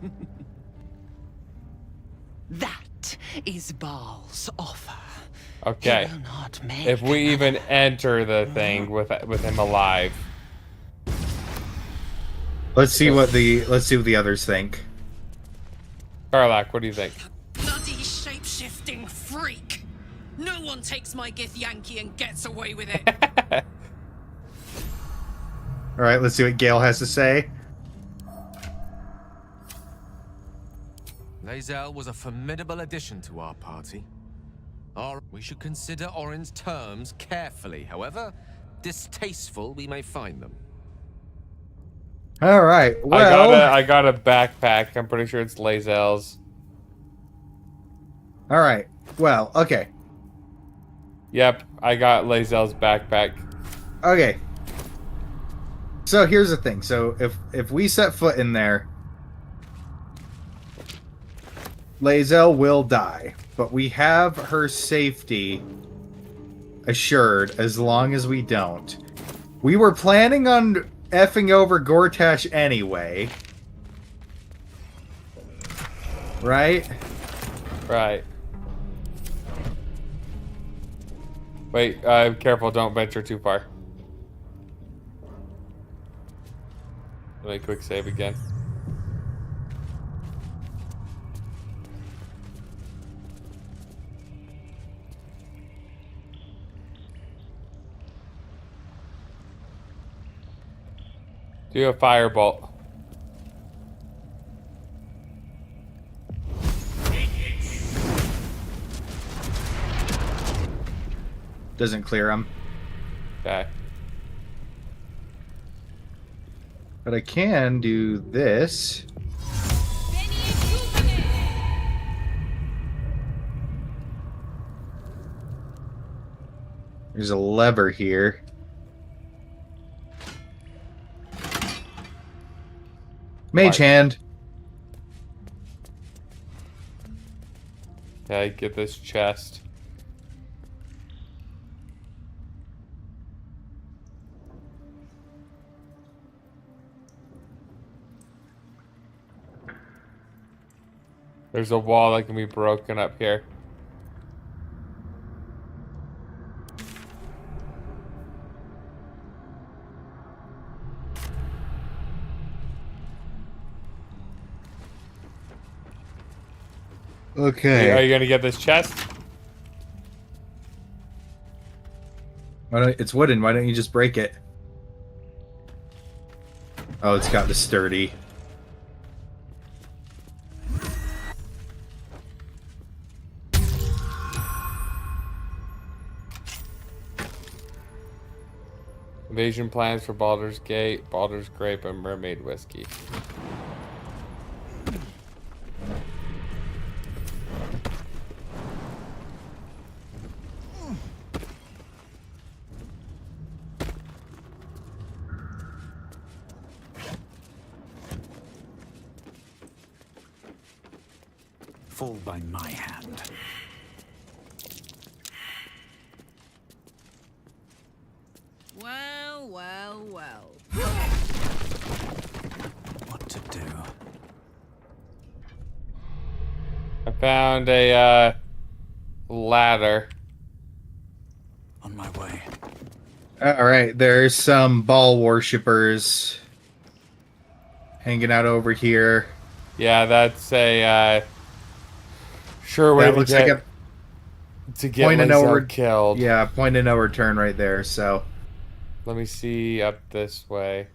That is Baal's offer. Okay. If we even enter the thing with him alive. Let's see what the others think. Karlak, what do you think? Bloody shape-shifting freak! No one takes my Gith Yankee and gets away with it. All right, let's see what Gale has to say. Lae'zel was a formidable addition to our party. We should consider Orin's terms carefully. However distasteful we may find them. All right. Well, I got a backpack. I'm pretty sure it's Lae'zel's. All right. Well, okay. Yep, I got Lae'zel's backpack. Okay. So here's the thing. So if we set foot in there, Lae'zel will die, but we have her safety assured as long as we don't. We were planning on effing over Gortash anyway. Right? Right. Wait, careful, don't venture too far. Let me quick save again. Do a firebolt. Doesn't clear him. Okay. But I can do this. There's a lever here. Mage hand. Okay, get this chest. There's a wall that can be broken up here. Okay. Are you gonna get this chest? It's wooden. Why don't you just break it? Oh, it's got the sturdy. Invasion plans for Baldur's Gate, Baldur's Grape, and Mermaid Whiskey. Fall by my hand. Well, well, well. What to do? I found a ladder. On my way. All right, there's some ball worshippers hanging out over here. Yeah, that's a sure way That to looks get, like to get Lae'zel killed. Yeah, point of no return right there. So let me see up this way.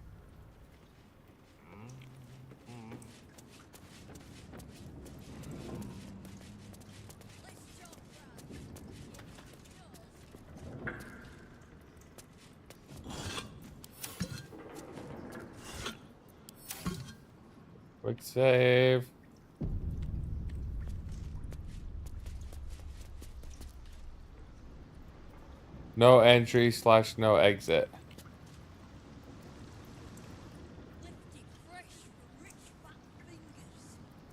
Quick save. No entry / no exit.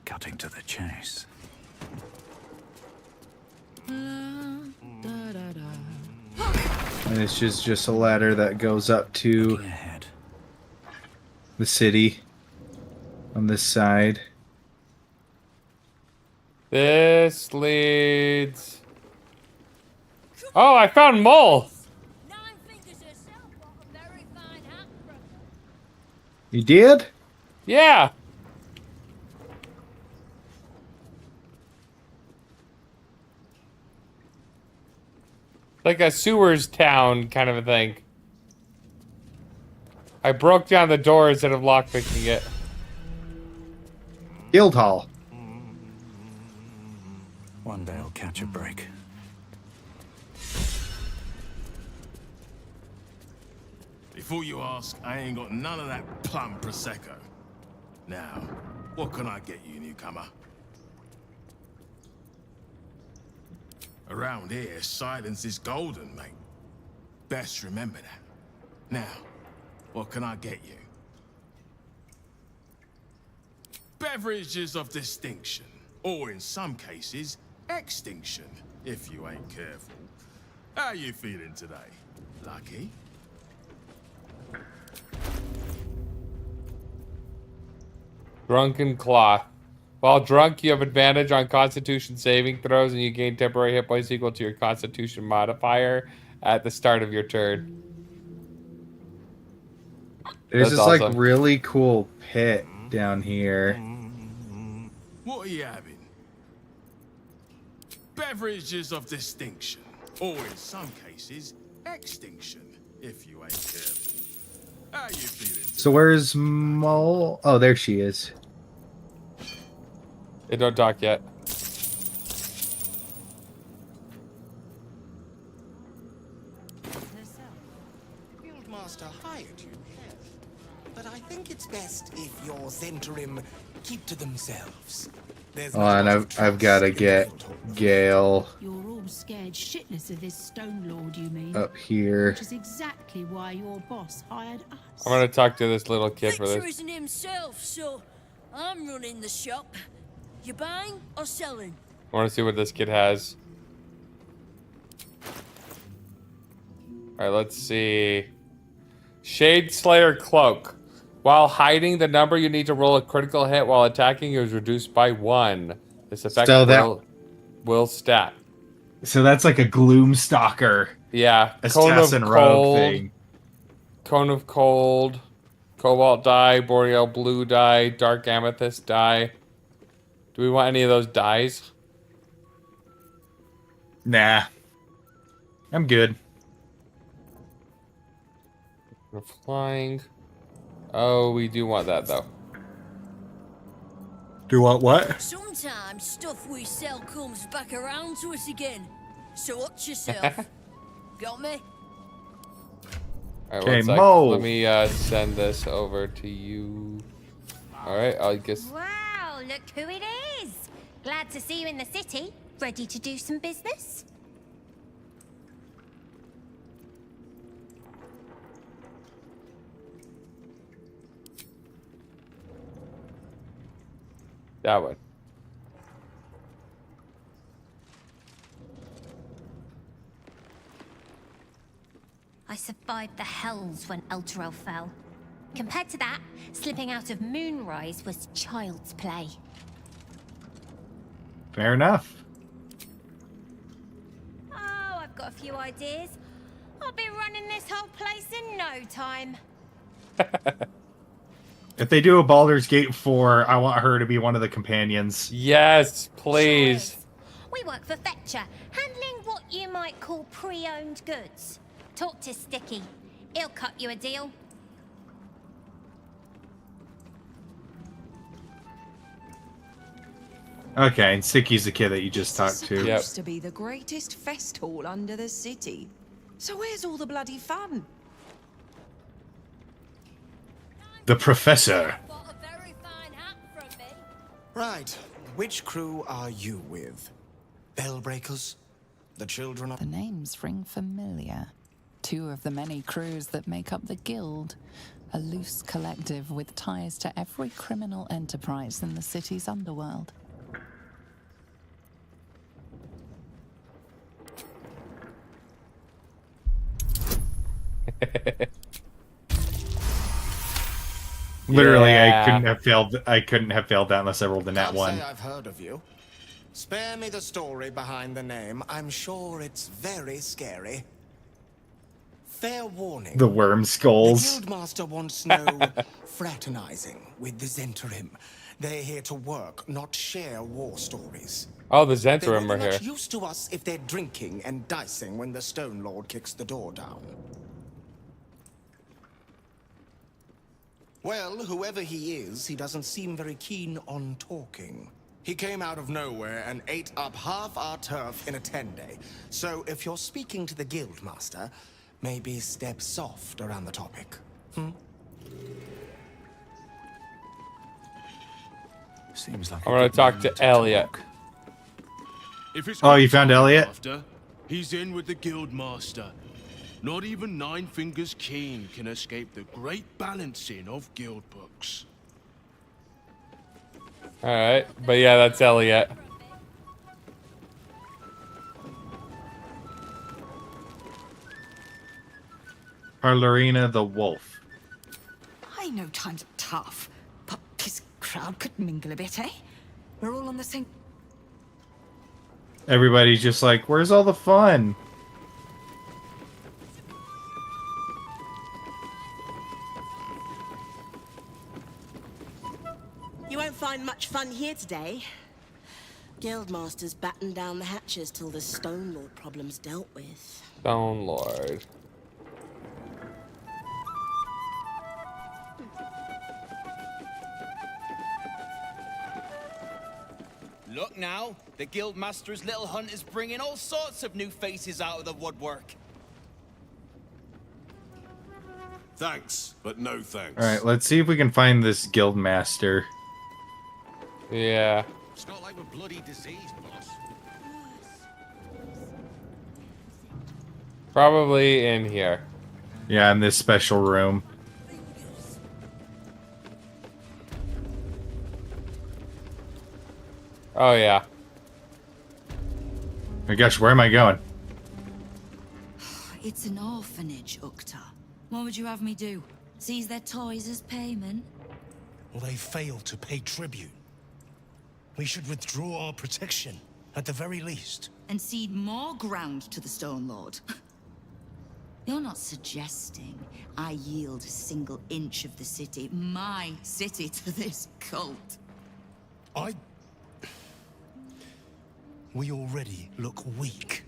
Cutting to the chase. And it's just a ladder that goes up to the city on this side. This leads... Oh, I found Mole! You did? Yeah! Like a sewers town kind of a thing. I broke down the door instead of lockpicking it. Guildhall. One day I'll catch a break. Before you ask, I ain't got none of that plum prosecco. Now, what can I get you, newcomer? Around here, silence is golden, mate. Best remember that. Now, what can I get you? Beverages of distinction, or in some cases, extinction, if you ain't careful. How you feeling today? Lucky? Drunken Cloth. While drunk, you have advantage on Constitution saving throws, and you gain temporary hit points equal to your Constitution modifier at the start of your turn. There's That's this awesome. like really cool pit down here. What are you having? Beverages of distinction, or in some cases, extinction, if you ain't careful. How you feeling? So where's Mole? Oh, there she is. They don't talk yet. Fieldmaster hired you, yes. But I think it's best if your Zentrim keep to themselves. There's Oh, and I've got to get Gale You're all scared shitless of this Stone Lord, you mean? up here. Which is exactly why your boss hired us. I'm gonna talk to this little kid for Victor this. isn't himself, so I'm running the shop. You buying or selling? I want to see what this kid has. Alright, let's see. Shade Slayer Cloak. While hiding the number, you need to roll a critical hit while attacking is reduced by 1. This effect So that- will stat. So that's like a Gloomstalker. Yeah. Assassin rogue thing. Cone of Cold. Cobalt dye. Boreal blue dye. Dark Amethyst dye. Do we want any of those dyes? Nah. I'm good. We're flying. Oh, we do want that though. Do you want what? Sometimes stuff we sell comes back around to us again. So watch yourself. Got me? Alright, Okay, one sec. Mo. Let me send this over to you. Alright, I guess. Wow, look who it is. Glad to see you in the city. Ready to do some business? That one. I survived the hells when Elturel fell. Compared to that, slipping out of Moonrise was child's play. Fair enough. Oh, I've got a few ideas. I'll be running this whole place in no time. If they do a Baldur's Gate 4, I want her to be one of the companions. Yes, please. We work for Fetcher, handling what you might call pre-owned goods. Talk to Sticky. He'll cut you a deal. Okay, and Sticky's the kid that you just talked to. Supposed to be the greatest fest hall under the city. So where's all the bloody fun? The Professor. Right. Which crew are you with? Bellbreakers? The children of... The names ring familiar. two of the many crews that make up the Guild, a loose collective with ties to every criminal enterprise in the city's underworld. Literally, Yeah. I couldn't have failed that unless I rolled a nat Can't one. say I've heard of you. Spare me the story behind the name. I'm sure it's very scary. Fair warning. The worm skulls. The Guildmaster wants no fraternizing with the Zentrim. They're here to work, not share war stories. Oh, the They Zentrim will are be here. much use to us if they're drinking and dicing when the Stone Lord kicks the door down. Well, whoever he is, he doesn't seem very keen on talking. He came out of nowhere and ate up half our turf in a 10-day. So if you're speaking to the Guildmaster, maybe step soft around the topic. Seems like I'm gonna talk to Elliot. If it's Oh, you found Elliot? after, he's in with the Guildmaster. Not even Nine Fingers Keen can escape the great balancing of guild books. Alright, but yeah, that's Elliot. Parlerina the wolf. I know times are tough, but this crowd could mingle a bit, eh? We're all on the same... Everybody's just like, where's all the fun? You won't find much fun here today. Guildmaster's batten down the hatches till the Stone Lord problem's dealt with. Stone Lord. Look now, the Guildmaster's little hunt is bringing all sorts of new faces out of the woodwork. Thanks, but no thanks. Alright, let's see if we can find this guild master. Yeah. It's not like we're bloody diseased, boss. Probably in here. Yeah, in this special room. Oh, yeah. My gosh, where am I going? It's an orphanage, Ukta. What would you have me do? Seize their toys as payment? Well, they failed to pay tribute. We should withdraw our protection, at the very least. And cede more ground to the Stone Lord? You're not suggesting I yield a single inch of the city, my city, to this cult? We already look weak.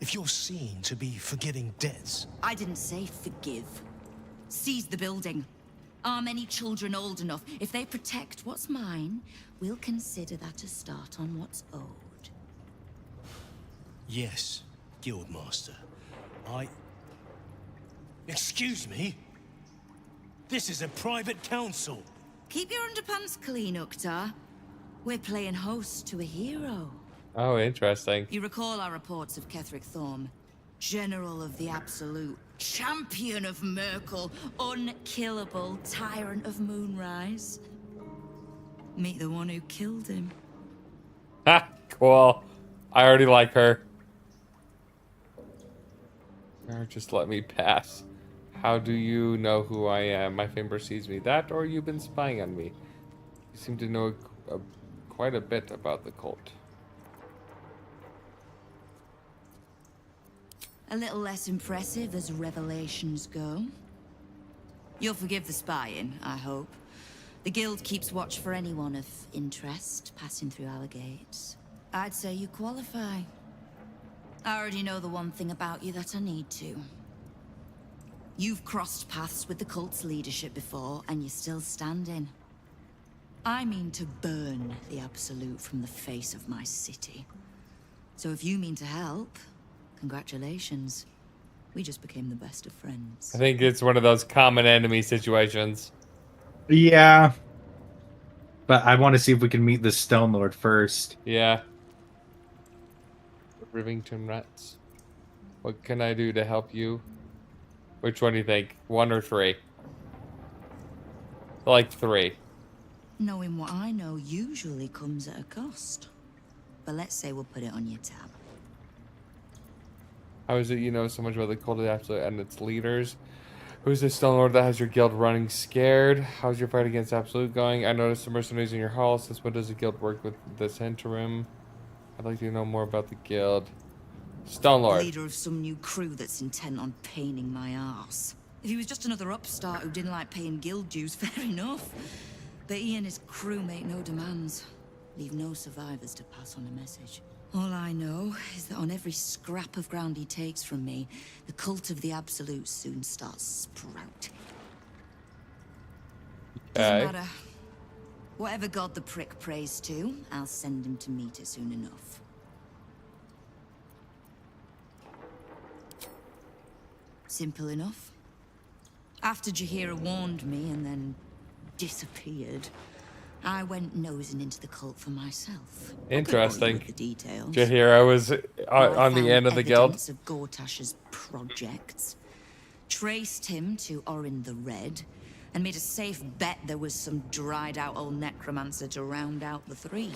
If you're seen to be forgiving debts... I didn't say forgive. Seize the building. Arm any children old enough. If they protect what's mine, we'll consider that a start on what's owed. Yes, Guildmaster. Excuse me? This is a private council. Keep your underpants clean, Uktar. We're playing host to a hero. Oh, interesting. You recall our reports of Ketheric Thorm, General of the Absolute, Champion of Merkel, unkillable Tyrant of Moonrise. Meet the one who killed him. Ha! Cool. I already like her. Or just let me pass. How do you know who I am? My fame precedes me. That, or you've been spying on me. You seem to know quite a bit about the cult. A little less impressive as revelations go. You'll forgive the spying, I hope. The Guild keeps watch for anyone of interest passing through our gates. I'd say you qualify. I already know the one thing about you that I need to. You've crossed paths with the cult's leadership before, and you're still standing. I mean to burn the Absolute from the face of my city. So if you mean to help, congratulations. We just became the best of friends. I think it's one of those common enemy situations. Yeah. But I want to see if we can meet the Stone Lord first. Yeah. Rivington Rats. What can I do to help you? Which one do you think? 1 or 3? Like 3. Knowing what I know usually comes at a cost. But let's say we'll put it on your tab. How is it you know so much about the cult of the Absolute and its leaders? Who's the Stone Lord that has your guild running scared? How's your fight against Absolute going? I noticed the mercenaries in your hall. Since when does the guild work with this interim? I'd like to know more about the guild. Stone Lord. Leader of some new crew that's intent on paining my arse. If he was just another upstart who didn't like paying guild dues, fair enough. But he and his crew make no demands. Leave no survivors to pass on a message. All I know is that on every scrap of ground he takes from me, the cult of the Absolute soon starts sprouting. Doesn't matter. Whatever god the prick prays to, I'll send him to meet it soon enough. Simple enough. After Jaheira warned me and then disappeared, I went nosing into the cult for myself. Interesting. The details. Jaheira was on the end of the guild. Of Gortash's projects. Traced him to Orin the Red, and made a safe bet there was some dried-out old necromancer to round out the 3.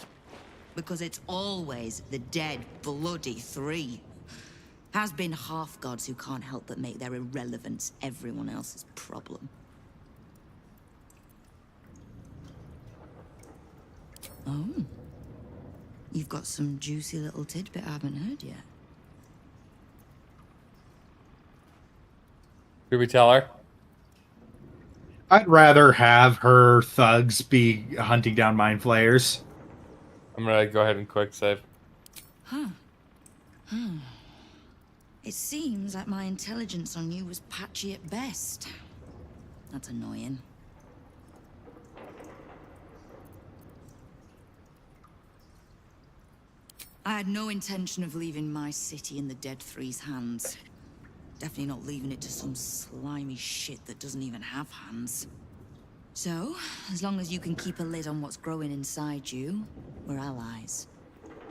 Because it's always the dead, bloody 3. Has been half-gods who can't help but make their irrelevance everyone else's problem. Oh. You've got some juicy little tidbit I haven't heard yet. Did we tell her? I'd rather have her thugs be hunting down mind flayers. I'm gonna go ahead and quick save. Huh. It seems like my intelligence on you was patchy at best. That's annoying. I had no intention of leaving my city in the Dead Three's hands. Definitely not leaving it to some slimy shit that doesn't even have hands. So, as long as you can keep a lid on what's growing inside you, we're allies.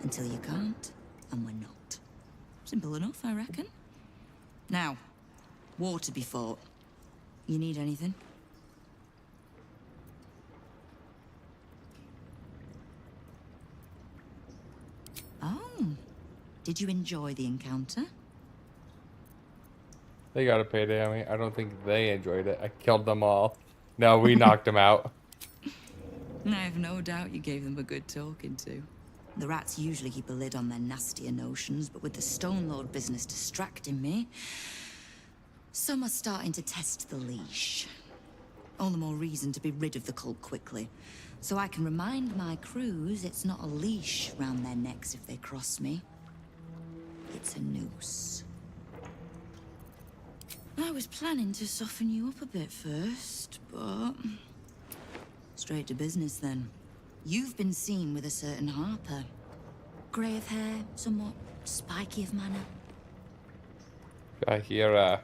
Until you can't, and we're not. Simple enough, I reckon. Now, war to be fought. You need anything? Oh. Did you enjoy the encounter? They gotta pay Naomi. I don't think they enjoyed it. I killed them all. No, we knocked them out. I have no doubt you gave them a good talking to. The rats usually keep a lid on their nastier notions, but with the Stone Lord business distracting me, some are starting to test the leash. All the more reason to be rid of the cult quickly, so I can remind my crews it's not a leash round their necks if they cross me. It's a noose. I was planning to soften you up a bit first, but... straight to business then. You've been seen with a certain Harper. Grey of hair, somewhat spiky of manner. I hear,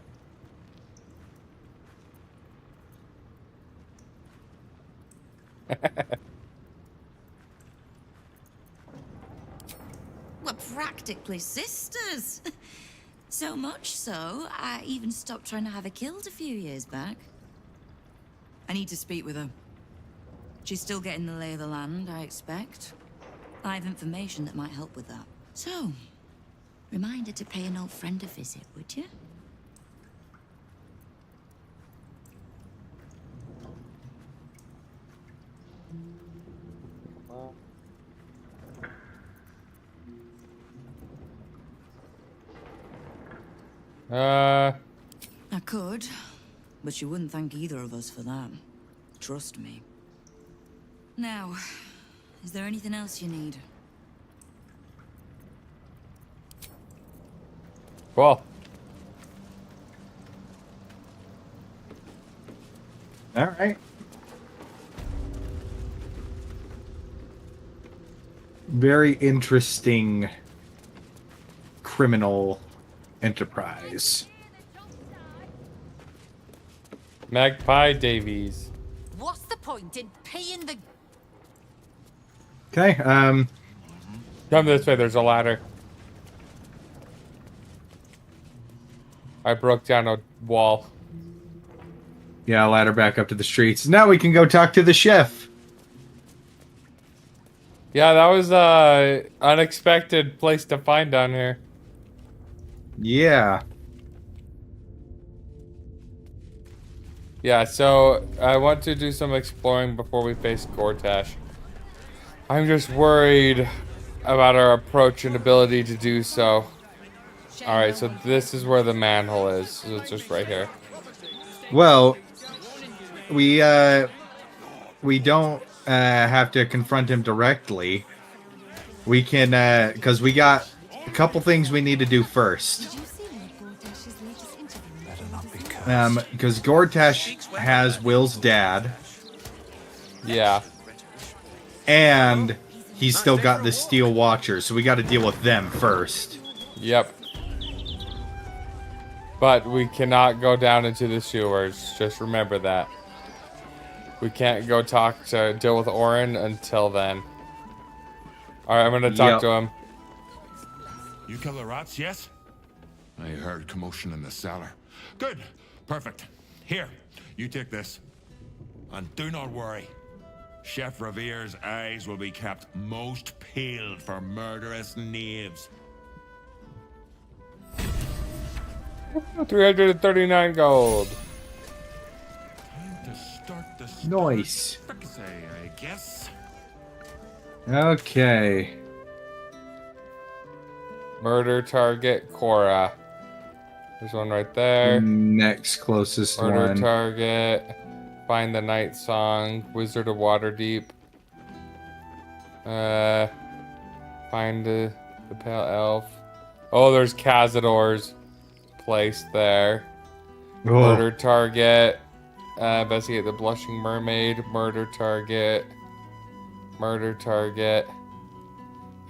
We're practically sisters. So much so, I even stopped trying to have her killed a few years back. I need to speak with her. She's still getting the lay of the land, I expect. I have information that might help with that. So, remind her to pay an old friend a visit, would you? I could, but she wouldn't thank either of us for that. Trust me. Now, is there anything else you need? Cool. All right. Very interesting criminal enterprise. Magpie Davies. What's the point in paying the... Okay, Come this way, there's a ladder. I broke down a wall. Yeah, ladder back up to the streets. Now we can go talk to the chef. Yeah, that was a unexpected place to find down here. Yeah. Yeah, so I want to do some exploring before we face Gortash. I'm just worried about our approach and ability to do so. Alright, so this is where the manhole is. So it's just right here. Well, we don't have to confront him directly. We can, because we got a couple things we need to do first. Because Gortash has Will's dad. Yeah. And he's still got the Steel Watchers, so we got to deal with them first. Yep. But we cannot go down into the sewers. Just remember that. We can't go deal with Orin until then. Alright, I'm gonna talk to him. You kill the rats, yes? I heard commotion in the cellar. Good. Perfect. Here, you take this. And do not worry. Chef Revere's eyes will be kept most peeled for murderous knaves. 339 gold. Time to start the Nice. I guess. Okay. Murder target, Cora. There's one right there. Next closest Murder one. target. Find the Night Song. Wizard of Waterdeep. Find the Pale Elf. Oh, there's Cazador's place there. Oh. Murder target. Investigate the Blushing Mermaid. Murder target. Murder target.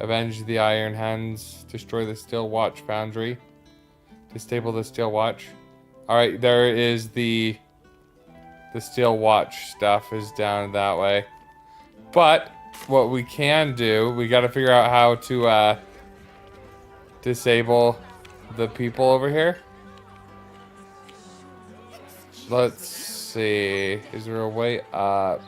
Avenge the Iron Hands. Destroy the Steel Watch Foundry. Disable the Steel Watch. Alright, there is the Steel Watch stuff is down that way. But what we can do, we got to figure out how to disable the people over here. Let's see. Is there a way up?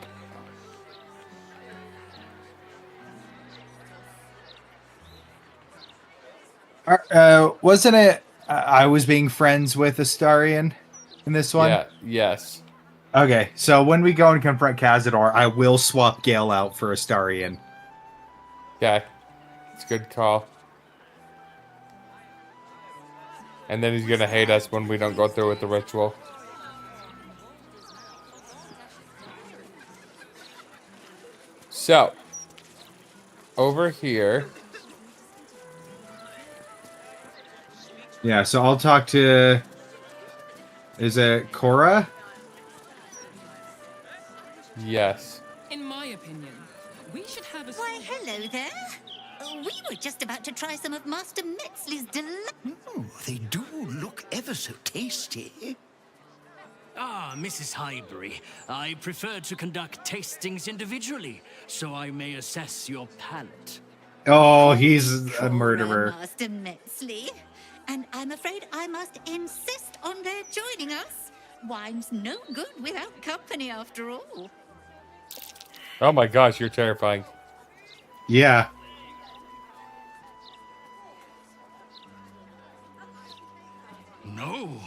Wasn't it I was being friends with Astarion in this one? Yeah, yes. Okay, so when we go and confront Cazador, I will swap Gale out for Astarion. Yeah, it's a good call. And then he's gonna hate us when we don't go through with the ritual. So, over here. Yeah, so I'll talk to... Is it Cora? Yes. In my opinion, we should have a... Why, hello there. We were just about to try some of Master Metzley's Oh, they do look ever so tasty. Ah, Mrs. Highbury, I prefer to conduct tastings individually, so I may assess your palate. Oh, he's a murderer. Master Metzley. And I'm afraid I must insist on their joining us. Wine's no good without company, after all. Oh my gosh, you're terrifying. Yeah. No.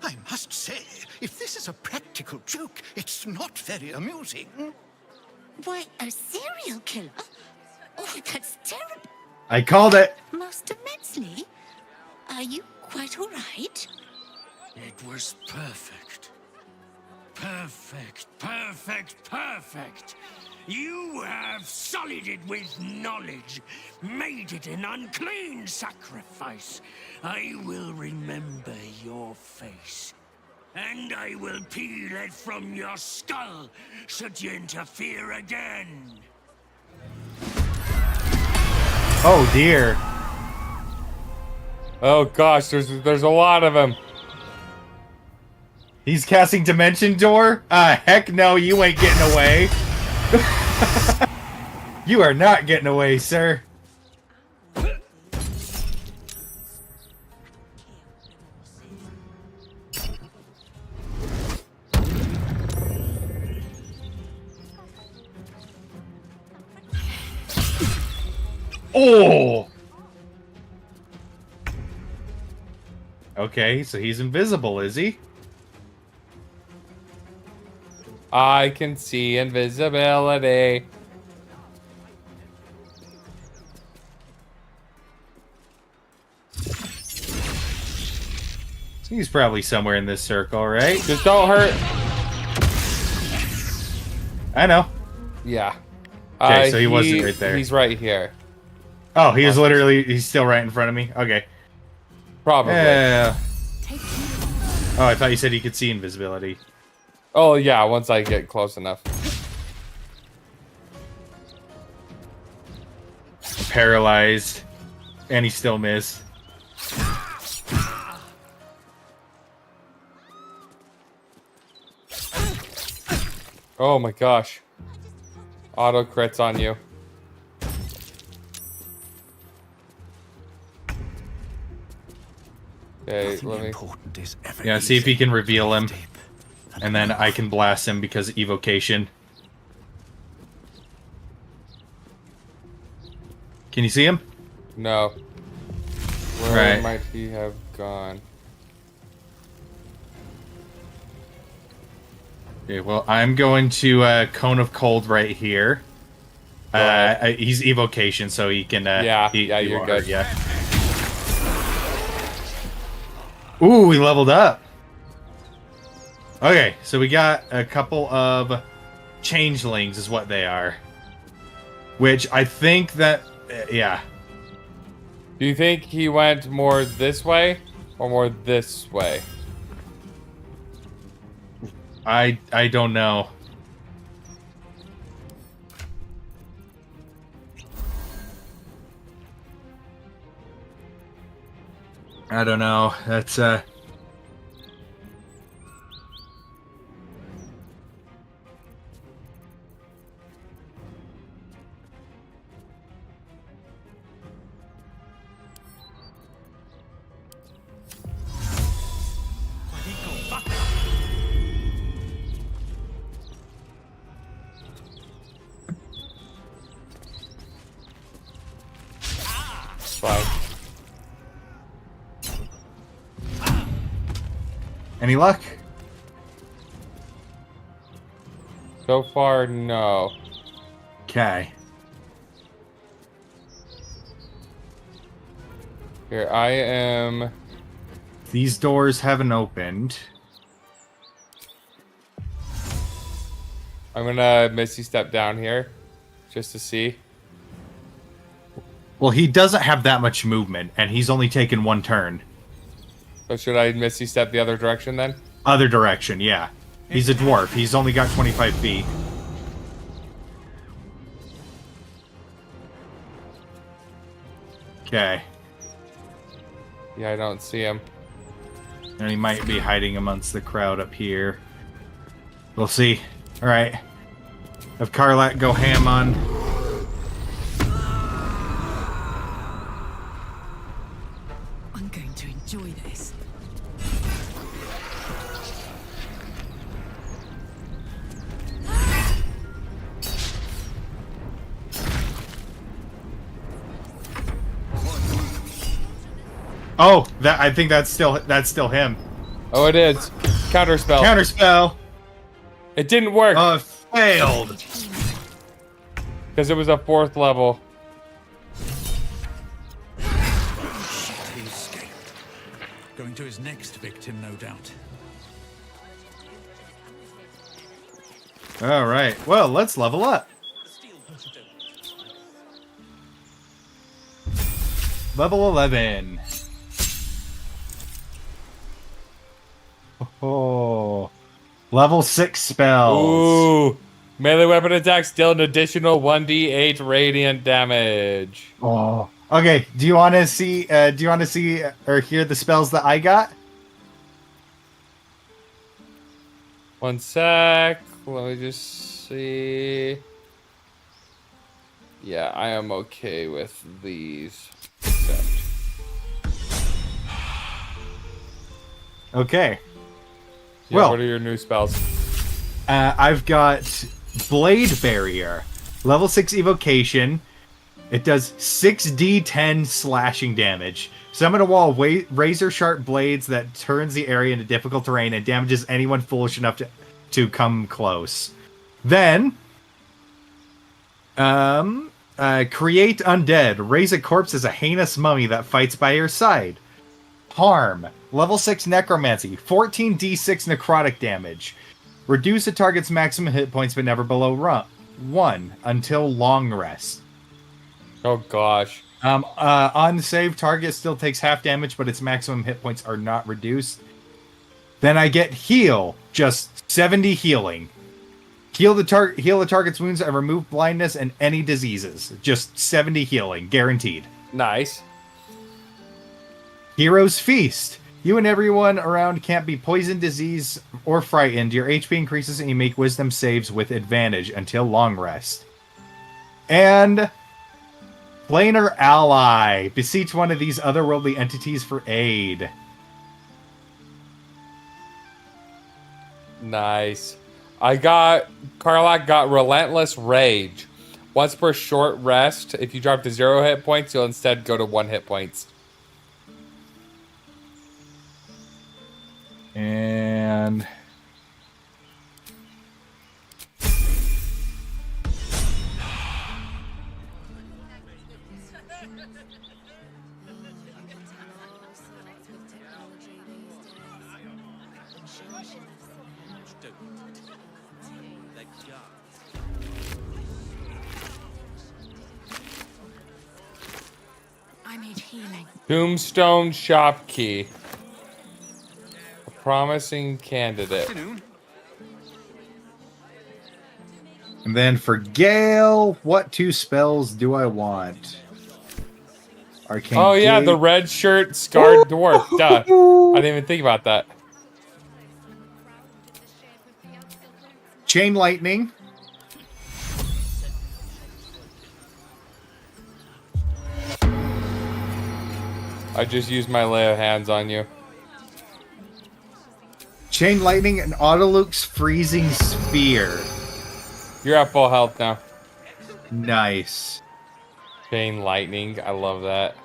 I must say, if this is a practical joke, it's not very amusing. Why, a serial killer? Oh, that's terrible. I called it. Master Metzley, are you quite all right? It was perfect. Perfect, perfect, perfect. You have sullied it with knowledge, made it an unclean sacrifice. I will remember your face, and I will peel it from your skull should you interfere again. Oh dear. Oh gosh, there's a lot of them. He's casting Dimension Door? Heck no, you ain't getting away. You are not getting away, sir. Oh! Okay, so he's invisible, is he? I can see invisibility. He's probably somewhere in this circle, right? Just don't hurt. I know. Yeah. Okay, so he wasn't right there. He's right here. Oh, he is literally, he's still right in front of me? Okay. Probably. Yeah. Oh, I thought you said he could see invisibility. Oh, yeah, once I get close enough. Paralyzed. And he still missed. Oh my gosh. Auto crits on you. Okay, let me... Yeah, see if he can reveal him. And then I can blast him because evocation. Can you see him? No. Where might he have gone? Okay, well, I'm going to Cone of Cold right here. He's evocation, so he can. Yeah, you're good. Yeah. Ooh, we leveled up. Okay, so we got a couple of changelings, is what they are. Which I think that, yeah. Do you think he went more this way or more this way? I don't know. I don't know. That's Fine. Any luck? So far, no. Okay. Here, I am... These doors haven't opened. I'm gonna Misty Step down here, just to see. Well, he doesn't have that much movement, and he's only taken one turn. So should I Misty Step the other direction then? Other direction, yeah. He's a dwarf. He's only got 25 feet. Okay. Yeah, I don't see him. And he might be hiding amongst the crowd up here. We'll see. Alright. Have Karlak go ham on. I'm going to enjoy this. Oh, I think that's still him. Oh, it is. Counterspell. Counterspell. It didn't work. Failed. Because it was a 4th level. He escaped. Going to his next victim, no doubt. All right. Well, let's level up. Level 11. Oh. Level 6 spells. Ooh. Melee weapon attacks deal an additional 1d8 radiant damage. Oh. Okay, do you want to see or hear the spells that I got? One sec. Let me just see. Yeah, I am okay with these. Okay. Yeah, well, what are your new spells? I've got Blade Barrier, level 6 evocation, It does 6d10 slashing damage. Summon a wall of razor-sharp blades that turns the area into difficult terrain and damages anyone foolish enough to come close. Then, create undead. Raise a corpse as a heinous mummy that fights by your side. Harm. Level 6 necromancy. 14d6 necrotic damage. Reduce a target's maximum hit points but never below 1 until long rest. Oh gosh. On save, target still takes half damage, but its maximum hit points are not reduced. Then I get heal, just 70 healing. Heal the target's wounds and remove blindness and any diseases. Just 70 healing, guaranteed. Nice. Hero's Feast. You and everyone around can't be poisoned, diseased, or frightened. Your HP increases and you make wisdom saves with advantage until long rest. And Planar Ally. Beseech one of these otherworldly entities for aid. Nice. Karlach got Relentless Rage. Once per short rest, if you drop to 0 hit points, you'll instead go to 1 hit points. And I need healing. Tombstone Shop Key. A promising candidate. And then for Gale, what 2 spells do I want? Arcane Oh yeah, Gate. the red shirt scarred dwarf. Duh. I didn't even think about that. Chain Lightning. I just used my lay of hands on you. Chain Lightning and Autoluke's Freezing Sphere. You're at full health now. Nice. Chain Lightning. I love that.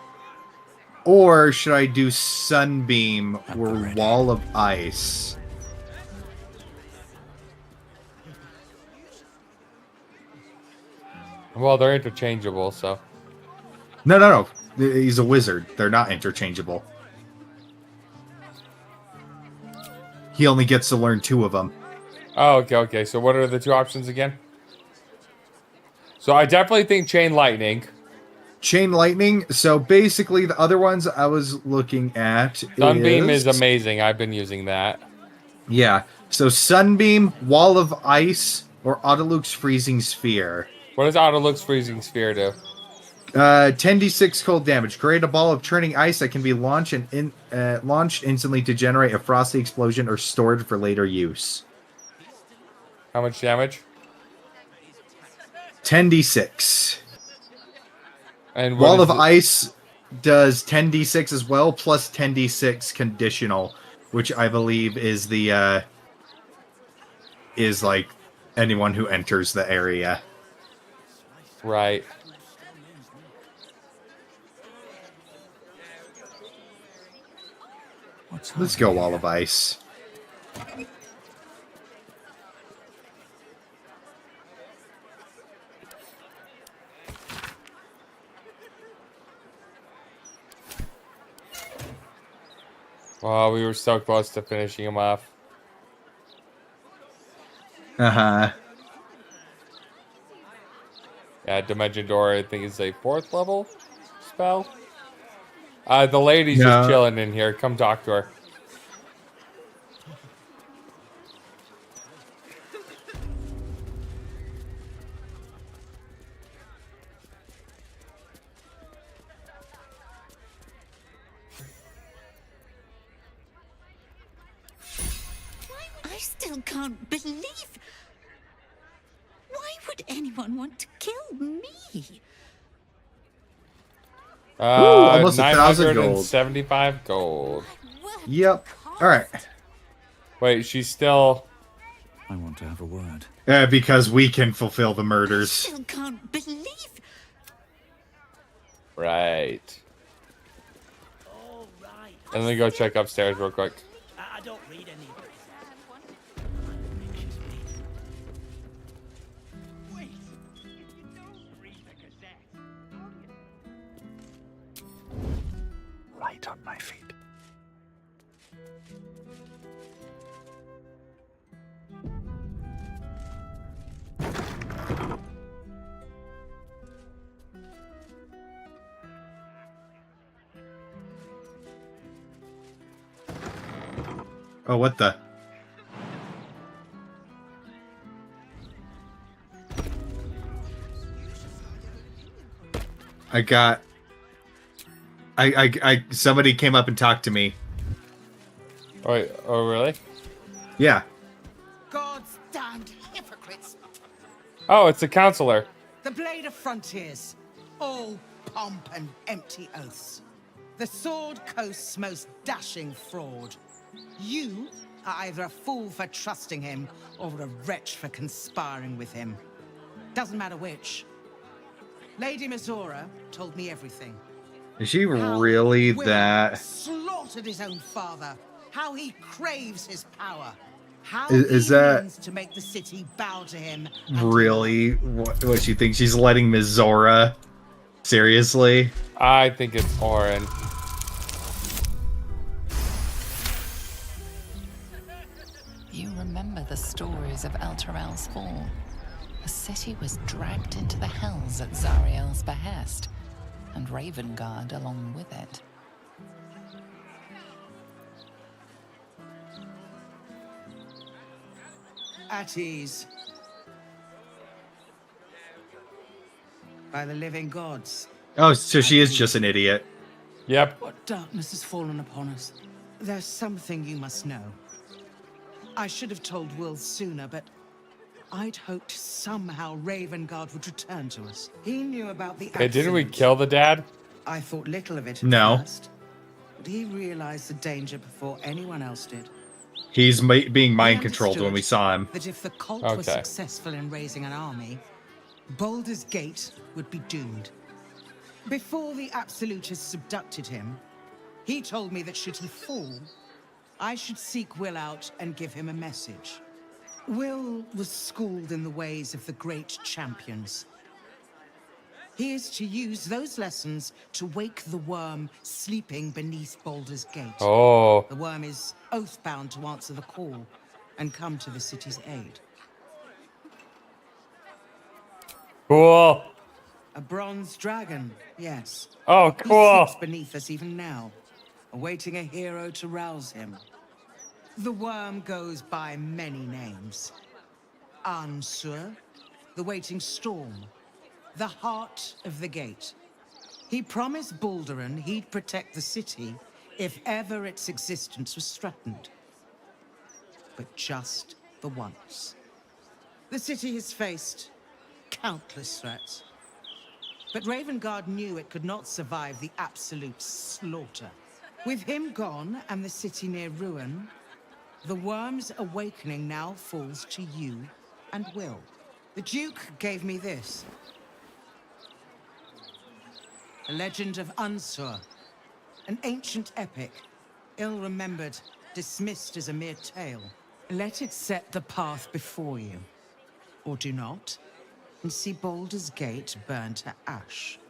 Or should I do Sunbeam or Wall of Ice? Well, they're interchangeable, so. No. He's a wizard. They're not interchangeable. He only gets to learn 2 of them. Oh, okay. So what are the 2 options again? So I definitely think Chain Lightning. Chain Lightning. So basically the other ones I was looking at Sunbeam is amazing. I've been using that. Yeah. So Sunbeam, Wall of Ice, or Autoluke's Freezing Sphere. What does Autoluke's Freezing Sphere do? 10d6 cold damage. Create a ball of churning ice that can be launched instantly to generate a frosty explosion or stored for later use. How much damage? 10d6. And Wall of Ice does 10d6 as well, plus 10d6 conditional, which I believe is the is like anyone who enters the area. Right. Let's go Wall of Ice. Wow, we were so close to finishing him off. Uh-huh. Yeah, Dimension Door, I think, is a 4th level spell. The lady's just chilling in here. Come talk to her. I still can't believe. Why would anyone want to kill me? Almost 1,000 gold. 975 gold. Yep. All right. Wait, she's still. I want to have a word. Because we can fulfill the murders. Still can't believe. Right. And then go check upstairs real quick. I don't read any of Right on my feet. Oh, what the? Somebody came up and talked to me. Oh, wait, oh really? Yeah. God's damned hypocrites. Oh, it's a counselor. The blade of frontiers. All pomp and empty oaths. The Sword Coast's most dashing fraud. You are either a fool for trusting him or a wretch for conspiring with him. Doesn't matter which. Lady Mizora told me everything. Is she really Will that? slaughtered his own father. How he craves his power. How Is he that means to make the city bow to him. really what she thinks? She's letting Mizora? Seriously? I think it's Orin. You remember the stories of Elturel's fall. The city was dragged into the hells at Zariel's behest, and Ravengard along with it. At ease. By the living gods. Oh, so she is just an idiot. Yep. What darkness has fallen upon us? There's something you must know. I should have told Will sooner, but I'd hoped somehow Ravengard would return to us. He knew about the Hey, didn't we accident. kill the dad? I thought little of it at No. first, but he realized the danger before anyone else did. He's being mind He controlled when we understood saw him. that if the cult was Okay. successful in raising an army, Baldur's Gate would be doomed. Before the Absolutists abducted him, he told me that should he fall, I should seek Will out and give him a message. Will was schooled in the ways of the great champions. He is to use those lessons to wake the worm sleeping beneath Baldur's Gate. Oh. The worm is oath-bound to answer the call and come to the city's aid. Cool. A bronze dragon, yes. Oh, cool. He sits beneath us even now, awaiting a hero to rouse him. The worm goes by many names. Ansur, the waiting storm, the heart of the gate. He promised Balduran he'd protect the city if ever its existence was threatened. But just the once. The city has faced countless threats. But Ravengard knew it could not survive the absolute slaughter. With him gone and the city near ruin, the worm's awakening now falls to you and Will. The Duke gave me this. A legend of Ansur, an ancient epic, ill-remembered, dismissed as a mere tale. Let it set the path before you, or do not, and see Baldur's Gate burn to ash.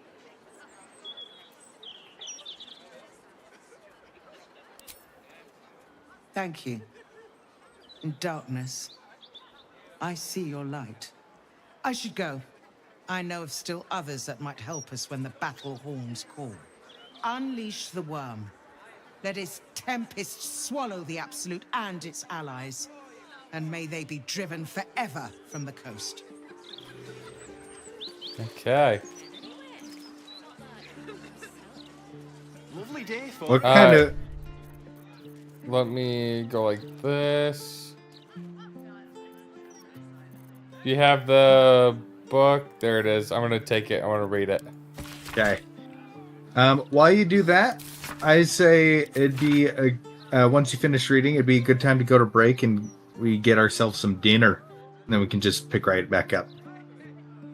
Thank you. In darkness, I see your light. I should go. I know of still others that might help us when the battle horns call. Unleash the worm. Let its tempest swallow the Absolute and its allies. And may they be driven forever from the coast. Okay. Lovely day, folks. What kind of... Let me go like this. You have the book. There it is. I'm gonna take it. I want to read it. Okay. While you do that, I say it'd be once you finish reading, it'd be a good time to go to break and we get ourselves some dinner. And then we can just pick right back up.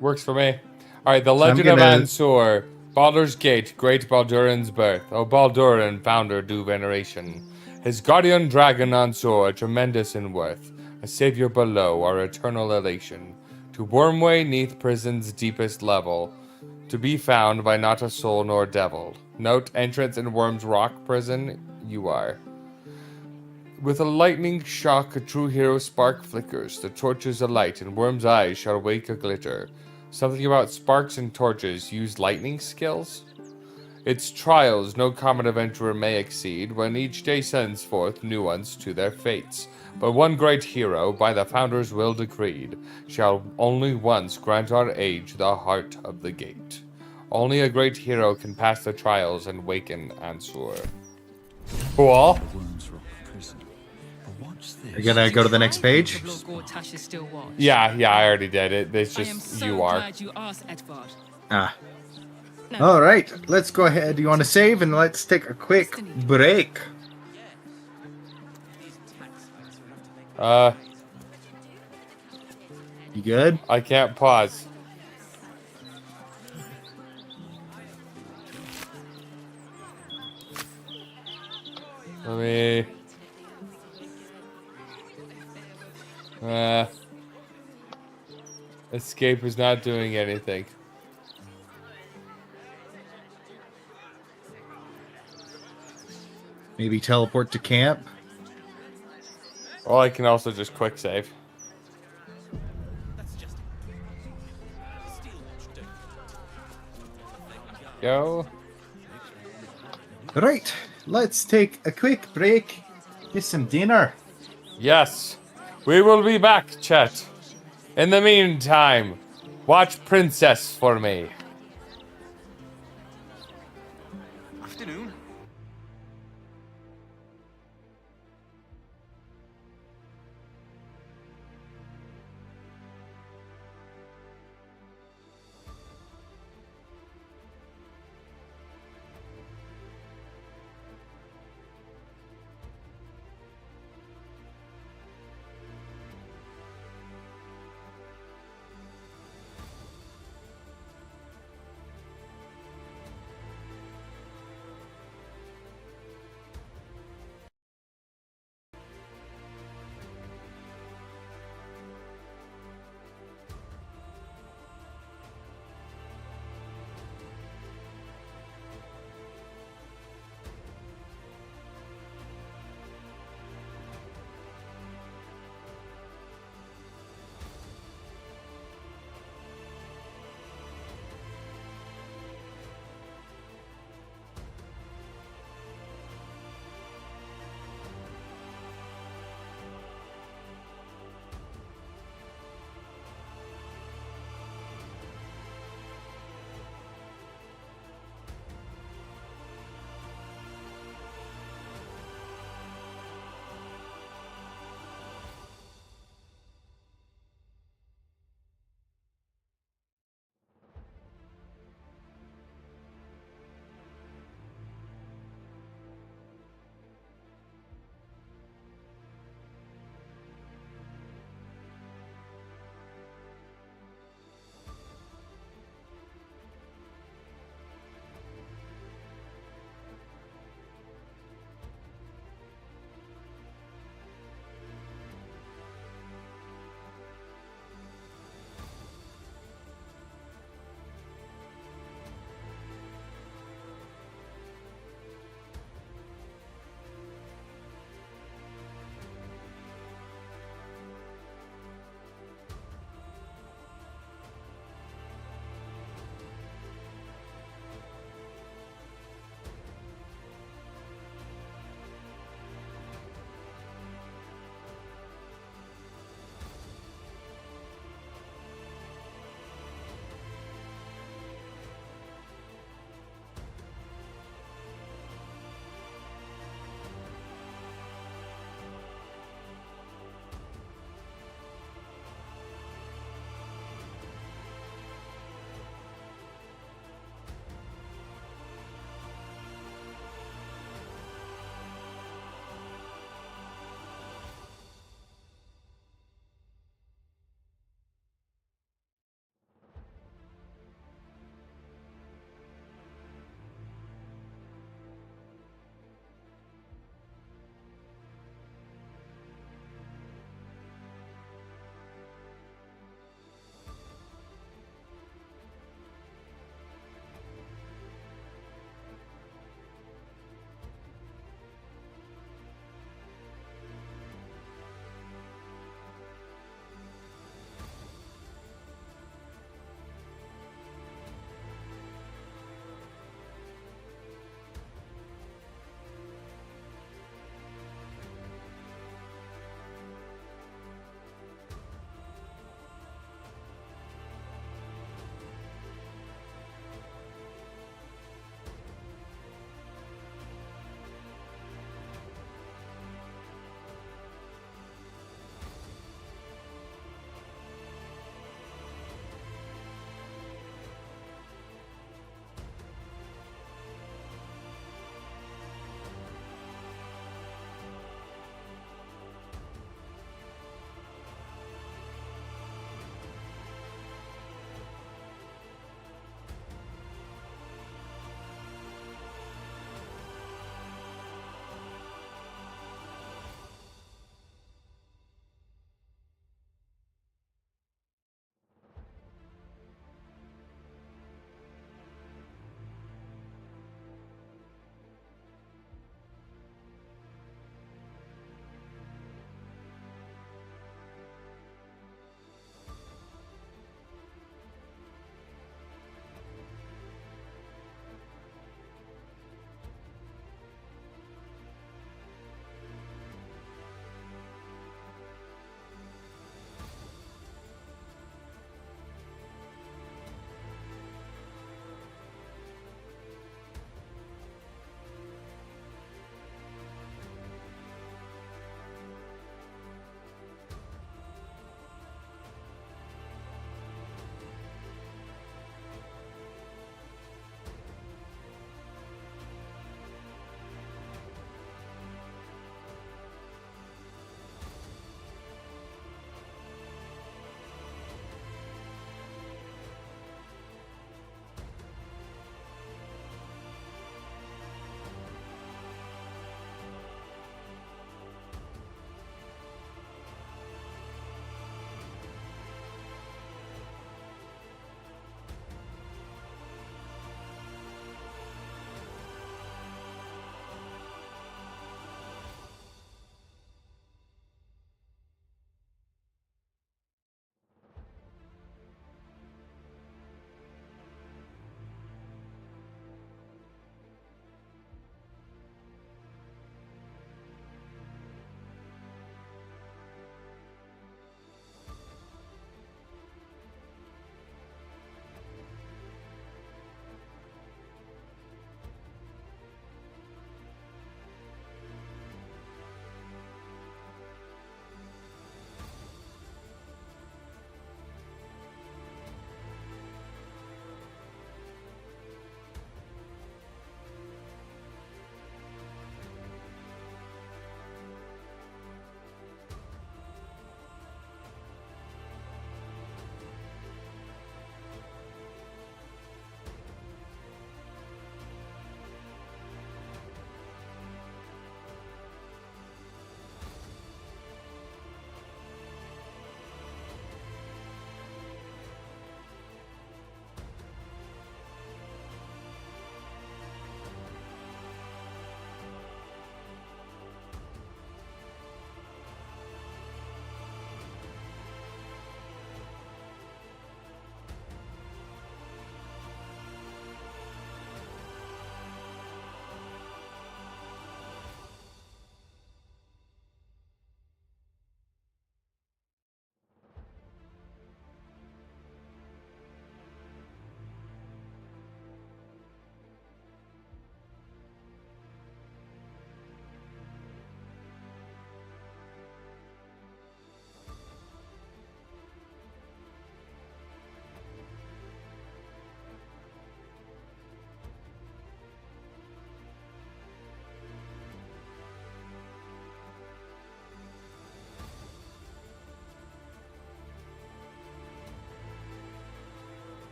Works for me. All right, The Legend of Ansur. Baldur's Gate, great Balduran's birth. O Balduran, founder due veneration. His guardian dragon Ansor, tremendous in worth. A savior below, our eternal elation. To Wormway, neath prison's deepest level. To be found by not a soul nor devil. Note, entrance in Worm's Rock prison, you are. With a lightning shock, a true hero spark flickers. The torches alight, and Worm's eyes shall wake a glitter. Something about sparks and torches. Use lightning skills? Its trials no common adventurer may exceed, when each day sends forth new ones to their fates. But one great hero, by the founder's will decreed, shall only once grant our age the heart of the gate. Only a great hero can pass the trials and waken Ansur. Cool. Are you gonna go to the next page? Yeah, I already did it. It's just you are. Ah. All right, let's go ahead. You want to save, and let's take a quick break. You good? I can't pause. Let me... Escape is not doing anything. Maybe teleport to camp. Or I can also just quick save. Go. Right, let's take a quick break. Get some dinner. Yes. We will be back, chat. In the meantime, watch Princess for me. Afternoon.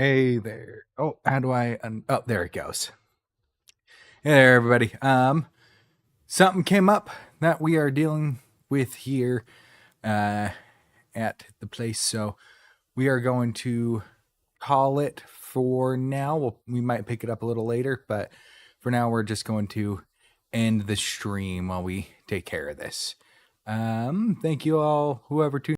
Hey there. Oh, how do I... oh, there it goes. Hey there, everybody. Something came up that we are dealing with here at the place, so we are going to call it for now. We might pick it up a little later, but for now, we're just going to end the stream while we take care of this. Thank you all, whoever tuned